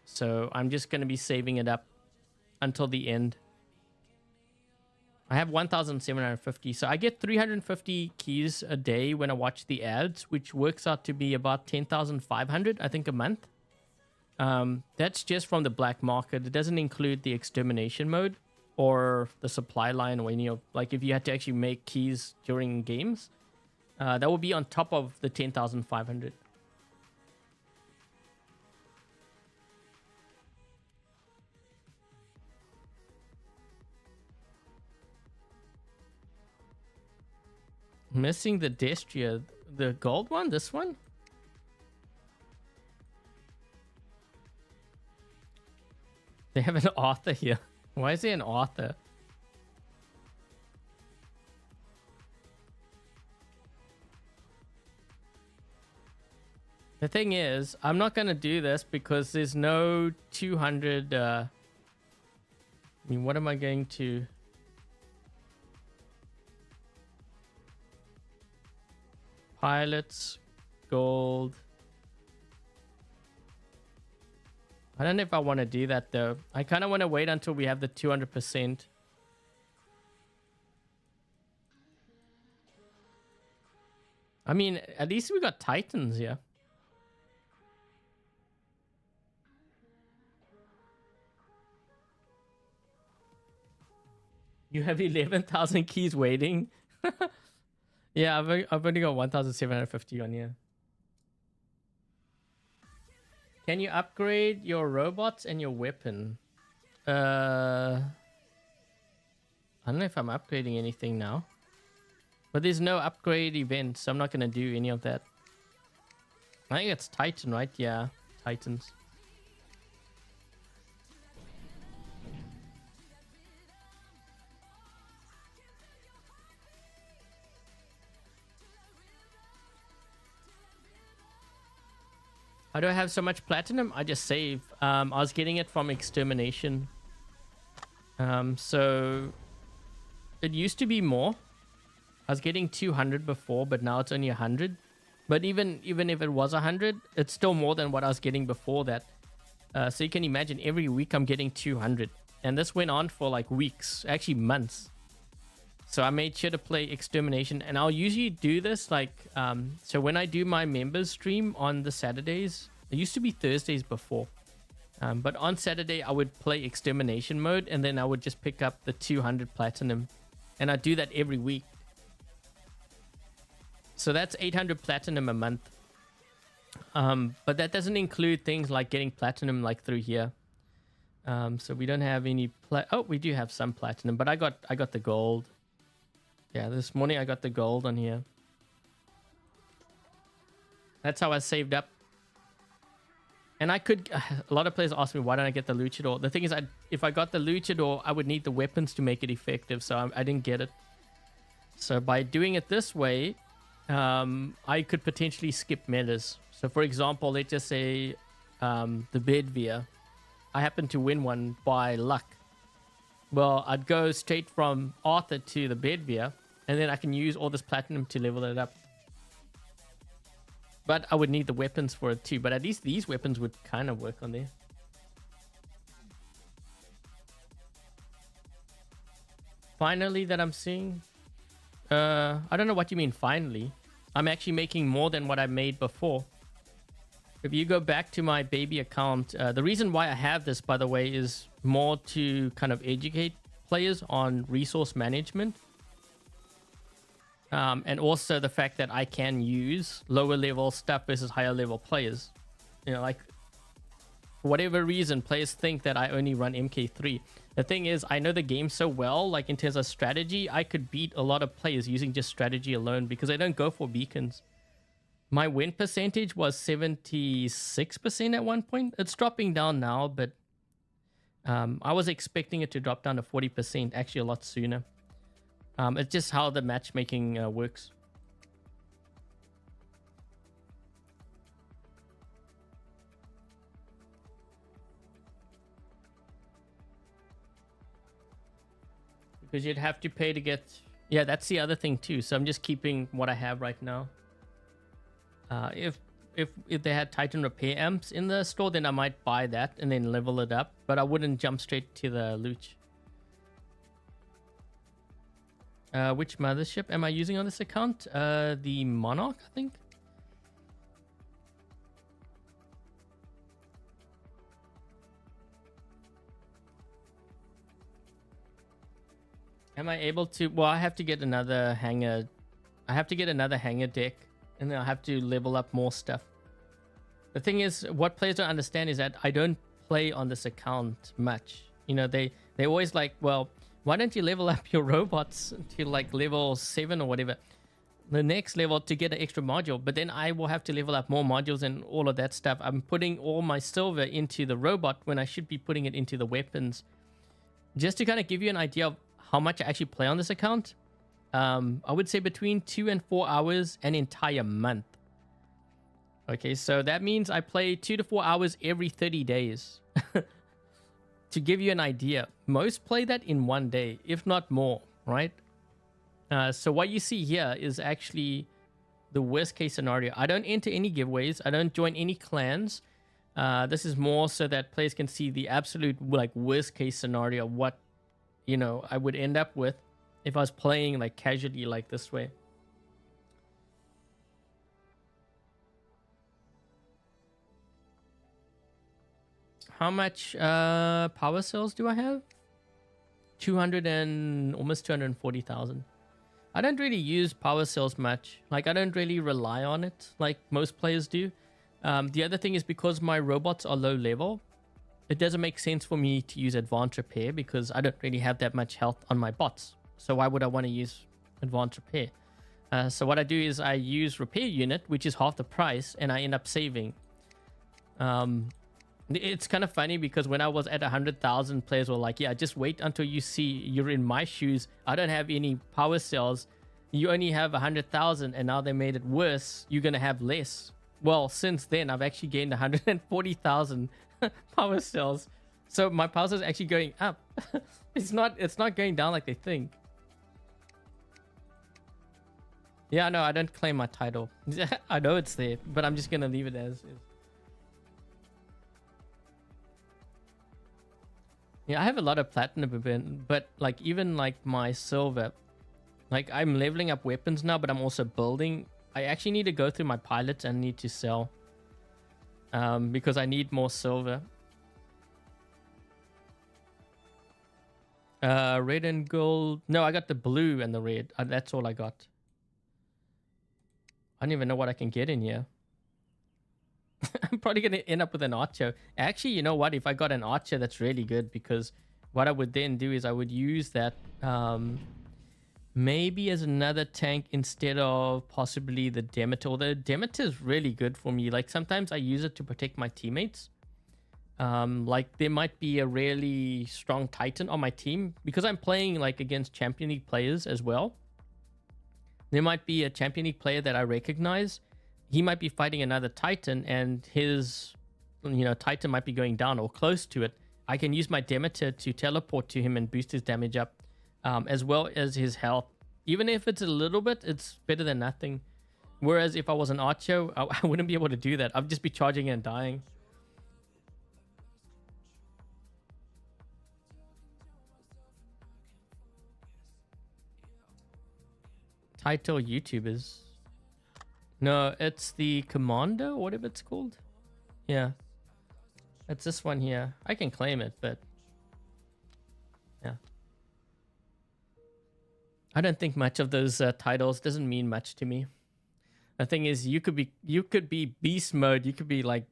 So I'm just going to be saving it up until the end. I have 1,750. So I get 350 keys a day when I watch the ads, which works out to be about 10,500, I think, a month. That's just from the black market. It doesn't include the extermination mode or the supply line when you like if you had to actually make keys during games. That will be on top of the 10,500. Missing the Destria, the gold one, this one. They have an author here. Why is there an author? The thing is, I'm not going to do this because there's no 200... I mean, what am I going to... Pilots, gold. I don't know if I want to do that though. I kind of want to wait until we have the 200%. I mean, at least we got Titans here. You have 11,000 keys waiting. Yeah, I've only got 1,750 on here. Can you upgrade your robots and your weapon? I don't know if I'm upgrading anything now. But there's no upgrade event, so I'm not going to do any of that. I think it's Titan, right? Yeah, Titans. How do I have so much platinum? I just save. I was getting it from extermination. So it used to be more. I was getting 200 before, but now it's only 100. But even if it was 100, it's still more than what I was getting before that. So you can imagine every week I'm getting 200. And this went on for like weeks, actually months. So I made sure to play extermination, and I'll usually do this like so when I do my members stream on the Saturdays. It used to be Thursdays before, but on Saturday I would play extermination mode, and then I would just pick up the 200 platinum, and I do that every week. So that's 800 platinum a month. But that doesn't include things like getting platinum like through here. So we don't have any oh, we do have some platinum, but I got the gold. Yeah, this morning I got the gold on here. That's how I saved up. And I could... A lot of players ask me, why don't I get the luchador? The thing is, if I got the luchador, I would need the weapons to make it effective, so I didn't get it. So by doing it this way, I could potentially skip metas. So for example, let's just say the Bedveer. I happen to win one by luck. Well, I'd go straight from Arthur to the Bedveer, and then I can use all this platinum to level it up. But I would need the weapons for it too. But at least these weapons would kind of work on there. Finally, that I'm seeing. I don't know what you mean finally. I'm actually making more than what I made before. If you go back to my baby account, the reason why I have this, by the way, is more to kind of educate players on resource management. And also the fact that I can use lower level stuff versus higher level players. You know, like, for whatever reason, players think that I only run MK3. The thing is, I know the game so well, like in terms of strategy, I could beat a lot of players using just strategy alone because I don't go for beacons. My win percentage was 76% at one point. It's dropping down now, but I was expecting it to drop down to 40%, actually a lot sooner. It's just how the matchmaking works. Because you'd have to pay to get... Yeah, that's the other thing too. So I'm just keeping what I have right now. If they had Titan repair amps in the store, then I might buy that and then level it up. But I wouldn't jump straight to the Luch. Which mothership am I using on this account? The Monarch, I think. Am I able to... Well, I have to get another hanger. I have to get another hanger deck. And then I'll have to level up more stuff. The thing is, what players don't understand is that I don't play on this account much. You know, they always like, well, why don't you level up your robots to like level 7 or whatever? The next level to get an extra module. But then I will have to level up more modules and all of that stuff. I'm putting all my silver into the robot when I should be putting it into the weapons. Just to kind of give you an idea of how much I actually play on this account. I would say between 2 and 4 hours an entire month. Okay, so that means I play 2 to 4 hours every 30 days. To give you an idea, most play that in one day, if not more, right? So what you see here is actually the worst case scenario. I don't enter any giveaways. I don't join any clans. This is more so that players can see the absolute like worst case scenario of what, you know, I would end up with if I was playing like casually like this way. How much power cells do I have? 200 and almost 240,000. I don't really use power cells much. Like I don't really rely on it like most players do. The other thing is because my robots are low level, it doesn't make sense for me to use advanced repair because I don't really have that much health on my bots. So why would I want to use advanced repair? So what I do is I use repair unit, which is half the price, and I end up saving. It's kind of funny because when I was at 100,000, players were like, yeah, just wait until you see you're in my shoes. I don't have any power cells. You only have 100,000, and now they made it worse. You're going to have less. Well, since then, I've actually gained 140,000 power cells. So my power cells are actually going up. It's not going down like they think. Yeah, no, I don't claim my title. I know it's there, but I'm just going to leave it as is. Yeah, I have a lot of platinum, but like even like my silver, like I'm leveling up weapons now, but I'm also building. I actually need to go through my pilots and need to sell because I need more silver. Red and gold. No, I got the blue and the red. That's all I got. I don't even know what I can get in here. I'm probably going to end up with an archer. Actually, you know what? If I got an archer, that's really good because what I would then do is I would use that Maybe as another tank instead of possibly the Demeter. Although Demeter is really good for me. Like sometimes I use it to protect my teammates. Like there might be a really strong Titan on my team because I'm playing like against Champion League players as well. There might be a Champion League player that I recognize. He might be fighting another Titan and his, Titan might be going down or close to it. I can use my Demeter to teleport to him and boost his damage up, as well as his health. Even if it's a little bit, it's better than nothing. Whereas if I was an Archer, I wouldn't be able to do that. I'd just be charging and dying. Title YouTubers. No, it's the Commander or whatever it's called. Yeah. It's this one here. I can claim it, but yeah. I don't think much of those titles doesn't mean much to me. The thing is, you could be beast mode, you could be like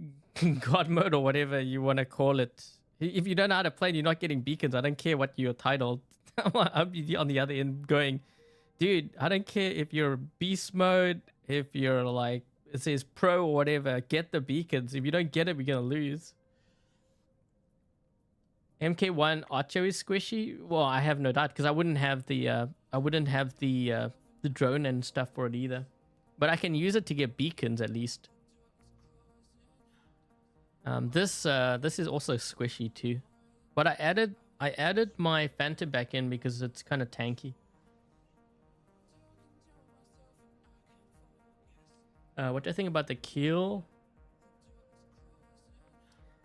god mode or whatever you want to call it. If you don't know how to play and you're not getting beacons, I don't care what you're titled. I'll be on the other end going, dude, I don't care if you're beast mode, if you're like, it says pro or whatever, get the beacons. If you don't get it, we're going to lose. MK1 Archer is squishy. Well, I have no doubt because I wouldn't have the drone and stuff for it either. But I can use it to get beacons at least. This is also squishy too. But I added my Phantom back in because it's kind of tanky. What do I think about the kill?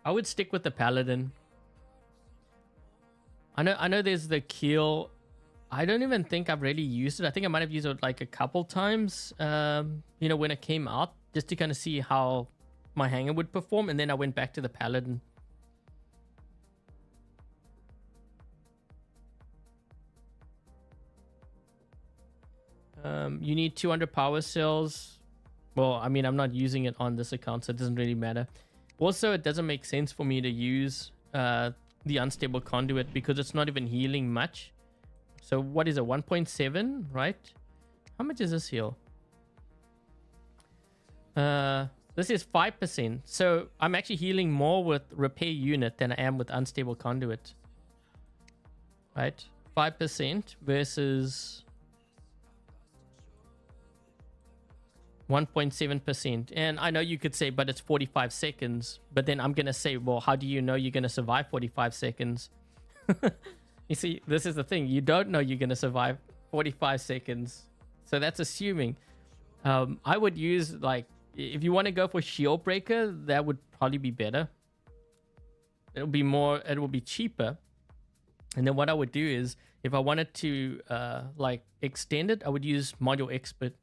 I would stick with the Paladin. I know there's the kill. I don't even think I've really used it. I think I might have used it like a couple times, when it came out, just to kind of see how my hanger would perform. And then I went back to the Paladin. You need 200 power cells. Well, I mean, I'm not using it on this account, so it doesn't really matter. Also, it doesn't make sense for me to use the unstable conduit because it's not even healing much. So what is it? 1.7, right? How much is this heal? This is 5%. So I'm actually healing more with repair unit than I am with unstable conduit. Right? 5% versus 1.7%. And I know you could say, but it's 45 seconds. But then I'm going to say, well, how do you know you're going to survive 45 seconds? You see, this is the thing. You don't know you're going to survive 45 seconds. So that's assuming. I would use, like, if you want to go for Shield Breaker, that would probably be better. It will be cheaper. And then what I would do is, if I wanted to, extend it, I would use Module Expert.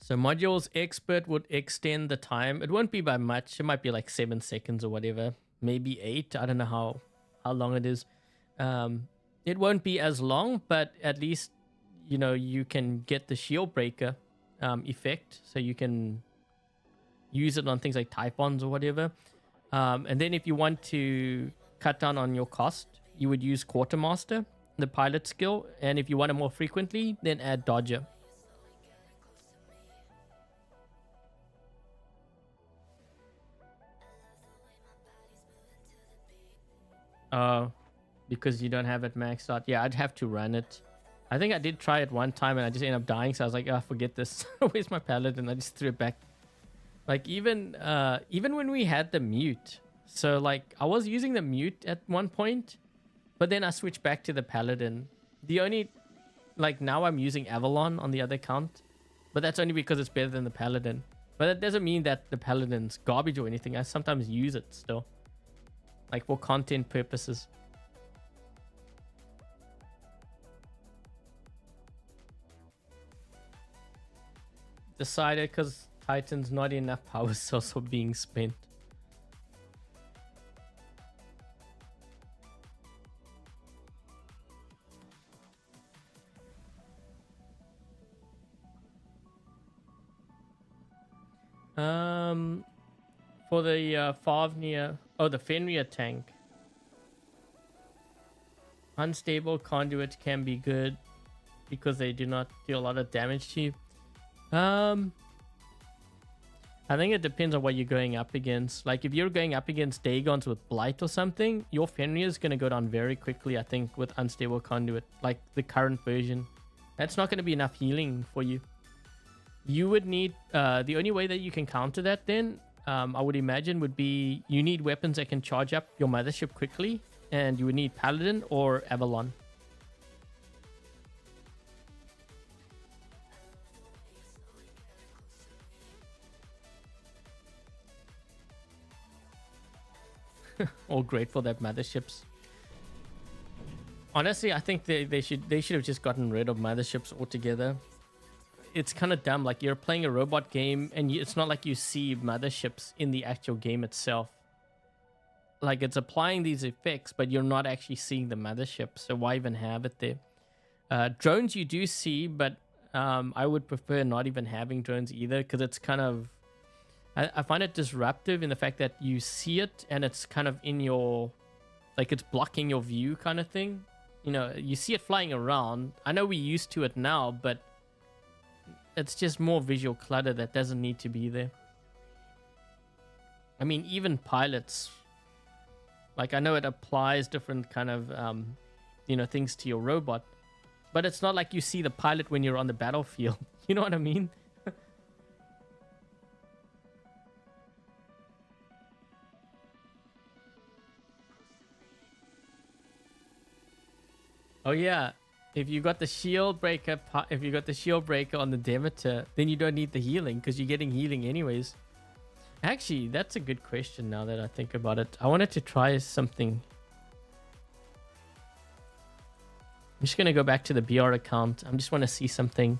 So Modules Expert would extend the time. It won't be by much. It might be like 7 seconds or whatever. Maybe 8. I don't know how long it is. It won't be as long, but at least, you can get the Shield Breaker effect. So you can use it on things like Typhons or whatever. And then if you want to cut down on your cost, you would use Quartermaster, the pilot skill. And if you want it more frequently, then add Dodger. Because you don't have it maxed out. Yeah, I'd have to run it. I think I did try it one time and I just ended up dying. So I was like, forget this. Where's my Paladin? I just threw it back. Like even when we had the mute. So like I was using the mute at one point, but then I switched back to the Paladin. The only, like now I'm using Avalon on the other account, but that's only because it's better than the Paladin. But that doesn't mean that the Paladin's garbage or anything. I sometimes use it still. Like for content purposes. Decided because Titan's not enough power cells for being spent. For the Fafnir, the Fenrir tank. Unstable conduit can be good because they do not do a lot of damage to you. I think it depends on what you're going up against. Like if you're going up against Dagons with Blight or something, your Fenrir is going to go down very quickly, I think, with Unstable Conduit, like the current version. That's not going to be enough healing for you. You would need, the only way that you can counter that then, I would imagine, would be you need weapons that can charge up your mothership quickly, and you would need Paladin or Avalon. All grateful that motherships. Honestly, I think they should have just gotten rid of motherships altogether. It's kind of dumb. Like you're playing a robot game, and it's not like you see motherships in the actual game itself. Like it's applying these effects, but you're not actually seeing the mothership. So why even have it there? Drones you do see, but I would prefer not even having drones either, because it's kind of, I find it disruptive in the fact that you see it and it's kind of in your, like it's blocking your view kind of thing. You know, you see it flying around. I know we're used to it now, but it's just more visual clutter that doesn't need to be there. I mean, even pilots, like I know it applies different kind of, you know, things to your robot, but it's not like you see the pilot when you're on the battlefield. You know what I mean? Oh yeah, if you got the shield breaker, if you got the shield breaker on the Demeter, then you don't need the healing because you're getting healing anyways. Actually, that's a good question now that I think about it. I wanted to try something. I'm just gonna go back to the BR account. I just want to see something.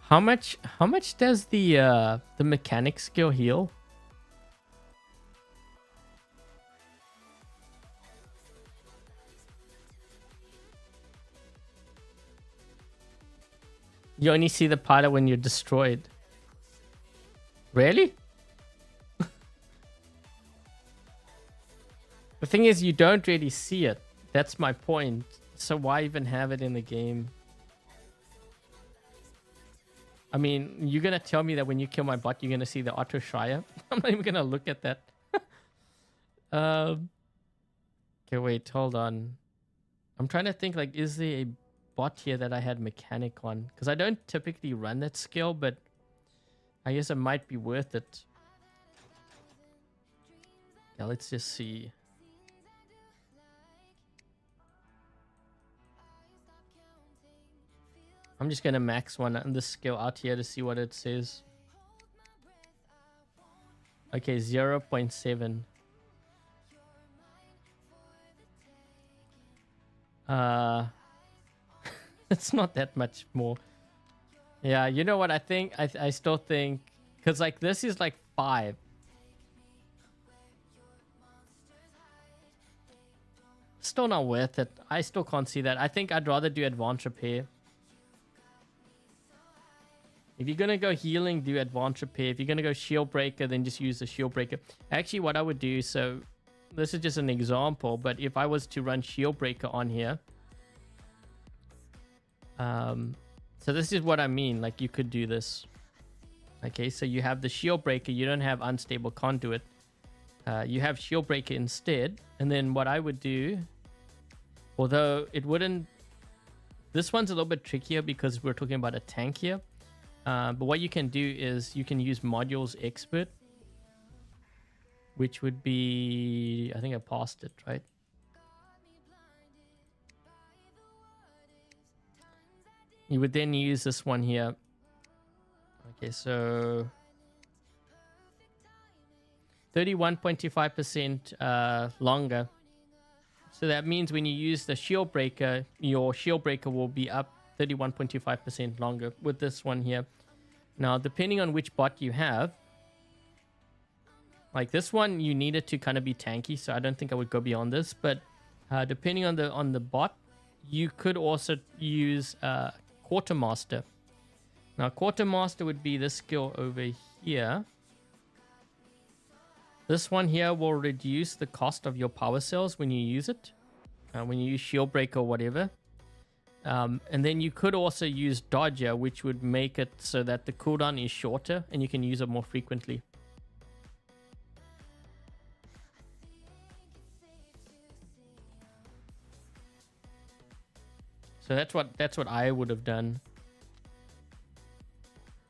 How much does the mechanic skill heal? You only see the pilot when you're destroyed. Really? The thing is, you don't really see it. That's my point. So why even have it in the game? I mean, you're going to tell me that when you kill my bot, you're going to see the Auto Shire? I'm not even going to look at that. Okay, wait, hold on. I'm trying to think, like, is there a bot here that I had mechanic on? Because I don't typically run that skill, but I guess it might be worth it. Yeah, let's just see. I'm just gonna max one on this skill out here to see what it says. Okay, 0.7. It's not that much more. Yeah, you know what I think? I still think, because like this is like 5. Still not worth it. I still can't see that. I think I'd rather do advanced repair. If you're gonna go healing, do advanced repair. If you're gonna go shield breaker, then just use the shield breaker. Actually, what I would do, so this is just an example, but if I was to run shield breaker on here, so this is what I mean. Like you could do this. Okay, so you have the shield breaker. You don't have unstable conduit. You have shield breaker instead. And then what I would do, although it wouldn't, this one's a little bit trickier because we're talking about a tank here. But what you can do is you can use modules expert, which would be, I think I passed it, right? You would then use this one here. Okay, so 31.25% longer. So that means when you use the shield breaker, your shield breaker will be up 31.25% longer with this one here. Now, depending on which bot you have, like this one, you need it to kind of be tanky, so I don't think I would go beyond this. But depending on the bot, you could also use Quartermaster. Now, Quartermaster would be this skill over here. This one here will reduce the cost of your power cells when you use it. when you use shield break or whatever. And then you could also use dodger, which would make it so that the cooldown is shorter and you can use it more frequently. So that's what I would have done.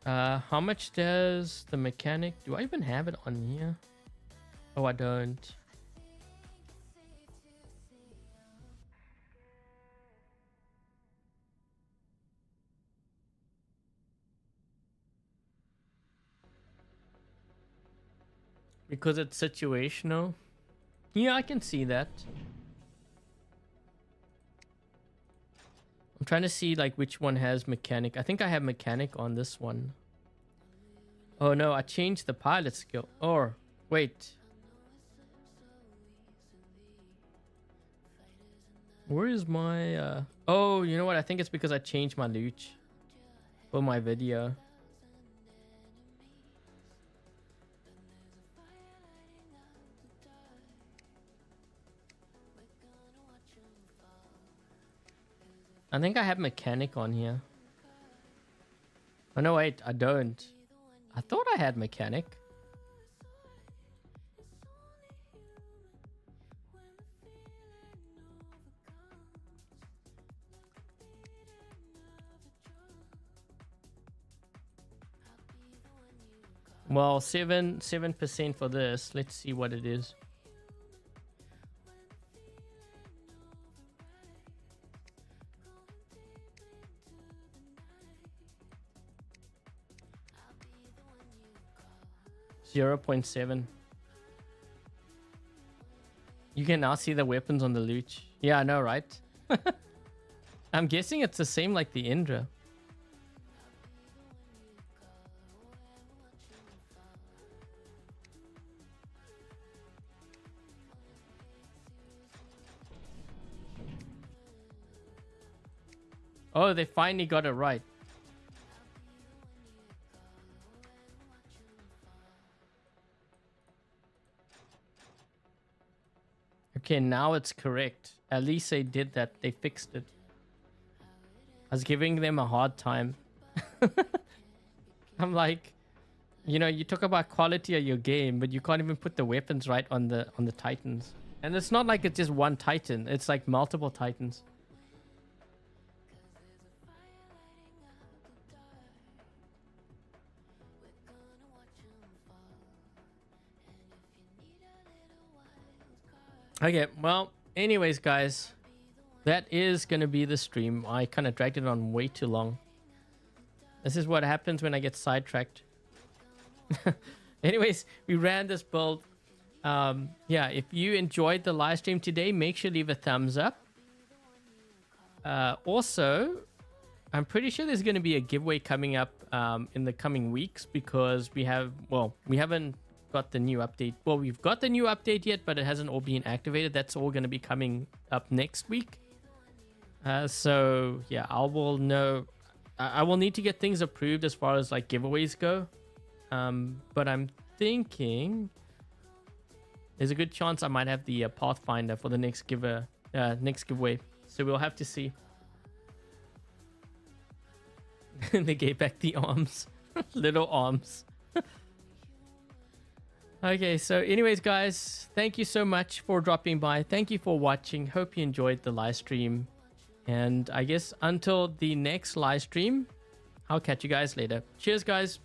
How much does the mechanic? Do I even have it on here? Oh, I don't. Because it's situational. Yeah, I can see that. I'm trying to see like which one has mechanic. I think I have mechanic on this one. Oh no, I changed the pilot skill. Or wait. Where is my oh, you know what? I think it's because I changed my loot for my video. I think I have mechanic on here. Oh no, wait, I don't. I thought I had mechanic. Well, 7% for this. Let's see what it is. $0.7. You can now see the weapons on the loot. Yeah, I know, right? I'm guessing it's the same like the Indra. Oh, they finally got it right. Okay, now it's correct. At least they did that. They fixed it. I was giving them a hard time. I'm like, you know, you talk about quality of your game, but you can't even put the weapons right on the Titans. And it's not like it's just one Titan. It's like multiple Titans. Okay, well, anyways, guys, that is going to be the stream. I kind of dragged it on way too long. This is what happens when I get sidetracked. Anyways, we ran this build. Yeah, if you enjoyed the live stream today, make sure to leave a thumbs up. Also, I'm pretty sure there's going to be a giveaway coming up in the coming weeks because we haven't got the new update. Well, we've got the new update yet, but it hasn't all been activated. That's all going to be coming up next week. So yeah, I will need to get things approved as far as like giveaways go. But I'm thinking there's a good chance I might have the Pathfinder for the next giveaway. So we'll have to see. They gave back the arms. Little arms. Okay, so anyways, guys, thank you so much for dropping by. Thank you for watching. Hope you enjoyed the live stream. And I guess until the next live stream, I'll catch you guys later. Cheers, guys.